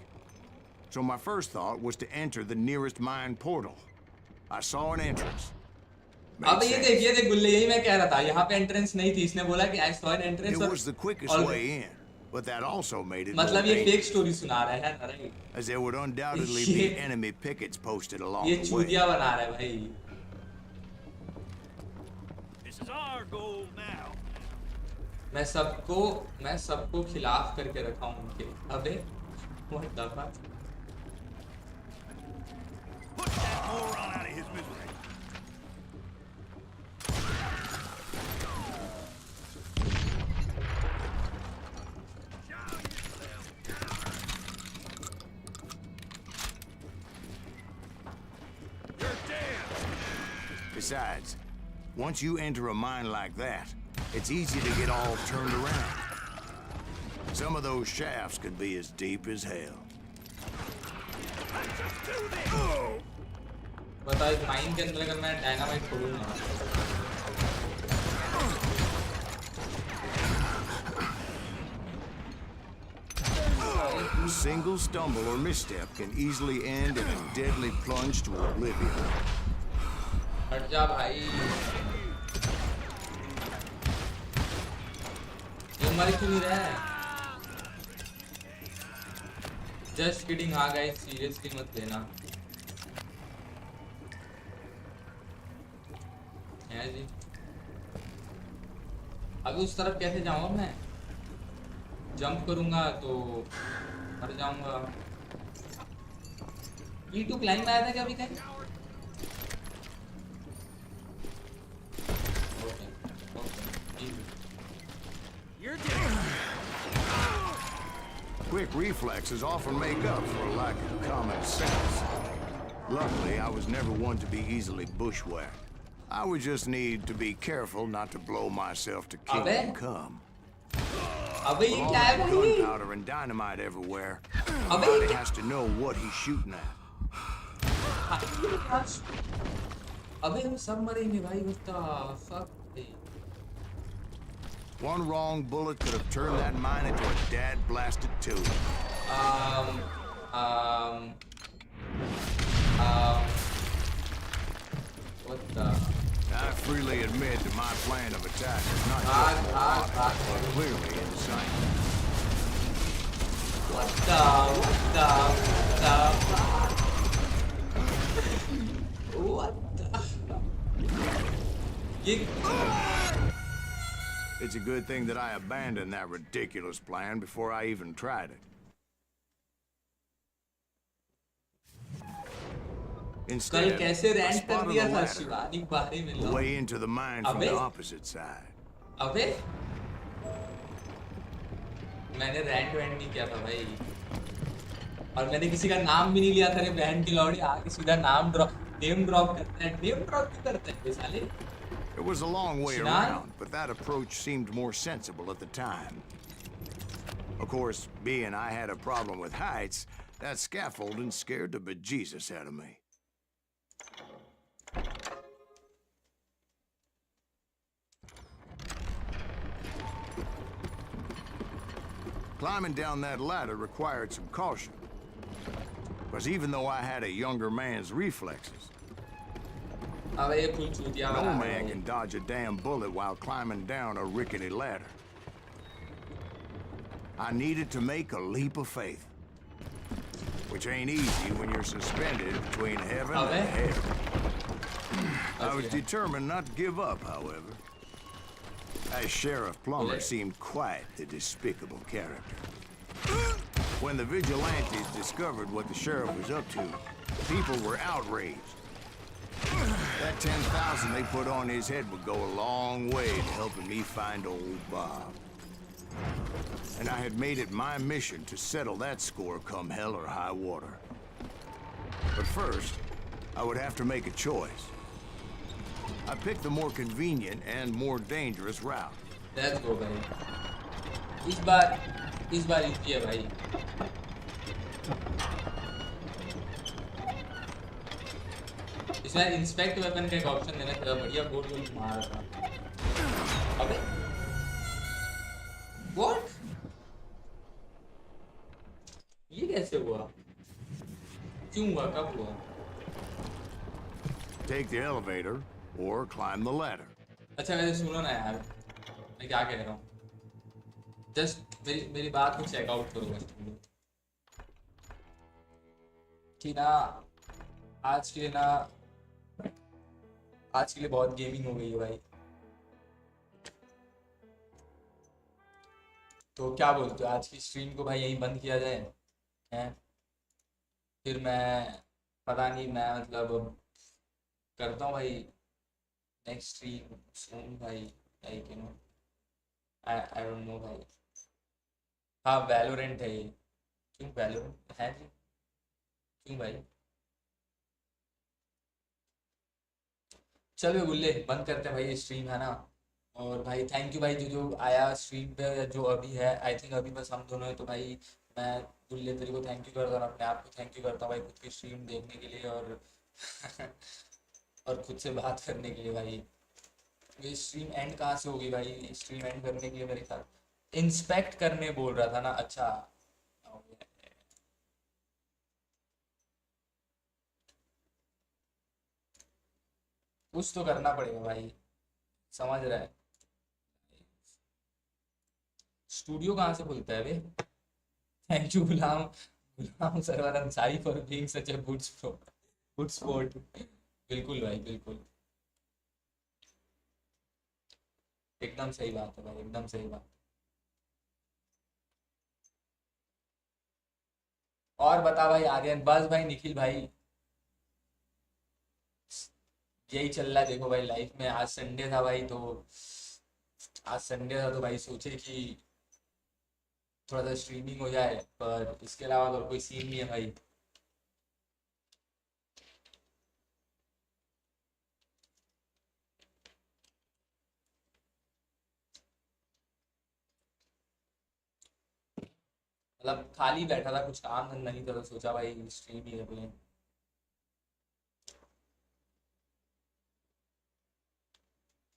So my first thought was to enter the nearest mine portal. I saw an entrance. Made अब sense. ये देख गुल्ले यही मैं कह रहा था यहाँ पे एंट्रेंस नहीं थी इसने बोला कि I saw an entrance It और was the quickest और- way in, but that also made it more मतलब ये फेक dangerous, स्टोरी सुना रहा है ना right as there would undoubtedly ये- be enemy pickets posted along ये the way. चूतिया बना रहा है भाई This is our goal now. मैं सबको खिलाफ करके रखा हूँ उनके अबे what the fuck Put that moron out of his misery. You're dead. Besides, once you enter a mine like that, it's easy to get all turned around. Some of those shafts could be as deep as hell. Let's just do this. बताओ इस mine के अंदर अगर मैं dynamite छोड़ूंगा A single stumble or misstep can easily end in a deadly plunge to oblivion. हट जा भाई ये मर क्यों नहीं रहा है जस्ट किडिंग हाँ गाइस सीरियसली मत लेना है जी अभी उस तरफ कैसे जाऊँ मैं जंप करूंगा तो मर जाऊंगा E2 क्लाइंब आया था क्या अभी कहीं You're dead. Quick reflexes often make up for a lack of common sense. Luckily, I was never one to be easily bushwhacked. I would just need to be careful not to blow myself to kingdom come. अबे ये With all क्या है that भाई gunpowder and dynamite everywhere, somebody has to know what he's shooting at. अबे हम सब मरेंगे भाई what the fuck One wrong bullet could have turned that mine into a dad-blasted tube. what the I freely admit that my plan of attack is not just moronic, but clearly insane. what the It's a good thing that I abandoned that ridiculous plan before I even tried it. कल Instead, कैसे I rant कर spotted दिया a था ladder Shivani बाहरी में लो way into the mine from अबे? the opposite side. अबे मैंने रैंट वैंट नहीं किया था भाई और मैंने किसी का नाम भी नहीं लिया था रे बहन की लौड़ी आके सीधा नेम ड्रॉप करता है नेम ड्रॉप क्यों करता है ये साले It was a long way Sinan? around, but that approach seemed more sensible at the time. Of course, being I had a problem with heights, that scaffolding scared the bejesus out of me. Climbing down that ladder required some caution. Because even though I had a younger man's reflexes, अबे ये full चूतिया no वाला man can dodge a damn bullet while climbing down a rickety ladder. I needed to make a leap of faith. Which ain't easy when you're suspended between heaven and hell. I was determined not to give up, however. As Sheriff Plummer seemed quite the despicable character. When the vigilantes discovered what the sheriff was up to, People were outraged. That 10,000 they put on his head would go a long way to helping me find old Bob. And I had made it my mission to settle that score come hell or high water. But first, I would have to make a choice. I picked the more convenient and more dangerous route. Let's go भाई। इस बार easy है भाई। इसमें inspect weapon का एक option देना था, बढ़िया गोल गोल मारा था। अबे व्हाट, ये कैसे हुआ, क्यों हुआ, कब हुआ? Take the elevator or climb the ladder. अच्छा वैसे सुनो ना यार, मैं क्या कह रहा हूँ, जस्ट मेरी बात को चेकआउट करो बस तुम लोग कि ना, आज के लिए बहुत गेमिंग हो गई है भाई। तो क्या बोलते हो, आज की स्ट्रीम को भाई यहीं बंद किया जाए हैं? फिर मैं पता नहीं, मैं मतलब करता हूँ भाई नेक्स्ट स्ट्रीम सून भाई, like you know, I don't know भाई। हाँ वैलोरेंट है ये, क्यों वैलोरेंट है जी, क्यों भाई? चलो गुल्ले बंद करते हैं भाई ये स्ट्रीम, है ना। और भाई थैंक यू भाई जो आया स्ट्रीम पे, या जो अभी है, आई थिंक अभी बस हम दोनों हैं। तो भाई मैं गुल्ले तेरे को थैंक यू करता हूँ, अपने आप को थैंक यू करता हूँ भाई, खुद की स्ट्रीम देखने के लिए और और खुद से बात करने के लिए भाई। ये स्ट्रीम एंड कहाँ से होगी भाई? स्ट्रीम एंड करने के लिए मेरे साथ इंस्पेक्ट करने बोल रहा था ना, अच्छा कुछ तो करना पड़ेगा भाई, समझ रहा है। स्टूडियो कहाँ से खुलता है बे? Thank you Ghulam Sarwar Ansari for being such a good sport. बिल्कुल भाई बिल्कुल, एकदम सही बात है भाई, एकदम सही बात। और बता भाई आर्यन, बस भाई निखिल भाई यही चल रहा है। देखो भाई लाइफ में, आज संडे था भाई, तो आज संडे था तो भाई सोचे कि थोड़ा सा स्ट्रीमिंग हो जाए, पर इसके अलावा और कोई सीन नहीं है भाई। मतलब खाली बैठा था, कुछ काम धंधा नहीं था, तो सोचा भाई स्ट्रीम ही कर लें।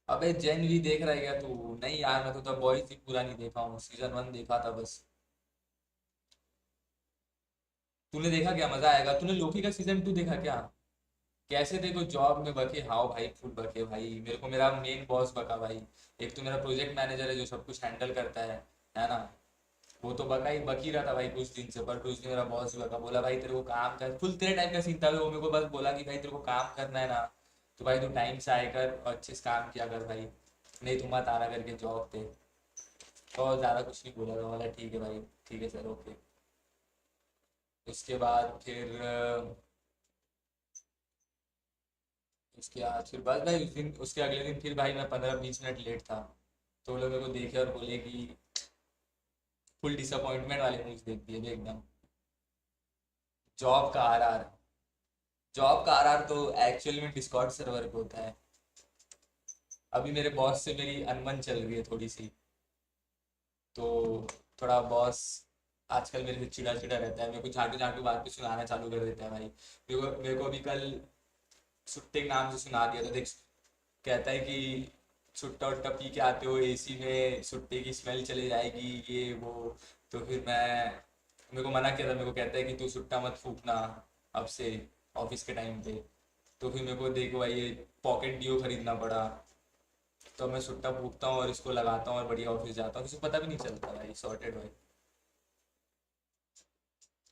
अबे जेन भी देख रहा है क्या तू? नहीं यार, मैं तो द बॉयज ही पूरा नहीं देखा हूँ, सीजन 1 देखा था बस। तूने देखा क्या? मजा आएगा। तूने लोकी का सीजन 2 देखा क्या? कैसे देखो जॉब में बके, हाउ भाई फुल बके भाई, मेरे को मेरा मेन बॉस बका भाई। एक तो मेरा प्रोजेक्ट मैनेजर है जो सब कुछ हैंडल करता है ना, वो तो बकी रहा था भाई कुछ दिन से। पर कुछ दिन मेरा बॉस बका, बोला भाई तेरे को काम कर, फुल तेरे टाइप का सीन था। वो मेरे को बस बोला कि भाई तेरे को काम करना है ना, तो भाई तू टाइम से आए कर और अच्छे से काम किया कर भाई, नहीं तुम मत आना करके जॉब पे। और ज़्यादा कुछ नहीं बोला था, बोला ठीक है भाई, ठीक है सर, ओके। उसके बाद फिर बस भाई उस दिन, उसके अगले दिन फिर भाई मैं 15-20 मिनट लेट था, तो वो लोग मेरे को देखे और बोले कि फुल डिसअपॉइंटमेंट वाले न्यूज़ देख दिए थे एकदम। जॉब का आरआर, जॉब का आरआर तो एक्चुअल में डिस्कॉर्ड सर्वर पे होता है। अभी मेरे बॉस से मेरी अनबन चल रही है थोड़ी सी, तो थोड़ा बॉस आजकल मेरे से चिड़ा चिड़ा रहता है, मेरे को झाटू झाटू बात पे सुनाना चालू कर देता है भाई। मेरे को अभी कल सुट्टे के नाम से सुना दिया था, देख कहता है कि सुट्टा उट्टा पी के आते हो, एसी में सुट्टे की स्मेल चले जाएगी, ये वो। तो फिर मेरे को मना किया था, मेरे को कहता है कि तू सुट्टा मत फूकना अब से ऑफिस के टाइम पे। तो फिर मेरे को देखो भाई ये पॉकेट डियो खरीदना पड़ा, तो मैं सुट्टा फूकता हूँ और इसको लगाता हूँ और बढ़िया ऑफिस जाता हूँ, किसी को पता भी नहीं चलता भाई, सॉर्टेड भाई।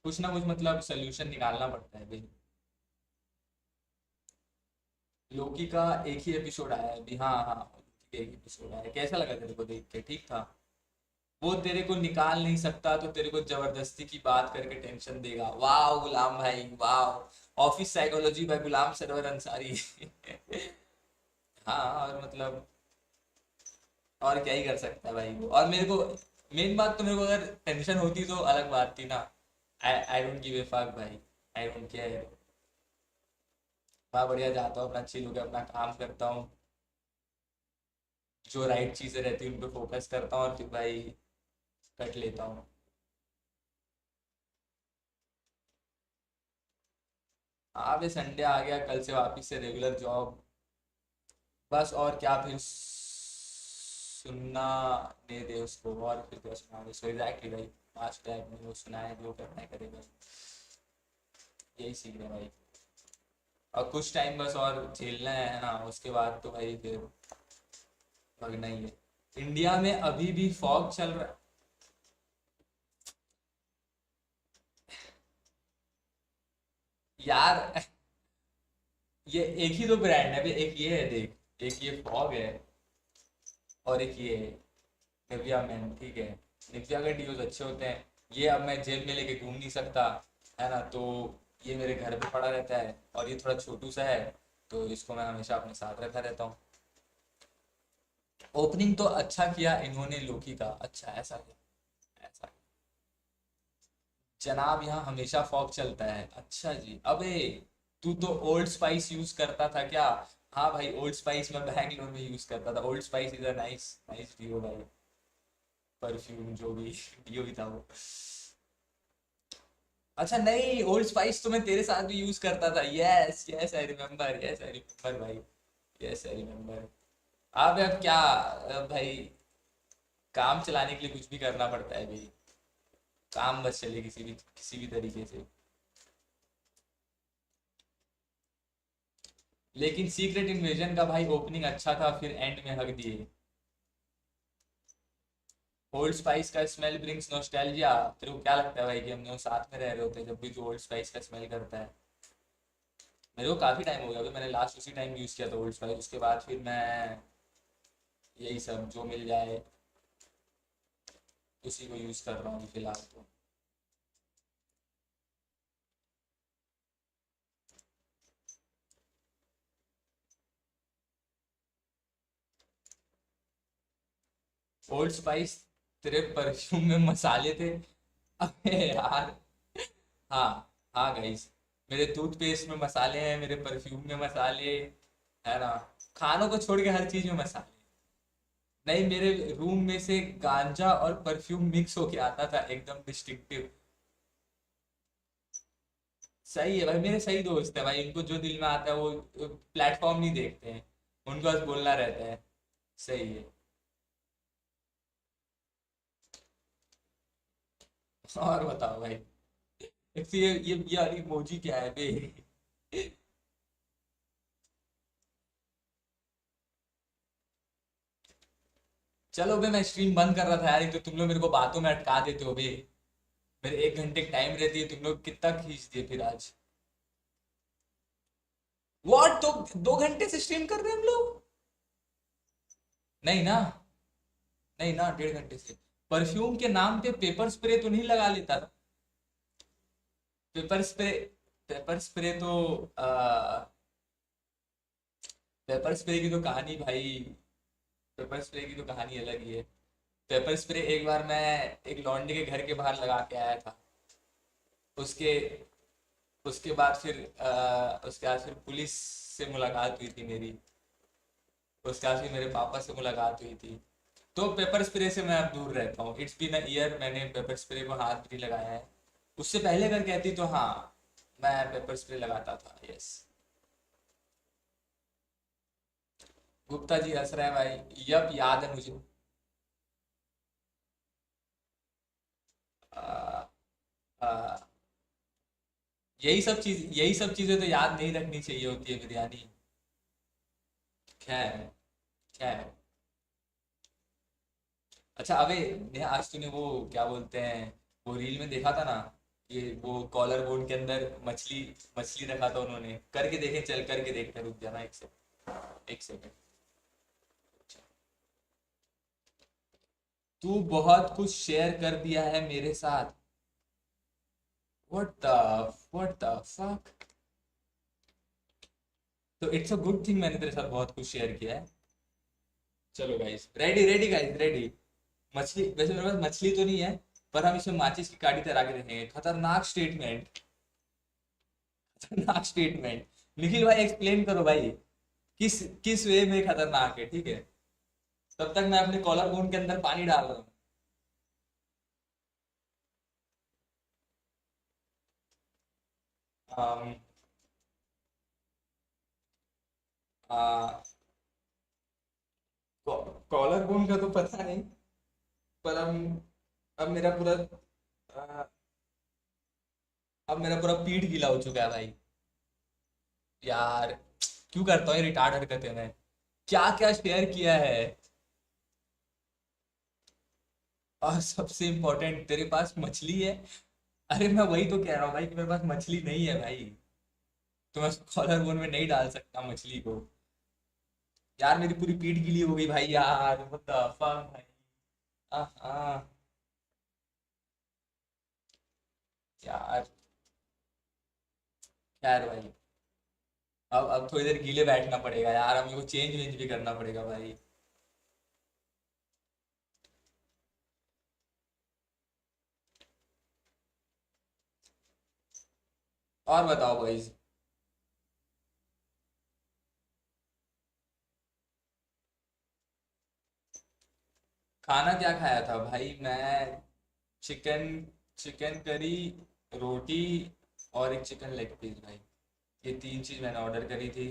कुछ ना कुछ मतलब सोल्यूशन निकालना पड़ता है भाई। लोकी का एक ही एपिसोड आया है अभी, हाँ हाँ, लोकी का एक एपिसोड आया है। कैसा लगा तेरे को देख के? ठीक था? वो तेरे को निकाल नहीं सकता तो तेरे को जबरदस्ती की बात करके टेंशन देगा। वाह गुलाम भाई वाह, ऑफिस साइकोलॉजी बाय गुलाम सरवर अंसारी। हाँ और मतलब और क्या ही कर सकता है भाई वो। और मेरे को मेन बात तो, मेरे को अगर टेंशन होती तो अलग बात थी ना। I don't give a fuck भाई, आई डोंट केयर। मैं बढ़िया जाता हूँ अपना चिल होकर अपना काम करता हूँ, जो राइट चीजें रहती है उन पे फोकस करता हूँ और फिर भाई कट लेता हूँ। हाँ भाई संडे आ गया, कल से वापस से रेगुलर जॉब बस। और क्या फिर सुनना दे दे उसको, और फिर क्या सुना दे उसको। एग्जैक्टली भाई, आज टाइम में वो सुनाए, जो करना है करे भाई, यही सीख रहे हैं भाई। और कुछ टाइम बस और झेलना है ना, उसके बाद तो भाई फिर भगना ही है। इंडिया में अभी भी फॉग चल रहा यार। ये एक ही दो ब्रांड है भाई, एक ये है देख, एक ये फॉग है और एक ये है निविया मैन, ठीक है। निविया के डीओज अच्छे होते हैं। ये अब मैं जेब में लेके घूम नहीं सकता है ना, तो ये मेरे घर पे पड़ा रहता है। और ये थोड़ा छोटू सा है तो इसको मैं हमेशा अपने साथ रखा रहता हूँ। ओपनिंग तो अच्छा किया इन्होंने लोकी का, अच्छा ऐसा किया ऐसा। जनाब यहाँ हमेशा फॉग चलता है, अच्छा जी। अबे तू तो ओल्ड स्पाइस यूज करता था क्या? हाँ भाई ओल्ड स्पाइस मैं बैंगलोर में यूज करता था। Old Spice is a nice nice deo भाई, परफ्यूम जो भी डियो भी था वो। अच्छा नहीं, ओल्ड स्पाइस तो मैं तेरे साथ भी यूज करता था। Yes yes I remember, yes I remember भाई, यस आई रिमेम्बर। अब क्या भाई, काम चलाने के लिए कुछ भी करना पड़ता है भाई, काम बस चले किसी भी तरीके से। लेकिन सीक्रेट इन्वेजन का भाई ओपनिंग अच्छा था, फिर एंड में हक दिए। ओल्ड स्पाइस का स्मेल ब्रिंग्स नॉस्टैल्जिया। तेरे को क्या लगता है भाई कि हम दोनों साथ में रह रहे होते जब भी जो ओल्ड स्पाइस का स्मेल करता है? मेरे को काफी टाइम हो गया, अभी मैंने लास्ट उसी टाइम यूज किया था ओल्ड स्पाइस, उसके बाद फिर मैं यही सब जो मिल जाए उसी को यूज कर रहा हूँ फिलहाल तो। ओल्ड स्पाइस तेरे परफ्यूम में मसाले थे? अबे यार, हाँ हाँ गाइस, मेरे टूथपेस्ट में मसाले हैं, मेरे परफ्यूम में मसाले है ना। खानों को छोड़ के हर चीज में मसाले। नहीं, मेरे रूम में से गांजा और परफ्यूम मिक्स होके आता था, एकदम डिस्टिंक्टिव। सही है भाई, मेरे सही दोस्त है भाई, इनको जो दिल में आता है वो प्लेटफॉर्म नहीं देखते हैं, उनको बस बोलना रहता है। सही है। और बताओ भाई, ये वाली इमोजी क्या है बे? चलो बे, मैं स्ट्रीम बंद कर रहा था यार, एक तो तुम लोग मेरे को बातों में अटका देते हो बे। मेरे 1 घंटे की टाइम रहती है, तुम लोग कितना खींच दिए फिर आज। व्हाट, तो 2 घंटे से स्ट्रीम कर रहे हैं हम लोग? नहीं ना, नहीं ना, 1.5 घंटे से। परफ्यूम के नाम पे पेपर स्प्रे तो नहीं लगा लेता था? पेपर स्प्रे, पेपर स्प्रे तो पेपर स्प्रे की तो कहानी भाई, पेपर स्प्रे की तो कहानी अलग ही है। पेपर स्प्रे एक बार मैं एक लौंडे के घर के बाहर लगा के आया था। उसके उसके बाद फिर पुलिस से मुलाकात हुई थी मेरी। उसके बाद फिर मेरे पापा से मुलाकात हुई थी। तो पेपर स्प्रे से मैं अब दूर रहता हूँ। इट्स बीन अ ईयर, मैंने पेपर स्प्रे को हाथ भी नहीं लगाया है। उससे पहले अगर कहती तो हाँ, मैं पेपर स्प्रे लगाता था। यस, गुप्ता जी हंस रहे हैं भाई। यप याद है मुझे। आ, आ, यही सब चीजें तो याद नहीं रखनी चाहिए होती है बिरयानी। खैर खैर। अच्छा अबे नेहा, आज तूने वो क्या बोलते हैं, वो रील में देखा था ना, ये वो कॉलर बोन के अंदर मछली मछली रखा था उन्होंने। करके देखे, चल करके देखते हैं, रुक जाना एक सेकंड, एक सेकंड। तू बहुत कुछ शेयर कर दिया है मेरे साथ। What the fuck. तो इट्स अ गुड थिंग मैंने तेरे साथ बहुत कुछ शेयर किया है। चलो guys, ready ready guys, ready. मछली, वैसे मेरे पास मछली तो नहीं है, पर हम इसमें माचिस की काठी तैरा के देखेंगे। खतरनाक स्टेटमेंट, खतरनाक स्टेटमेंट। निखिल भाई एक्सप्लेन करो भाई, किस किस वे में खतरनाक है, ठीक है। तब तक मैं अपने कॉलर बोन के अंदर पानी डाल रहा हूँ। अम, आ, कॉलर बोन का तो पता नहीं, पर अब मेरा पूरा आ, अब मेरा पूरा पीठ गीला हो चुका है भाई। यार क्यों करता हूँ ये रिटार्ड हरकतें मैं। क्या क्या शेयर किया है। और सबसे इम्पोर्टेंट, तेरे पास मछली है। अरे मैं वही तो कह रहा हूँ भाई कि मेरे पास मछली नहीं है भाई, तो मैं कॉलर बोन में नहीं डाल सकता मछली को। यार मेरी पूरी पीठ गीली हो गई भाई यार, व्हाट द फक भाई। आह, यार खैर भाई, अब थोड़ी देर गीले बैठना पड़ेगा यार, अब मेरे को चेंज वेंज भी करना पड़ेगा भाई। और बताओ भाई। खाना क्या खाया था भाई मैं? चिकन, चिकन करी, रोटी और एक चिकन लेग पीस भाई। ये तीन चीज़ मैंने ऑर्डर करी थी।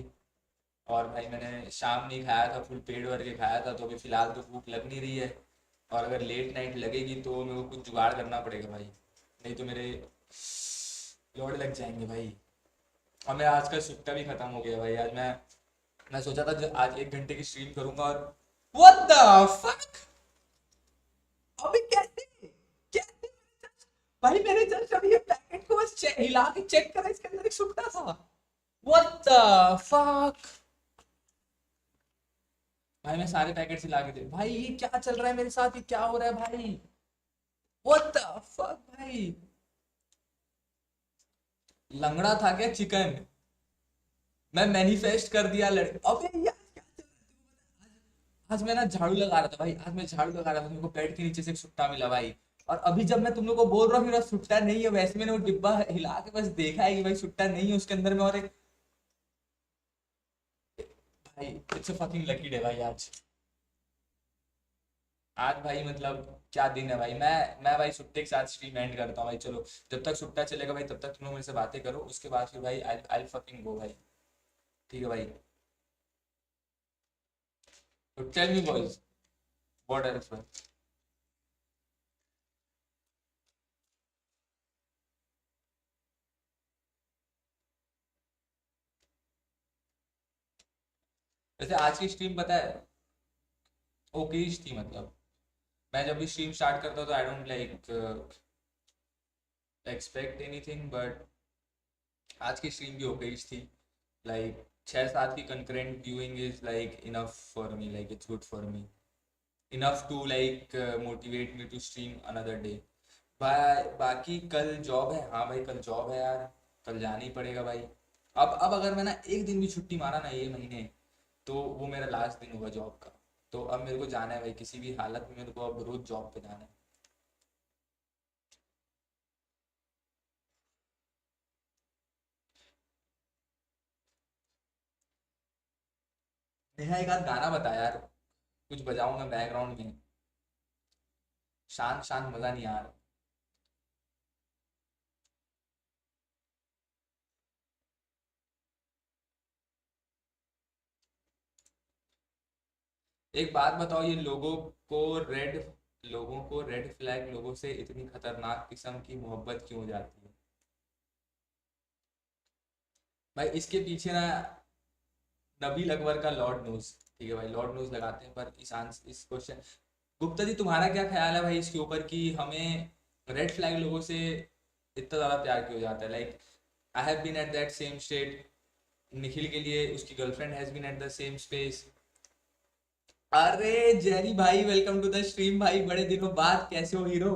और भाई मैंने शाम नहीं खाया था, फुल पेट भर के खाया था, तो अभी फ़िलहाल तो भूख लग नहीं रही है। और अगर लेट नाइट लगेगी तो मेरे को कुछ जुगाड़ करना पड़ेगा भाई, नहीं तो मेरे लोड लग जाएंगे भाई। और मेरा आज का सुट्टा भी ख़त्म हो गया भाई। आज मैं सोचा था आज 1 घंटे की स्ट्रीम करूंगा, और व्हाट द फक। अबे कैसे, कैसे भाई, मैंने जस्ट अभी ये पैकेट को बस हिला के चेक करा, इसके अंदर एक सुट्टा था। व्हाट द फक भाई, मैं सारे पैकेट हिला के दे भाई। ये क्या चल रहा है मेरे साथ, ये क्या हो रहा है भाई। व्हाट द फक भाई, लंगड़ा था क्या चिकन? मैं मैनिफेस्ट कर दिया लड़के। अबे यार क्या चल रहा है? आज मैं ना झाड़ू लगा रहा था भाई, आज मैं झाड़ू लगा रहा था, मेरे को बेड के नीचे से एक सुट्टा मिला भाई। और अभी जब मैं तुम लोग को बोल रहा हूँ मेरा सुट्टा नहीं है, वैसे मैंने वो डिब्बा हिला के बस देखा है कि भाई सुट्टा नहीं है उसके अंदर में। और एक भाई, it's a fucking lucky day भाई आज। आज भाई मतलब क्या दिन है भाई। मैं भाई सुट्टे के साथ स्ट्रीम एंड करता हूँ भाई। चलो जब तक सुट्टा चलेगा भाई, तब तक तुम लोग मेरे से बातें करो, उसके बाद फिर भाई आई फकिंग गो भाई। ठीक है भाई, तो tell me boys, what else भाई। वैसे आज की स्ट्रीम पता है ओके थी, मतलब मैं जब भी स्ट्रीम स्टार्ट करता हूँ तो I don't like expect anything, but आज की स्ट्रीम भी ओके थी। लाइक 6-7 की concurrent viewing is like enough for me, like it's good for me, enough to like motivate me to stream another day. बाकी कल जॉब है। हाँ भाई कल जॉब है यार, कल जाना ही पड़ेगा भाई। अब अगर मैं ना एक दिन भी छुट्टी मारा ना ये महीने, तो वो मेरा लास्ट दिन होगा जॉब का। तो अब मेरे को जाना है भाई, किसी भी हालत में मेरे को अब रोज जॉब पे जाना है। नेहा एक आध गाना बता यार, कुछ बजाऊंगा बैकग्राउंड में। शांत शांत मजा नहीं आ रहा। एक बात बताओ, ये लोगों को रेड फ्लैग लोगों से इतनी खतरनाक किस्म की मोहब्बत क्यों हो जाती है भाई? इसके पीछे ना नबील अकबर का लॉर्ड नोज, ठीक है भाई, लॉर्ड नोज लगाते हैं। पर इस क्वेश्चन, गुप्ता जी तुम्हारा क्या ख्याल है भाई इसके ऊपर कि हमें रेड फ्लैग लोगों से इतना ज़्यादा प्यार क्यों हो जाता है? Like I have been at that same state, Nikhil के लिए उसकी girlfriend has been at the same space, अरे जेरी भाई वेलकम टू द स्ट्रीम भाई, बड़े दिनों बाद, कैसे हो हीरो?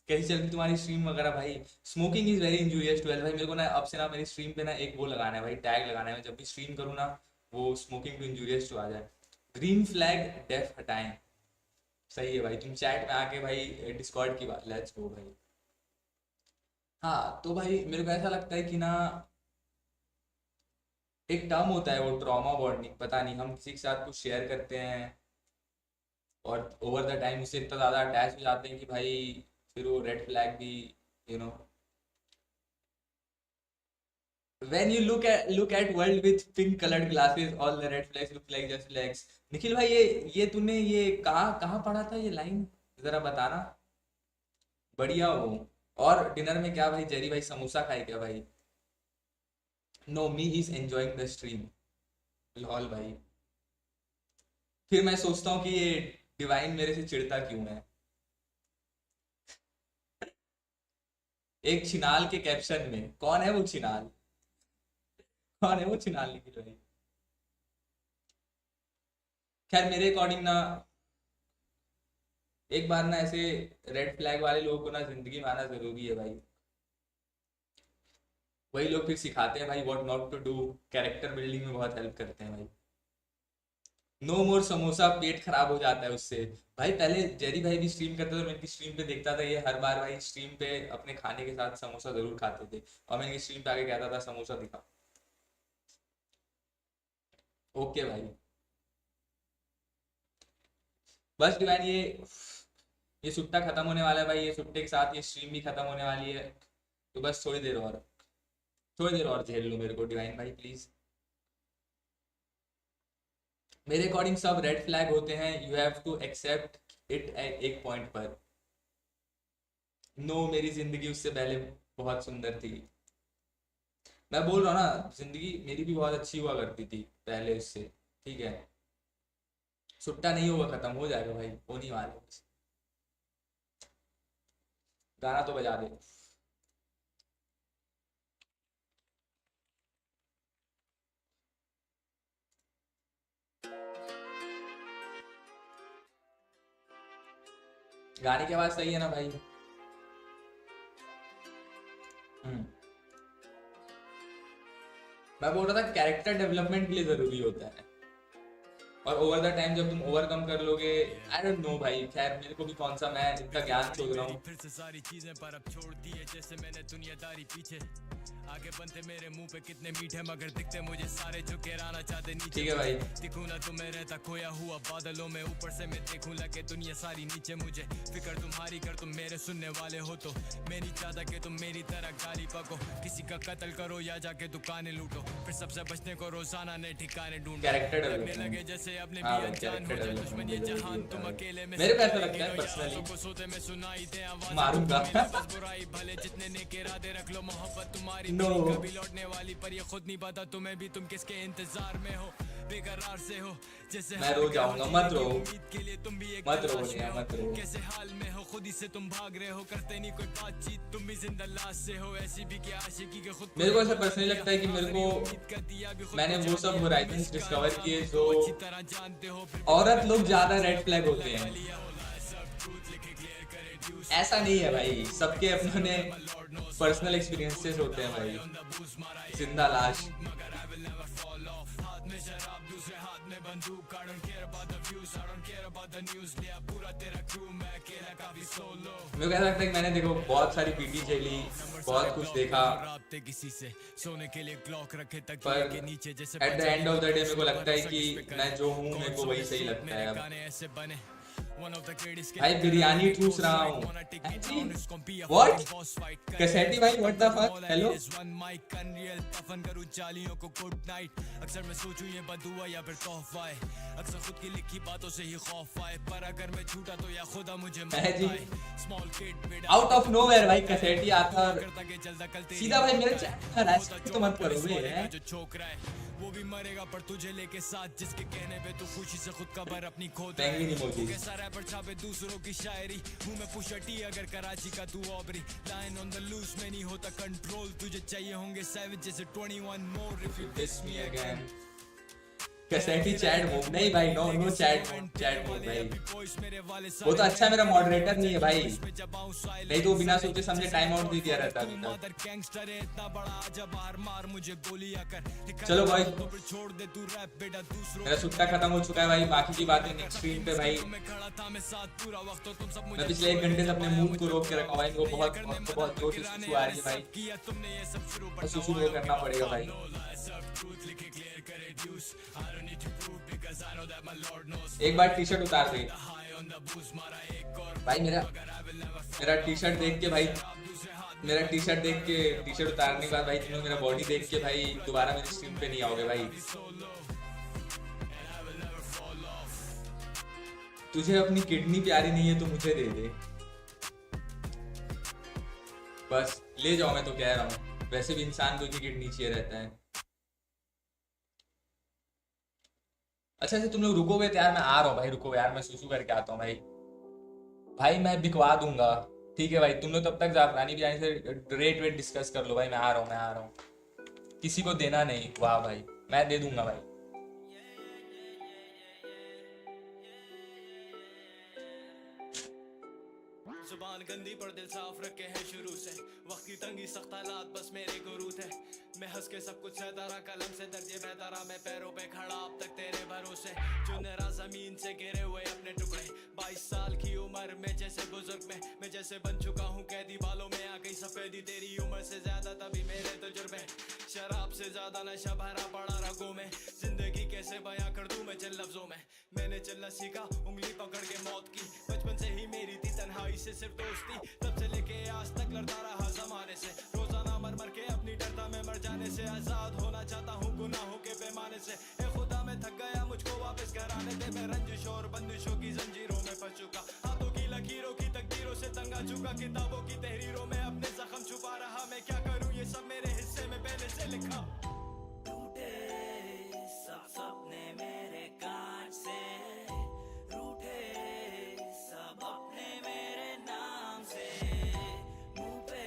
कैसी चल रही तुम्हारी स्ट्रीम वगैरह भाई? Smoking is very injurious to health भाई। मेरे को ना अब से ना मेरी स्ट्रीम पे ना एक वो लगाना है भाई, टैग लगाना है। मैं जब भी स्ट्रीम करूँ ना वो स्मोकिंग टू इंजूरियस टू आ जाए। ग्रीन फ्लैग डेफ हटाएं। सही है भाई, तुम चैट में आके भाई डिस्कॉर्ड की बात, लेट्स गो भाई। हाँ तो भाई मेरे को ऐसा लगता है कि ना एक टर्म होता है वो ट्रॉमा बॉन्डिंग, पता नहीं हम किसी के साथ कुछ शेयर करते हैं और ओवर द टाइम उससे इतना ज़्यादा अटैच हो जाते हैं कि भाई फिर वो रेड फ्लैग भी, you know, when you look at world with pink colored glasses all the red flags look like just flags। Nikhil भाई ये तूने ये कहाँ कहाँ पढ़ा था ये लाइन, जरा बताना। बढ़िया हो। और डिनर में क्या भाई? जेरी भाई समोसा खाए क्या भाई? No me is enjoying the stream. Lol भाई। फिर मैं सोचता हूँ कि ये डिवाइन मेरे से चिढ़ता क्यों है। एक छिनाल के कैप्शन में, कौन है वो छिनाल? कौन है वो छिनाल निखिल भाई? खैर मेरे अकॉर्डिंग ना एक बार ना ऐसे रेड फ्लैग वाले लोगों को ना जिंदगी में आना जरूरी है भाई। वही लोग फिर सिखाते हैं भाई what not to do, character building में बहुत हेल्प करते हैं भाई। नो मोर समोसा, पेट खराब हो जाता है उससे भाई। पहले जेरी भाई भी स्ट्रीम करते थे, मैं इनकी स्ट्रीम पे देखता था, ये हर बार भाई स्ट्रीम पे अपने खाने के साथ समोसा जरूर खाते थे और मैं इनकी स्ट्रीम पे आके कहता था समोसा दिखा। ओके भाई। बस डिवाइन ये सुट्टा खत्म होने वाला है भाई, ये सुट्टे के साथ ये स्ट्रीम भी खत्म होने वाली है, तो बस थोड़ी देर और झेल लो मेरे को डिवाइन भाई प्लीज। मेरे अकॉर्डिंग सब रेड फ्लैग होते हैं, you have to accept it at एक पॉइंट पर। नो मेरी जिंदगी उससे पहले बहुत सुंदर थी। मैं बोल रहा हूँ ना, जिंदगी मेरी भी बहुत अच्छी हुआ करती थी पहले उससे, ठीक है। सुट्टा नहीं होगा खत्म, हो जाएगा भाई, होने वाला। गाना तो बजा दे। गाने की आवाज सही है ना भाई? मैं बोल रहा था कैरेक्टर डेवलपमेंट के लिए जरूरी होता है और ओवर द टाइम जब तुम ओवरकम कर लोगे, आई डोंट नो भाई। खैर मेरे को भी कौन सा, मैं इतना ज्ञान सोच रहा हूँ। फिर से सारी चीजें पर अब छोड़ दी है जैसे मैंने दुनियादारी पीछे। आगे बनते मेरे मुंह पे कितने मीठे मगर दिखते मुझे सारे जो गिराना चाहते नीचे। ठीक है भाई। दिखूं ना तुम्हें रहता खोया हुआ बादलों में, ऊपर से मैं देखूं लगे दुनिया सारी नीचे मुझे। फिक्र तुम्हारी कर तुम मेरे सुनने वाले हो तो मैं नहीं चाहता कि तुम मेरी तरह गाली पको। किसी का कत्ल करो या जाके दुकानें लूटो, फिर सबसे बचने को रोजाना नए ठिकाने ढूंढो। लगने लगे जैसे अपने भी अनजान हो जाए दुश्मन ये जहान तुम अकेले में। मेरे को ऐसा लगता है पर्सनली को सोते में सुनाई दे आवाज मारूंगा। बस बुराई भले जितने नेक इरादे रख लो, मोहब्बत तुम्हारी कभी लौटने वाली पर ये खुद नहीं पता तुम्हें भी तुम किसके इंतजार में हो। बेकरार से हो जैसे मैं रो जाऊंगा, मत रो, के लिए तुम भी एक मत रो मत रो। कैसे हाल में हो खुद ही से तुम भाग रहे हो, करते नहीं कोई बातचीत तुम भी जिंदा लाश से हो। ऐसी भी क्या आशिकी के खुद मेरे को ऐसा पर्सनली लगता है कि मेरे को, मैंने वो सब होराइजन्स डिस्कवर किए जो औरत लोग ज्यादा रेड फ्लैग होते हैं। ऐसा नहीं है भाई, सबके अपने पर्सनल एक्सपीरियंसेस होते हैं भाई। जिंदा लाश। मेरे को ऐसा लगता है कि मैंने देखो बहुत सारी पीटी झेली, बहुत कुछ देखा, किसी से सोने के लिए क्लॉक रखे तक पर नीचे जैसे at the end of the day मेरे को लगता है कि मैं जो हूँ मेरे को वही सही लगता है। अब भाई बिरयानी ठूस रहा हूँ। What? कैसेटी भाई व्हाट द फक? हेलो। अक्सर मैं सोचूं ये बदुआ या फिर तोहफा है, अक्सर खुद की लिखी बातों से ही खौफ आए, पर अगर मैं झूठा तो या खुदा मुझे small kid out of nowhere भाई कैसेटी आता और सीधा भाई मेरे चैट पर ऐसे तो मत करो बे। जो छोक रहा है वो भी मरेगा पर तुझे लेके साथ, जिसके कहने पे तू खुशी से खुद कबर अपनी खोता है। कैसा रैपर छापे दूसरों की शायरी, मुंह में पुशटी अगर कराची का तू ऑबरी। लाइन ऑन द लूज में नहीं होता कंट्रोल, तुझे चाहिए होंगे 7 जैसे 21 more if you diss me again. कैसेटी चैट मोड नहीं भाई, नो नो चैट मोड भाई। वो तो अच्छा मेरा मॉडरेटर नहीं है भाई, नहीं तो बिना सोचे समझे टाइम आउट दे दिया रहता अभी तक। चलो भाई मेरा सुट्टा खत्म हो चुका है भाई, बाकी की बातें नेक्स्ट स्ट्रीम पे भाई। मैं पिछले 1 घंटे से अपने मूड को रोक के रखा भाई, इनको बहुत जोर से सुसु आ रही है भाई, सुसु वो करना पड़ेगा भाई। एक बार टी शर्ट उतार दे भाई, मेरा टी शर्ट देख के भाई, मेरा टी शर्ट देख के टी शर्ट उतारने के बाद भाई तुम लोग मेरा बॉडी देख के भाई दोबारा मेरी स्ट्रीम पे नहीं आओगे भाई। तुझे अपनी किडनी प्यारी नहीं है तो मुझे दे दे, बस ले जाओ, मैं तो कह रहा हूँ, वैसे भी इंसान को किडनी चाहिए रहता है। अच्छा तुम लोग रुकोगे तो यार मैं आ रहा हूँ भाई, रुको यार मैं सुसु करके आता हूँ भाई मैं बिकवा दूंगा, ठीक है भाई। तुम लोग तब तक जाफरानी बिरयानी से रेट वेट डिस्कस कर लो भाई, मैं आ रहा हूँ, किसी को देना नहीं। वाह भाई मैं दे दूंगा भाई। जुबान गंदी पर दिल साफ रखे है शुरू से, वक्त की तंगी सख्त हालात बस मेरे गुरूत है। मैं हंस के सब कुछ सहता रहा, कलम से दर्जे बहता रहा, मैं पैरों पे खड़ा अब तक तेरे भरोसे। जो नरा जमीन से गिरे हुए अपने टुकड़े, 22 साल की उम्र में जैसे बुजुर्ग में मैं जैसे बन चुका हूँ कैदी, बालों में आ गई सफेदी, तेरी उम्र से ज्यादा तभी मेरे तजुर्बे। शराब से ज्यादा नशा भरा पड़ा रगों में, जिंदगी कैसे बयां कर दूं मैं चंद लफ्जों में। मैंने चलना सीखा उंगली पकड़ के मौत की, बचपन से ही मेरी थी तन्हाई से सिर्फ दोस्ती, तब से लेके आज तक लड़ता रहा जमाने से, रोजाना मर मर के अपनी डरता मैं मर जाने से। आजाद होना चाहता हूँ गुनाहों के पैमाने से, ए खुदा मैं थक गया मुझको वापस घर आने दे। मैं रंजिश और बंदिशों की जंजीरों में फंस चुका, हाथों की लकीरों की तकदीरों से तंग आ चुका, किताबों की तहरीरों में अपने जख्म छुपा रहा। मैं क्या करूँ ये सब मेरे हिस्से में पहले से लिखा। टूटे सब सपने मेरे कांच से, रूठे सब अपने मेरे नाम से, मुंह पे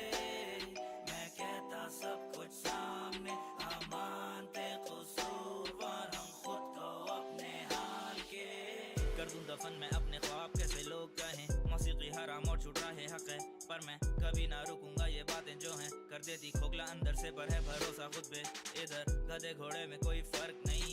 मैं कहता सब कुछ सामने, हम मानते कसूरवार हम खुद को अपने हाल के। कर दूं दफन मैं अपने ख्वाब कैसे लोग कहें, मौसीकी हराम और छुट रहा है हक है, पर मैं कभी ना रुकूंगा ये बातें जो हैं कर देती खोखला अंदर से, पर है भरोसा खुद पे। इधर गधे घोड़े में कोई फर्क नहीं,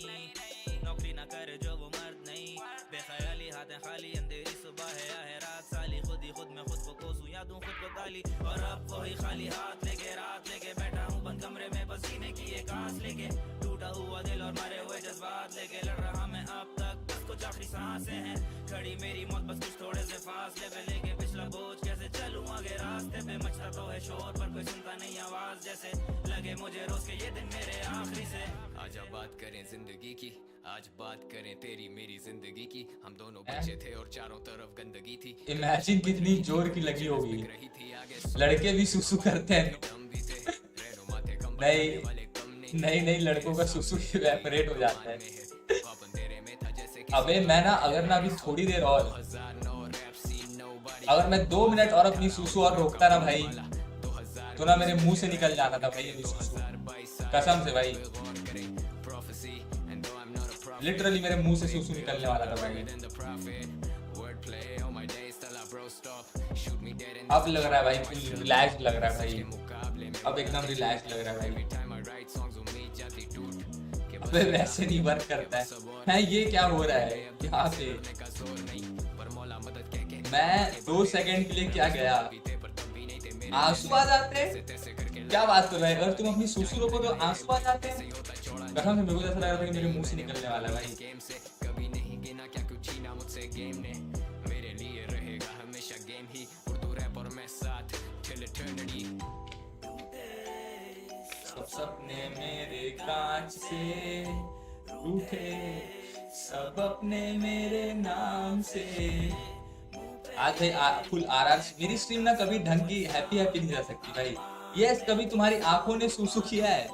नौकरी ना करे जो वो मर्द नहीं, बेख्याली हाथें खाली, अंधेरी सुबह है या है रात, साली खुद ही खुद में खुद को कोसूं या दूं खुद को गाली, और अब वही खाली हाथ लेके रात लेके बैठा हूँ बंद कमरे में पसीने की एक आस लेके, टूटा हुआ दिल और मरे हुए जज्बात लेके लड़ रहा मैं अब तक, बस कुछ आखिरी सांसें हैं, खड़ी मेरी मौत बस कुछ थोड़े से फासले पे, लेके पिछला बोझ कैसे चलूं आगे रास्ते पे। मचता तो है शोर पर कोई सुनता नहीं आवाज, जैसे लगे मुझे रोज के ये दिन मेरे आखिरी से। आजा बात करें जिंदगी की, आज बात करें तेरी मेरी जिंदगी की, हम दोनों बच्चे थे और चारों तरफ गंदगी थी। इमेजिन कितनी जोर की लगी होगी, लड़के भी सुसु करते हैं। नहीं लड़कों का सुसु इवेपोरेट हो जाता है। अबे मैं ना अगर ना अभी थोड़ी देर और, अगर मैं 2 मिनट और अपनी सुसु और रोकता ना भाई, तो ना मेरे मुंह से निकल जाता था भाई अभी सुसु, कसम से भाई, लिटरली मेरे मुंह से सुसु निकलने वाला था भाई। अब लग रहा है भाई रिलैक्स लग रहा है भाई, अब एकदम रिलैक्स लग रहा है भाई। अबे वैसे नहीं वर्क करता है ये क्या हो रहा है यहाँ पे। मैं 2 सेकंड के लिए क्या गया, आंसू आ जाते हैं, क्या बात कर रहा है। अगर तुम अपनी सुसु रोको तो आंसू आ जाते हैं, कसम से मेरे को ऐसा लग रहा था कि मेरे मुंह से निकलने वाला है भाई। कभी नहीं गिना क्या कुछ छीना मुझसे गेम ने, मेरे लिए रहेगा हमेशा गेम ही, उर्दू रैप और मैं साथ टिल इटर्निटी। सब सपने मेरे कांच से रूठे, सब अपने मेरे नाम से। आज भाई फुल आरआर मेरी स्ट्रीम ना कभी ढंग की हैप्पी नहीं जा सकती भाई। यस कभी तुम्हारी आंखों ने सुसु किया है,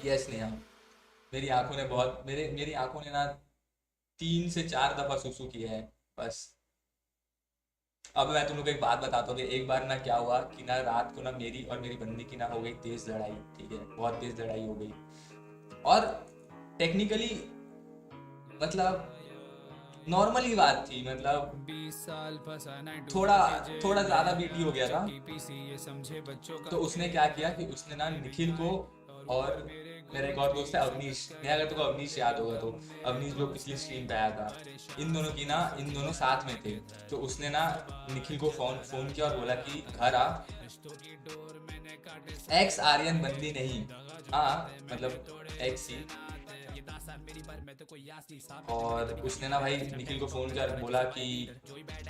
यस नेहा मेरी आंखों ने बहुत मेरी आंखों ने ना 3 से 4 दफा सुसु किया है बस। अब मैं तुम लोग को एक बात बताता हूँ कि एक बार ना क्या हुआ कि ना रात को ना मेरी और मेरी बंदी की ना हो गई तेज लड़ाई, ठीक है, बहुत तेज लड़ाई हो गई। और टेक्निकली मतलब नॉर्मल ही बात थी, मतलब थोड़ा थोड़ा ज्यादा बीटी हो गया था। तो उसने क्या किया कि उसने ना निखिल को और मेरा एक और दोस्त है अवनीश, मैं अगर तुमको अवनीश याद होगा तो अवनीश जो पिछली स्ट्रीम पे आया था, इन दोनों साथ में थे। तो उसने ना निखिल को फोन किया और बोला कि घर आ, एक्स आर्यन बंदी नहीं, हाँ मतलब एक्स ही। और उसने ना भाई निखिल को फोन कर बोला कि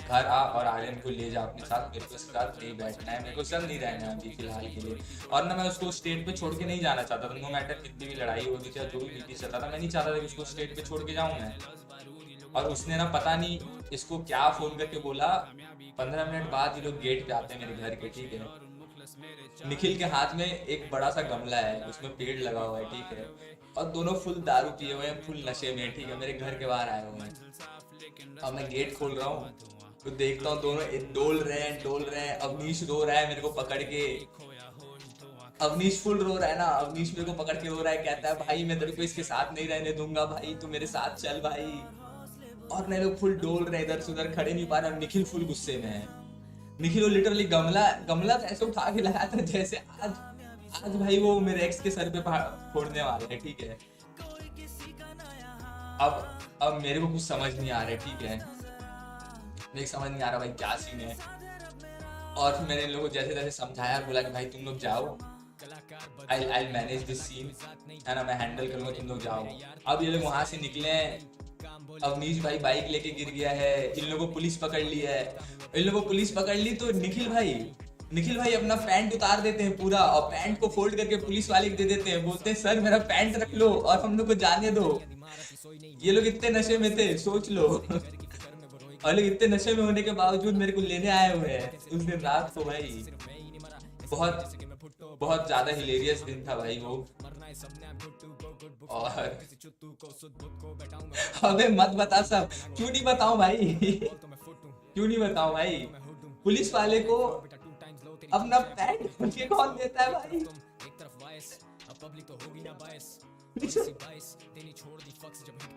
घर आ और आर्यन को ले जा अपने साथ, मेरे को इसके साथ नहीं बैठना है, मेरे को सब नहीं रहना है अभी फिलहाल के लिए। और ना मैं उसको स्टेट पे छोड़ के नहीं जाना चाहता था, नो मैटर कितनी भी लड़ाई होती थी, जो भी बीटी चलता था, मैं नहीं चाहता था कि उसको स्टेट पे छोड़ के जाऊं मैं। और उसने ना पता नहीं इसको क्या फोन करके बोला, 15 मिनट बाद ये लोग गेट पे आते हैं मेरे घर के, ठीक है। निखिल के हाथ में एक बड़ा सा गमला है, उसमें पेड़ लगा हुआ है, ठीक है, और दोनों फुल दारू पिए हुए हैं, फुल नशे में, ठीक है, मेरे घर के बाहर आए हुए हैं। अब मैं गेट खोल रहा हूँ तो देखता हूँ दोनों डोल रहे हैं। अवनीश रो रहा है मेरे को पकड़ के, अवनीश फुल रो रहा है ना, अवनीश मेरे को पकड़ के रो रहा है, कहता है भाई मैं तेरे को इसके साथ नहीं रहने दूंगा भाई, तू मेरे साथ चल भाई। और मैं लोग फुल डोल रहे, इधर से उधर खड़े नहीं पा रहे। निखिल फुल गुस्से में है, निखिल वो लिटरली गमला ऐसे उठा के लगाया था जैसे आज भाई वो मेरे एक्स के सर पे फोड़ने वाले हैं, ठीक है। अब मेरे को कुछ समझ नहीं आ रहा है, ठीक है, मेरे समझ नहीं आ रहा भाई क्या सीन है। और फिर मैंने इन लोगों को जैसे तैसे समझाया, बोला कि भाई तुम लोग जाओ, I'll मैनेज दिस सीन, है ना, मैं हैंडल करूंगा, तुम लोग जाओ। अब ये लोग वहां से निकले, अवनीश भाई बाइक लेके गिर गया है, इन लोगों को पुलिस पकड़ ली है। इन लोगों को पुलिस पकड़ ली तो निखिल भाई अपना पैंट उतार देते हैं पूरा, और पैंट को फोल्ड करके पुलिस वाले को दे देते हैं, बोलते हैं सर मेरा पैंट रख लो और हम लोग को जाने दो। ये लोग इतने नशे में थे, सोच लो। और लोग इतने नशे में होने के बावजूद मेरे को लेने आए हुए हैं उस दिन रात को। भाई बहुत ज्यादा हिलेरियस दिन था भाई वो। और अबे मत बता सब, क्यों नहीं बताऊं भाई, पुलिस वाले को अपना पैंट खोल के कौन देता है भाई।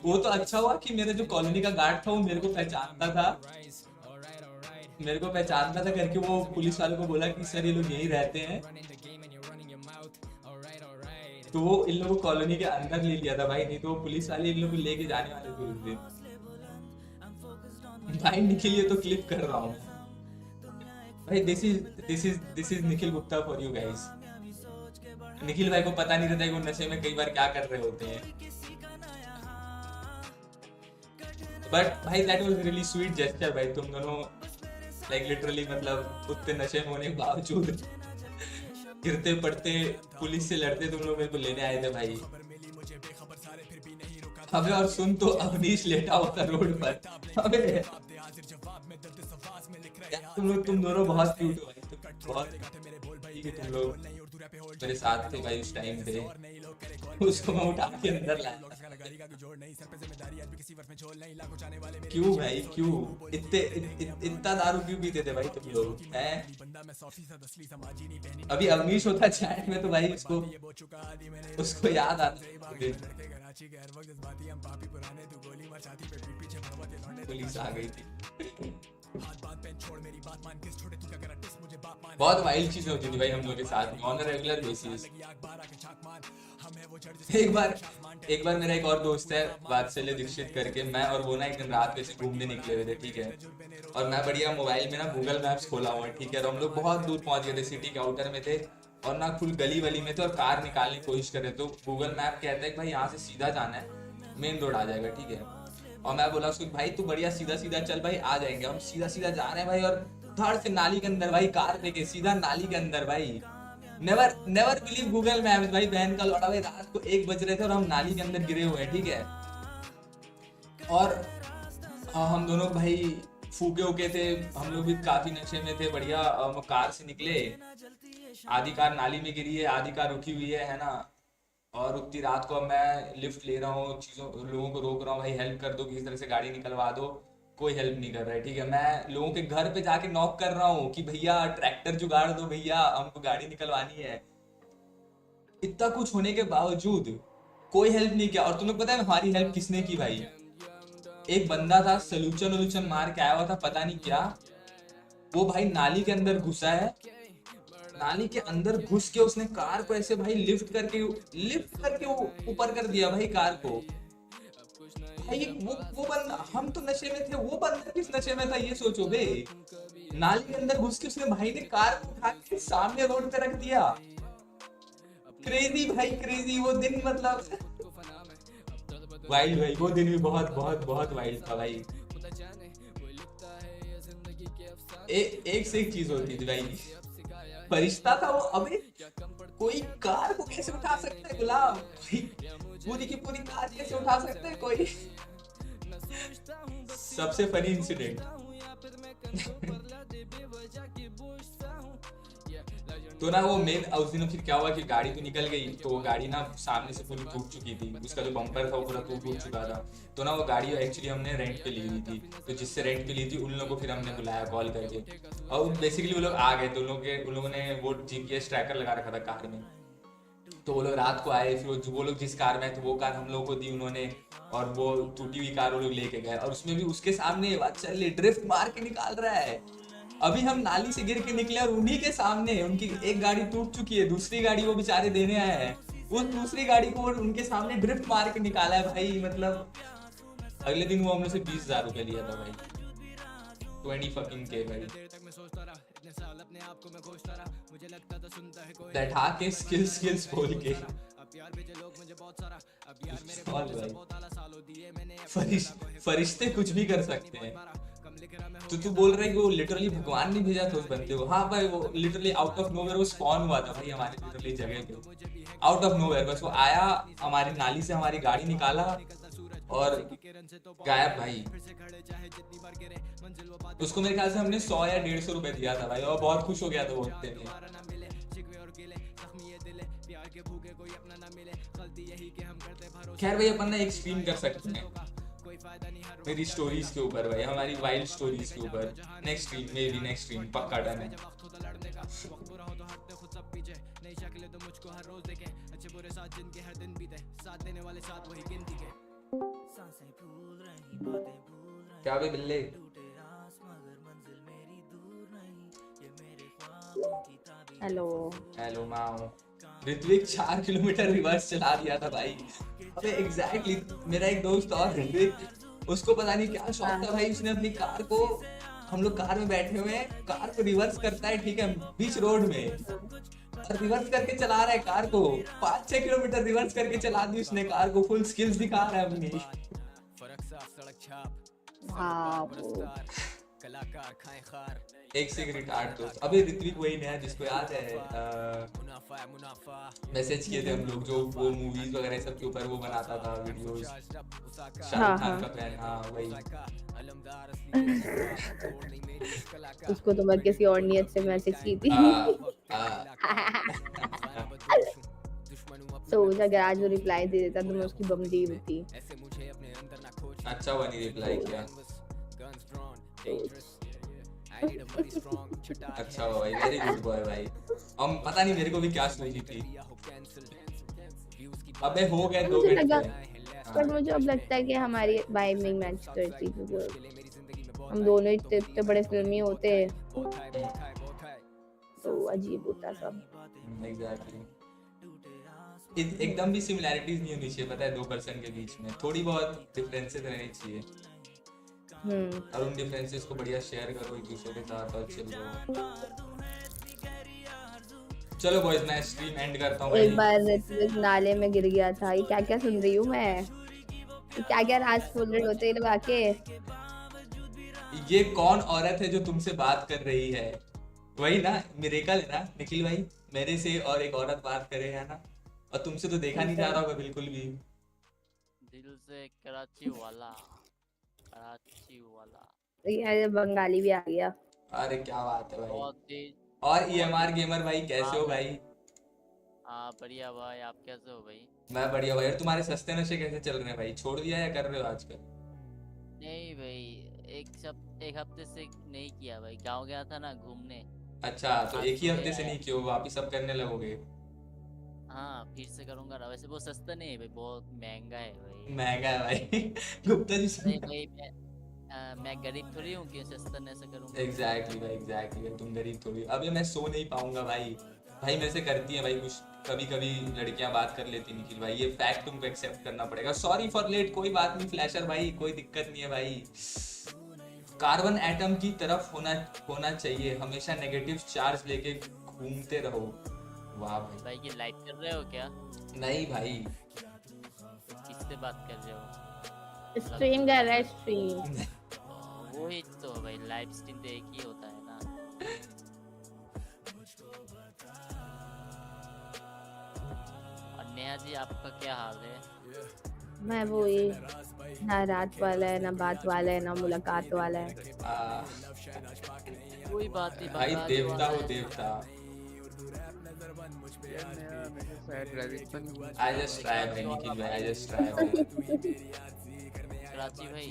वो तो अच्छा हुआ कि मेरा जो कॉलोनी का गार्ड था वो मेरे को पहचानता था करके वो पुलिस वाले को बोला कि सर ये लोग यही रहते हैं, तो वो इन लोगों को कॉलोनी के अंदर ले लिया था भाई, नहीं तो वो पुलिस वाले इन लोगों को लेके जाने वाले थे उस दिन। भाई निखिल ये तो क्लिप कर रहा हूँ भाई, this is Nikhil Gupta for you guys. Nikhil भाई को पता नहीं रहता है कि वो नशे में कई बार क्या कर रहे होते हैं, बट भाई that was really sweet gesture भाई, तुम दोनों लाइक लिटरली मतलब उतने नशे में होने के बावजूद गिरते पड़ते पुलिस से लड़ते तुम लोग मेरे को लेने आए थे भाई। अबे और सुन तो अवनीश लेटा होता रोड पर, अबे तुम दोनों बहुत क्यूट हो भाई, तुम लोग मेरे साथ थे भाई उस टाइम पे, उसको मैं उठा के अंदर लाया। क्यों भाई क्यों इतना दारू क्यों पीते थे भाई तुम लोग हैं? अभी अवनीश होता चैट में तो भाई उसको याद आता पुलिस आ गई थी। बहुत वाइल्ड चीजें होती थी भाई हम लोग के साथ ऑन रेगुलर बेसिस। एक बार मेरा एक और दोस्त है वात्सल्य दीक्षित करके, मैं और वो ना एक दिन रात में से घूमने निकले हुए थे, ठीक है, और मैं बढ़िया मोबाइल में ना गूगल मैप्स खोला हुआ है, ठीक है, और हम लोग बहुत दूर पहुंच गए थे, सिटी के आउटर में थे और ना फुल गली वली में थे और कार निकालने की कोशिश कर रहे, तो गूगल मैप कहता है कि भाई यहाँ से सीधा जाना है, मेन रोड आ जाएगा, ठीक है। और मैं बोला उसको भाई तू बढ़िया सीधा सीधा चल भाई, आ जाएंगे। हम सीधा सीधा जा रहे हैं भाई और धड़ से नाली के अंदर भाई, कार लेके सीधा नाली के अंदर भाई। नेवर बिलीव गूगल मैप्स भाई, बहन का लौड़ा भाई, रात को 1 बज रहे थे और हम नाली के अंदर गिरे हुए हैं, ठीक है। और हम दोनों भाई फूके उके थे, हम लोग भी काफी नशे में थे, बढ़िया कार से निकले, आधी कार नाली में गिरी है, आधी कार रुकी हुई है ना। और उतनी रात को मैं लिफ्ट ले रहा हूँ, लोगों को रोक रहा हूँ भाई हेल्प कर दो, किसी तरह से गाड़ी निकलवा दो, कोई हेल्प नहीं कर रहा है, ठीक है। मैं लोगों के घर पे जाके नॉक कर रहा हूँ कि भैया ट्रैक्टर जुगाड़ दो भैया, हमको गाड़ी निकलवानी है। इतना कुछ होने के बावजूद कोई हेल्प नहीं किया। और तुम्हें पता है हमारी हेल्प किसने की भाई? एक बंदा था सलूचन वलूचन मार के आया हुआ था पता नहीं क्या, वो भाई नाली के अंदर घुसा है, नाली के अंदर घुस के उसने कार को ऐसे भाई लिफ्ट करके ऊपर कर दिया भाई कार को। भाई वो बंदा, हम तो नशे में थे, वो बंदा किस नशे में था ये सोचो बे। नाली के अंदर घुस के उसने भाई ने कार को उठा के सामने रोड पे रख दिया। क्रेजी भाई क्रेजी वो दिन, मतलब वाइल्ड भाई, वो दिन भी बहुत बहुत बहुत वाइल्ड था भाई। एक से एक चीज होती थी भाई, फरिश्ता था वो। अबे कोई कार को कैसे उठा सकता है गुलाम भाई, पूरी की पूरी कार कैसे उठा सकता है कोई? सबसे फनी इंसिडेंट तो ना वो मेन उस दिन फिर क्या हुआ कि गाड़ी तो निकल गई, तो वो गाड़ी ना सामने से पूरी टूट चुकी थी, उसका जो बम्पर था वो पूरा टूट चुका था। तो ना वो गाड़ी एक्चुअली हमने रेंट पे ली हुई थी, तो जिससे रेंट पे ली थी उन लोगों को फिर हमने बुलाया कॉल करके, और बेसिकली वो लोग आ गए। तो उन लोगों ने वो GPS ट्रैकर लगा रखा था कार में, तो वो लोग रात को आए। फिर वो लोग जिस कार में थे वो कार हम लोगों को दी उन्होंने, और वो टूटी हुई कार वो लोग लेके गए, और उसमें भी उसके सामने चल ड्रिफ्ट मार के निकाल रहा है। अभी हम नाली से गिर के निकले और उन्हीं के सामने उनकी एक गाड़ी टूट चुकी है, दूसरी गाड़ी वो बेचारे देने आए हैं, वो दूसरी गाड़ी को उनके सामने ड्रिफ्ट मार के निकाला है भाई। मतलब अगले दिन वो हम लोग से 20,000 रुपए लिया था भाई, 20 fucking K भाई। बैठा के स्किल्स बोल के फरिश्ते कुछ भी कर सकते हैं। तो तू बोल रहा है कि वो लिटरली भगवान ने भेजा था उस बंदे को? हाँ भाई, वो लिटरली आउट ऑफ नोवेयर वो स्पॉन हुआ था भाई हमारे लिटरली जगह पे, आउट ऑफ नोवेयर। बस वो आया, हमारी नाली से हमारी गाड़ी निकाला और गायब भाई। उसको मेरे ख्याल से हमने 100 या 150 रुपए दिया था भाई, और बहुत खुश हो गया था वो उतने में। खैर भाई अपन ना एक स्ट्रीम कर सकते हैं मेरी स्टोरीज के ऊपर भाई, हमारी वाइल्ड स्टोरीज के ऊपर। नेक्स्ट स्ट्रीम पक्का डन है। क्या भाई बिल्ले? हेलो माओ। ऋत्विक 4 किलोमीटर रिवर्स चला दिया था भाई। अबे एग्जैक्टली मेरा एक दोस्त और ऋत्विक, उसको पता नहीं क्या शौक था भाई, उसने अपनी कार को, हम लोग कार में बैठे हुए हैं, कार को रिवर्स करता है ठीक है बीच रोड में, और रिवर्स करके चला रहा है कार को। 5-6 किलोमीटर रिवर्स करके चला दी उसने कार को, फुल स्किल्स दिखा रहा है अपनी। एक से रिटार्ड दोस्त। अबे ऋत्विक वही नया जिसको याद है मैसेज किए थे हम लोग, जो वो मूवीज वगैरह सब के ऊपर वो बनाता था वीडियोस, शाहरुख खान का फैन। हाँ वही। उसको तो मैं किसी और नियत से मैसेज की थी। तो अगर आज वो रिप्लाई दे देता तो मैं उसकी बमदी होती। अच्छा वो नहीं रिप्लाई किया। अच्छा भाई, वेरी गुड बॉय भाई। हम पता नहीं मेरे को भी क्या सोची थी। अबे हो गए 2 घंटे। पर मुझे अब लगता है कि हमारी वाइबिंग मैच करती क्योंकि हम दोनों इतने बड़े फिल्मी होते, तो अजीब होता सब। एग्जैक्टली। एकदम भी सिमिलैरिटीज नहीं होनी चाहिए, पता है 2 पर्सन के बीच में थोड़ी बहुत डिफरेंसेस रहनी चाहिए। और उन डिफरेंसेस को बढ़िया शेयर करो एक दूसरे के साथ और चलो बॉयज मैं स्ट्रीम एंड करता हूँ। एक बार ऋत्विक नाले में गिर गया था। ये क्या क्या सुन रही हूँ मैं, क्या क्या राज फोल्डेड होते हैं लगा के। ये कौन औरत है जो तुमसे बात कर रही है? वही ना मिरेकल है ना निखिल भाई, मेरे से और एक औरत बात करे है ना, और तुमसे तो देखा नहीं जा रहा होगा बिल्कुल भी। दिल से कराची वाला ये बंगाली भी आ गया। अरे क्या बात है भाई। और EMR गेमर भाई कैसे हो भाई? हाँ बढ़िया भाई, आप कैसे हो भाई? मैं बढ़िया भाई। और तुम्हारे सस्ते नशे कैसे चल रहे हैं भाई? छोड़ दिया या कर रहे हो आजकल? नहीं भाई, एक हफ्ते से नहीं किया भाई, गाँव गया था ना घूमने। अच्छा तो एक ही हफ्ते से नहीं किया, वापिस अब करने लगोगे? हाँ फिर से करूंगा ना, वैसे वो सस्ता नहीं है भाई, बहुत महंगा है भाई। महंगा है भाई गुप्ता जी अरे भाई मैं गरीब थोड़ी हूँ कि सस्ता नहीं ऐसा करूंगा। एग्जैक्टली भाई, एग्जैक्टली भाई, तुम गरीब थोड़ी। अबे मैं सो नहीं पाऊंगा भाई। भाई मेरे से करती है भाई कुछ, कभी कभी लड़कियां बात कर लेती निखिल भाई, ये फैक्ट तुमको एक्सेप्ट करना पड़ेगा। सॉरी फॉर लेट, कोई बात नहीं फ्लैशर भाई, कोई दिक्कत नहीं है भाई। कार्बन एटम की तरफ होना चाहिए, हमेशा नेगेटिव चार्ज लेके घूमते रहो। वाह भाई। भाई ये लाइव कर रहे हो क्या? नहीं भाई, किससे बात कर रहे हो? स्ट्रीम कर रहा है, स्ट्रीम। वही तो भाई, लाइव स्ट्रीम तो एक ही होता है ना। और नेहा जी आपका क्या हाल है? मैं वो ये ना रात वाला है, ना बात वाला है, ना मुलाकात वाला है। कोई बात नहीं भाई देवता हो देवता। I just try भाई निखिल भाई, I just try भाई। कराची भाई,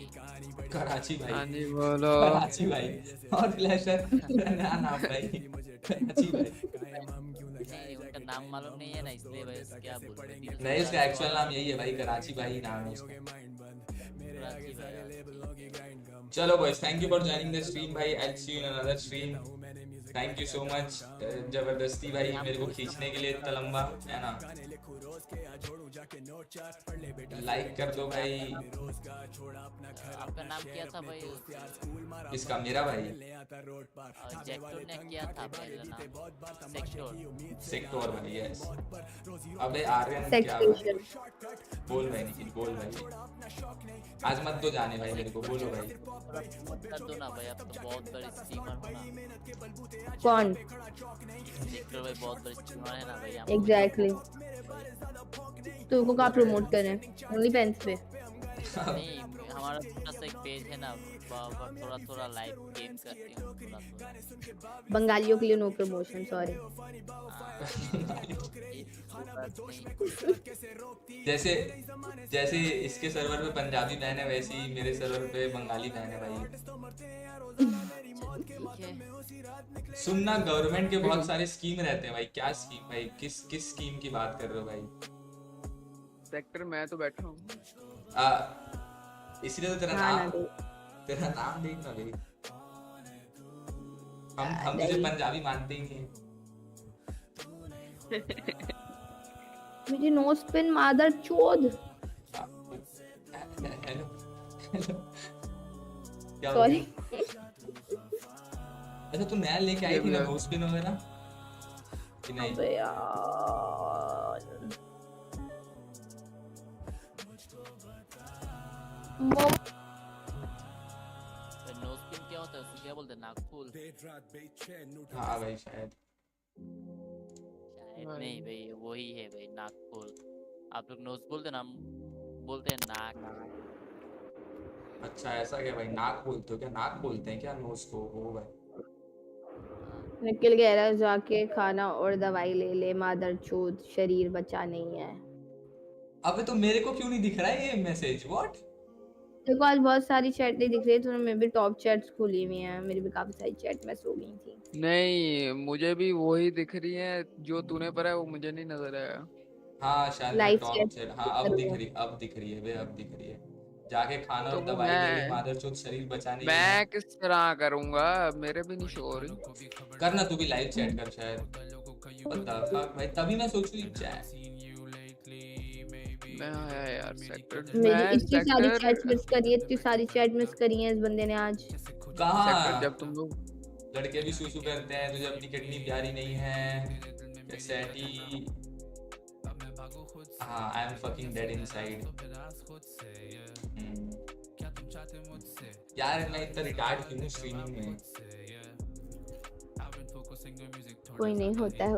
कराची भाई, हाँ जी बोलो। कराची भाई और फ्लैशर ना नाम भाई, कराची भाई। नहीं उनका नाम मालूम नहीं है ना, इसलिए भाई क्या बोल रहे हैं। नहीं उसका एक्चुअल नाम यही है भाई, कराची भाई नाम है उसका। कराची भाई। चलो boys, thank you for joining the stream भाई, I will see you in another stream. Thank you so much जबरदस्ती भाई मेरे को खींचने के लिए इतना लंबा, है ना। लाइक कर दो भाई। आपका नाम क्या था भाई? इसका मेरा भाई जैक्टर ने क्या था पहला नाम? सेक्टर। सेक्टर भाई, यस। अबे आर्यन क्या बोल भाई निखिल, बोल भाई। आज मत तो जाने भाई मेरे को, बोलो भाई। मत कर दो ना भाई, आप तो बहुत बड़े स्ट्रीमर हो ना। कौन? सेक्टर भाई बहुत बड़े स्ट्रीमर है ना भाई। एग्जैक्टली। तुमको कहाँ प्रमोट करें? ओनली फैंस पे? नहीं हमारा छोटा सा एक पेज है ना, थोड़ा थोड़ा लाइव गेम करते हैं थोड़ा थोड़ा। बंगालियों के लिए नो प्रमोशन, सॉरी। जैसे जैसे इसके सर्वर पे पंजाबी बहन है, वैसे ही मेरे सर्वर पे बंगाली बहन है भाई। सुनना, गवर्नमेंट के बहुत सारे स्कीम रहते हैं भाई। क्या स्कीम भाई? किस स्कीम की बात कर रहे हो भाई? सेक्टर मैं तो बैठा हूँ। इसलिए तो तेरा नाम देखना भाई। हम तुझे पंजाबी मानते ही नहीं। मेरी नोज पिन मादर चोद। हेलो क्या सॉरी। अच्छा तू नया लेके आई थी ना नोज पिन वगैरह कि नहीं? अबे यार नोज पिन क्या होता है, उसको क्या बोलते हैं? नाकफुल? हाँ भाई शायद नहीं भाई वही है भाई, नाकफुल। आप लोग नोज बोलते ना, हम बोलते हैं नाक। अच्छा ऐसा क्या भाई? नाक बोलते हो क्या? नाक बोलते हैं क्या नोज को? हो भाई निकल कह रहा है जाके खाना और दवाई ले ले मादर चोद, शरीर बचा नहीं है। अबे तो मेरे को क्यों नहीं दिख रहा है ये मैसेज? व्हाट? देखो आज बहुत सारी चैट नहीं दिख रही है, तो मैं भी टॉप चैट्स खुली हुई हैं, मेरी भी काफी सारी चैट मिस हो गई थी। नहीं मुझे भी वही दिख रही है जो तूने पढ़ा है, वो मुझे नहीं नजर आया। हाँ शायद लाइव टॉप चैट चैट। हाँ अब दिख रही है बे, अब दिख रही है। जाके खाना तो और दवाई ले ले मादरचोद, शरीर बचाने के लिए। मैं किस तरह करूंगा? मेरे भी नहीं शो हो रही। करना तू भी लाइव चैट कर शायद। पता फक भाई, तभी मैं सोचूं चैट। मैं आया यार सेक्टर। मेरी इतनी सारी चैट मिस करी है, इतनी सारी चैट मिस करी है इस बंदे ने आज। कहाँ? जब तुम लोग लड़के भी सूसू करते हैं, तुझे अपनी किडनी प्यारी नहीं है सैटी। हाँ I am fucking dead inside. यार मैं इतना रिटार्ड क्यों हूँ स्ट्रीमिंग में? कोई नहीं, होता है।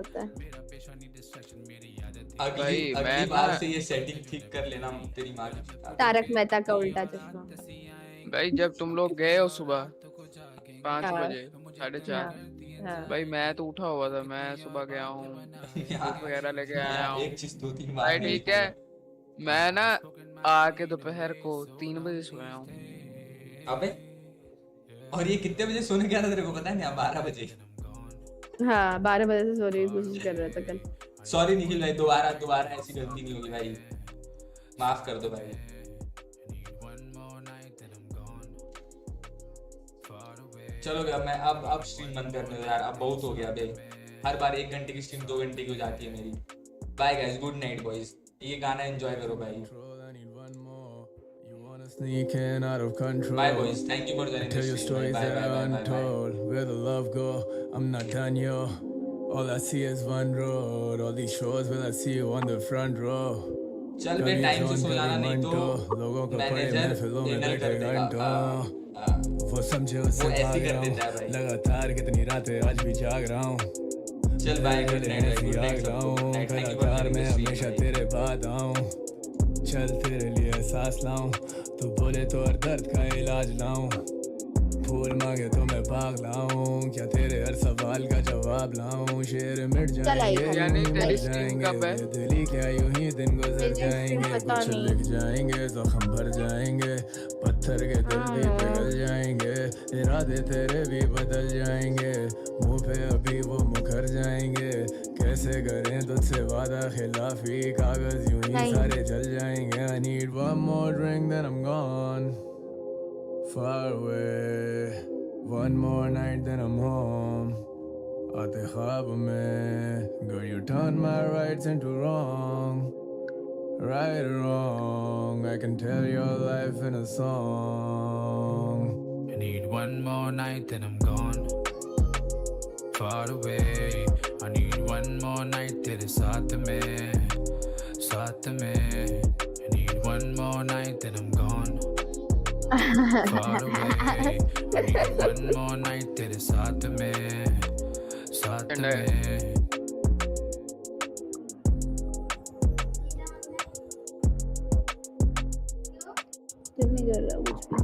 अगली बार से ये सेटिंग ठीक कर लेना तेरी माँ की। तारक मेहता का उल्टा चश्मा। भाई जब तुम लोग गए हो सुबह 5 बजे 4:30, भाई मैं तो उठा हुआ था। मैं सुबह गया हूँ वगैरह लेके आया हूँ। एक चीज 2-3 भाई ठीक है, मैं ना आके दोपहर को 3 बजे सोया हूँ। अबे और ये कितने बजे सोने गया था तेरे को पता है? नहीं 12 बजे। हाँ 12 बजे से सोने की कोशिश कर रहा था कल। सॉरी निखिल भाई, दोबारा दोबारा ऐसी गलती नहीं होगी भाई, माफ कर दो भाई। चलो भैया मैं अब स्ट्रीम बंद करने दो यार, अब बहुत हो गया भाई। हर बार 1 घंटे की स्ट्रीम 2 घंटे की हो जाती है मेरी। Bye guys, good night boys. ये गाना एंजॉय करो भाई। Sneaking out of control. Bye boys, thank you for joining the Tell your stream. stories Bye, that bye, are bye, bye, bye. untold. Where the love go, I'm not done, yo. All I see is one road. All these shows, will I see you on the front row? चल बे time से सो जाना, नहीं तो लोगों को manager dinner कर देगा। वो समझे उससे वो ऐसे भाग कर रहा देता है हूँ, भाई। लगातार कितनी रातें आज भी जाग रहा हूँ। चल बाय, गुड नाइट भाई, गुड नाइट सबको, good night, thank you for कलाकार मैं जॉइनिंग द हमेशा स्ट्रीम। तेरे बाद आऊं, चल तेरे लिए सांस लाऊं, तू बोले तो हर दर्द का इलाज लाऊं, फूल मांगे तो मैं पाग लाऊं, क्या तेरे हर सवाल का जवाब लाऊं, शेर मिट जाएंगे यानी मर तेरी स्ट्रीम जाएंगे, कब है? दिली क्या यूं ही दिन गुजर जाएंगे, पता कुछ नहीं। लिख जाएंगे जख्म भर जाएंगे, पत्थर के दिल भी पिघल जाएंगे, इरादे तेरे भी बदल जाएंगे, मुंह पे अभी वो मुखर जाएंगे, कैसे करें तुझसे वादा खिलाफी, कागज यूं ही सारे जल जाएंगे। I need one more drink then I'm gone far away, one more night then I'm home, आते ख्वाब में, girl you turn my rights into wrong, right or wrong, I can tell your life in a song. I need one more night then I'm gone far away, I need one more night तेरे साथ में, साथ में, I need one more night then I'm gone far away, I need one more night तेरे साथ में, साथ में। नहीं कर रहा कुछ भी।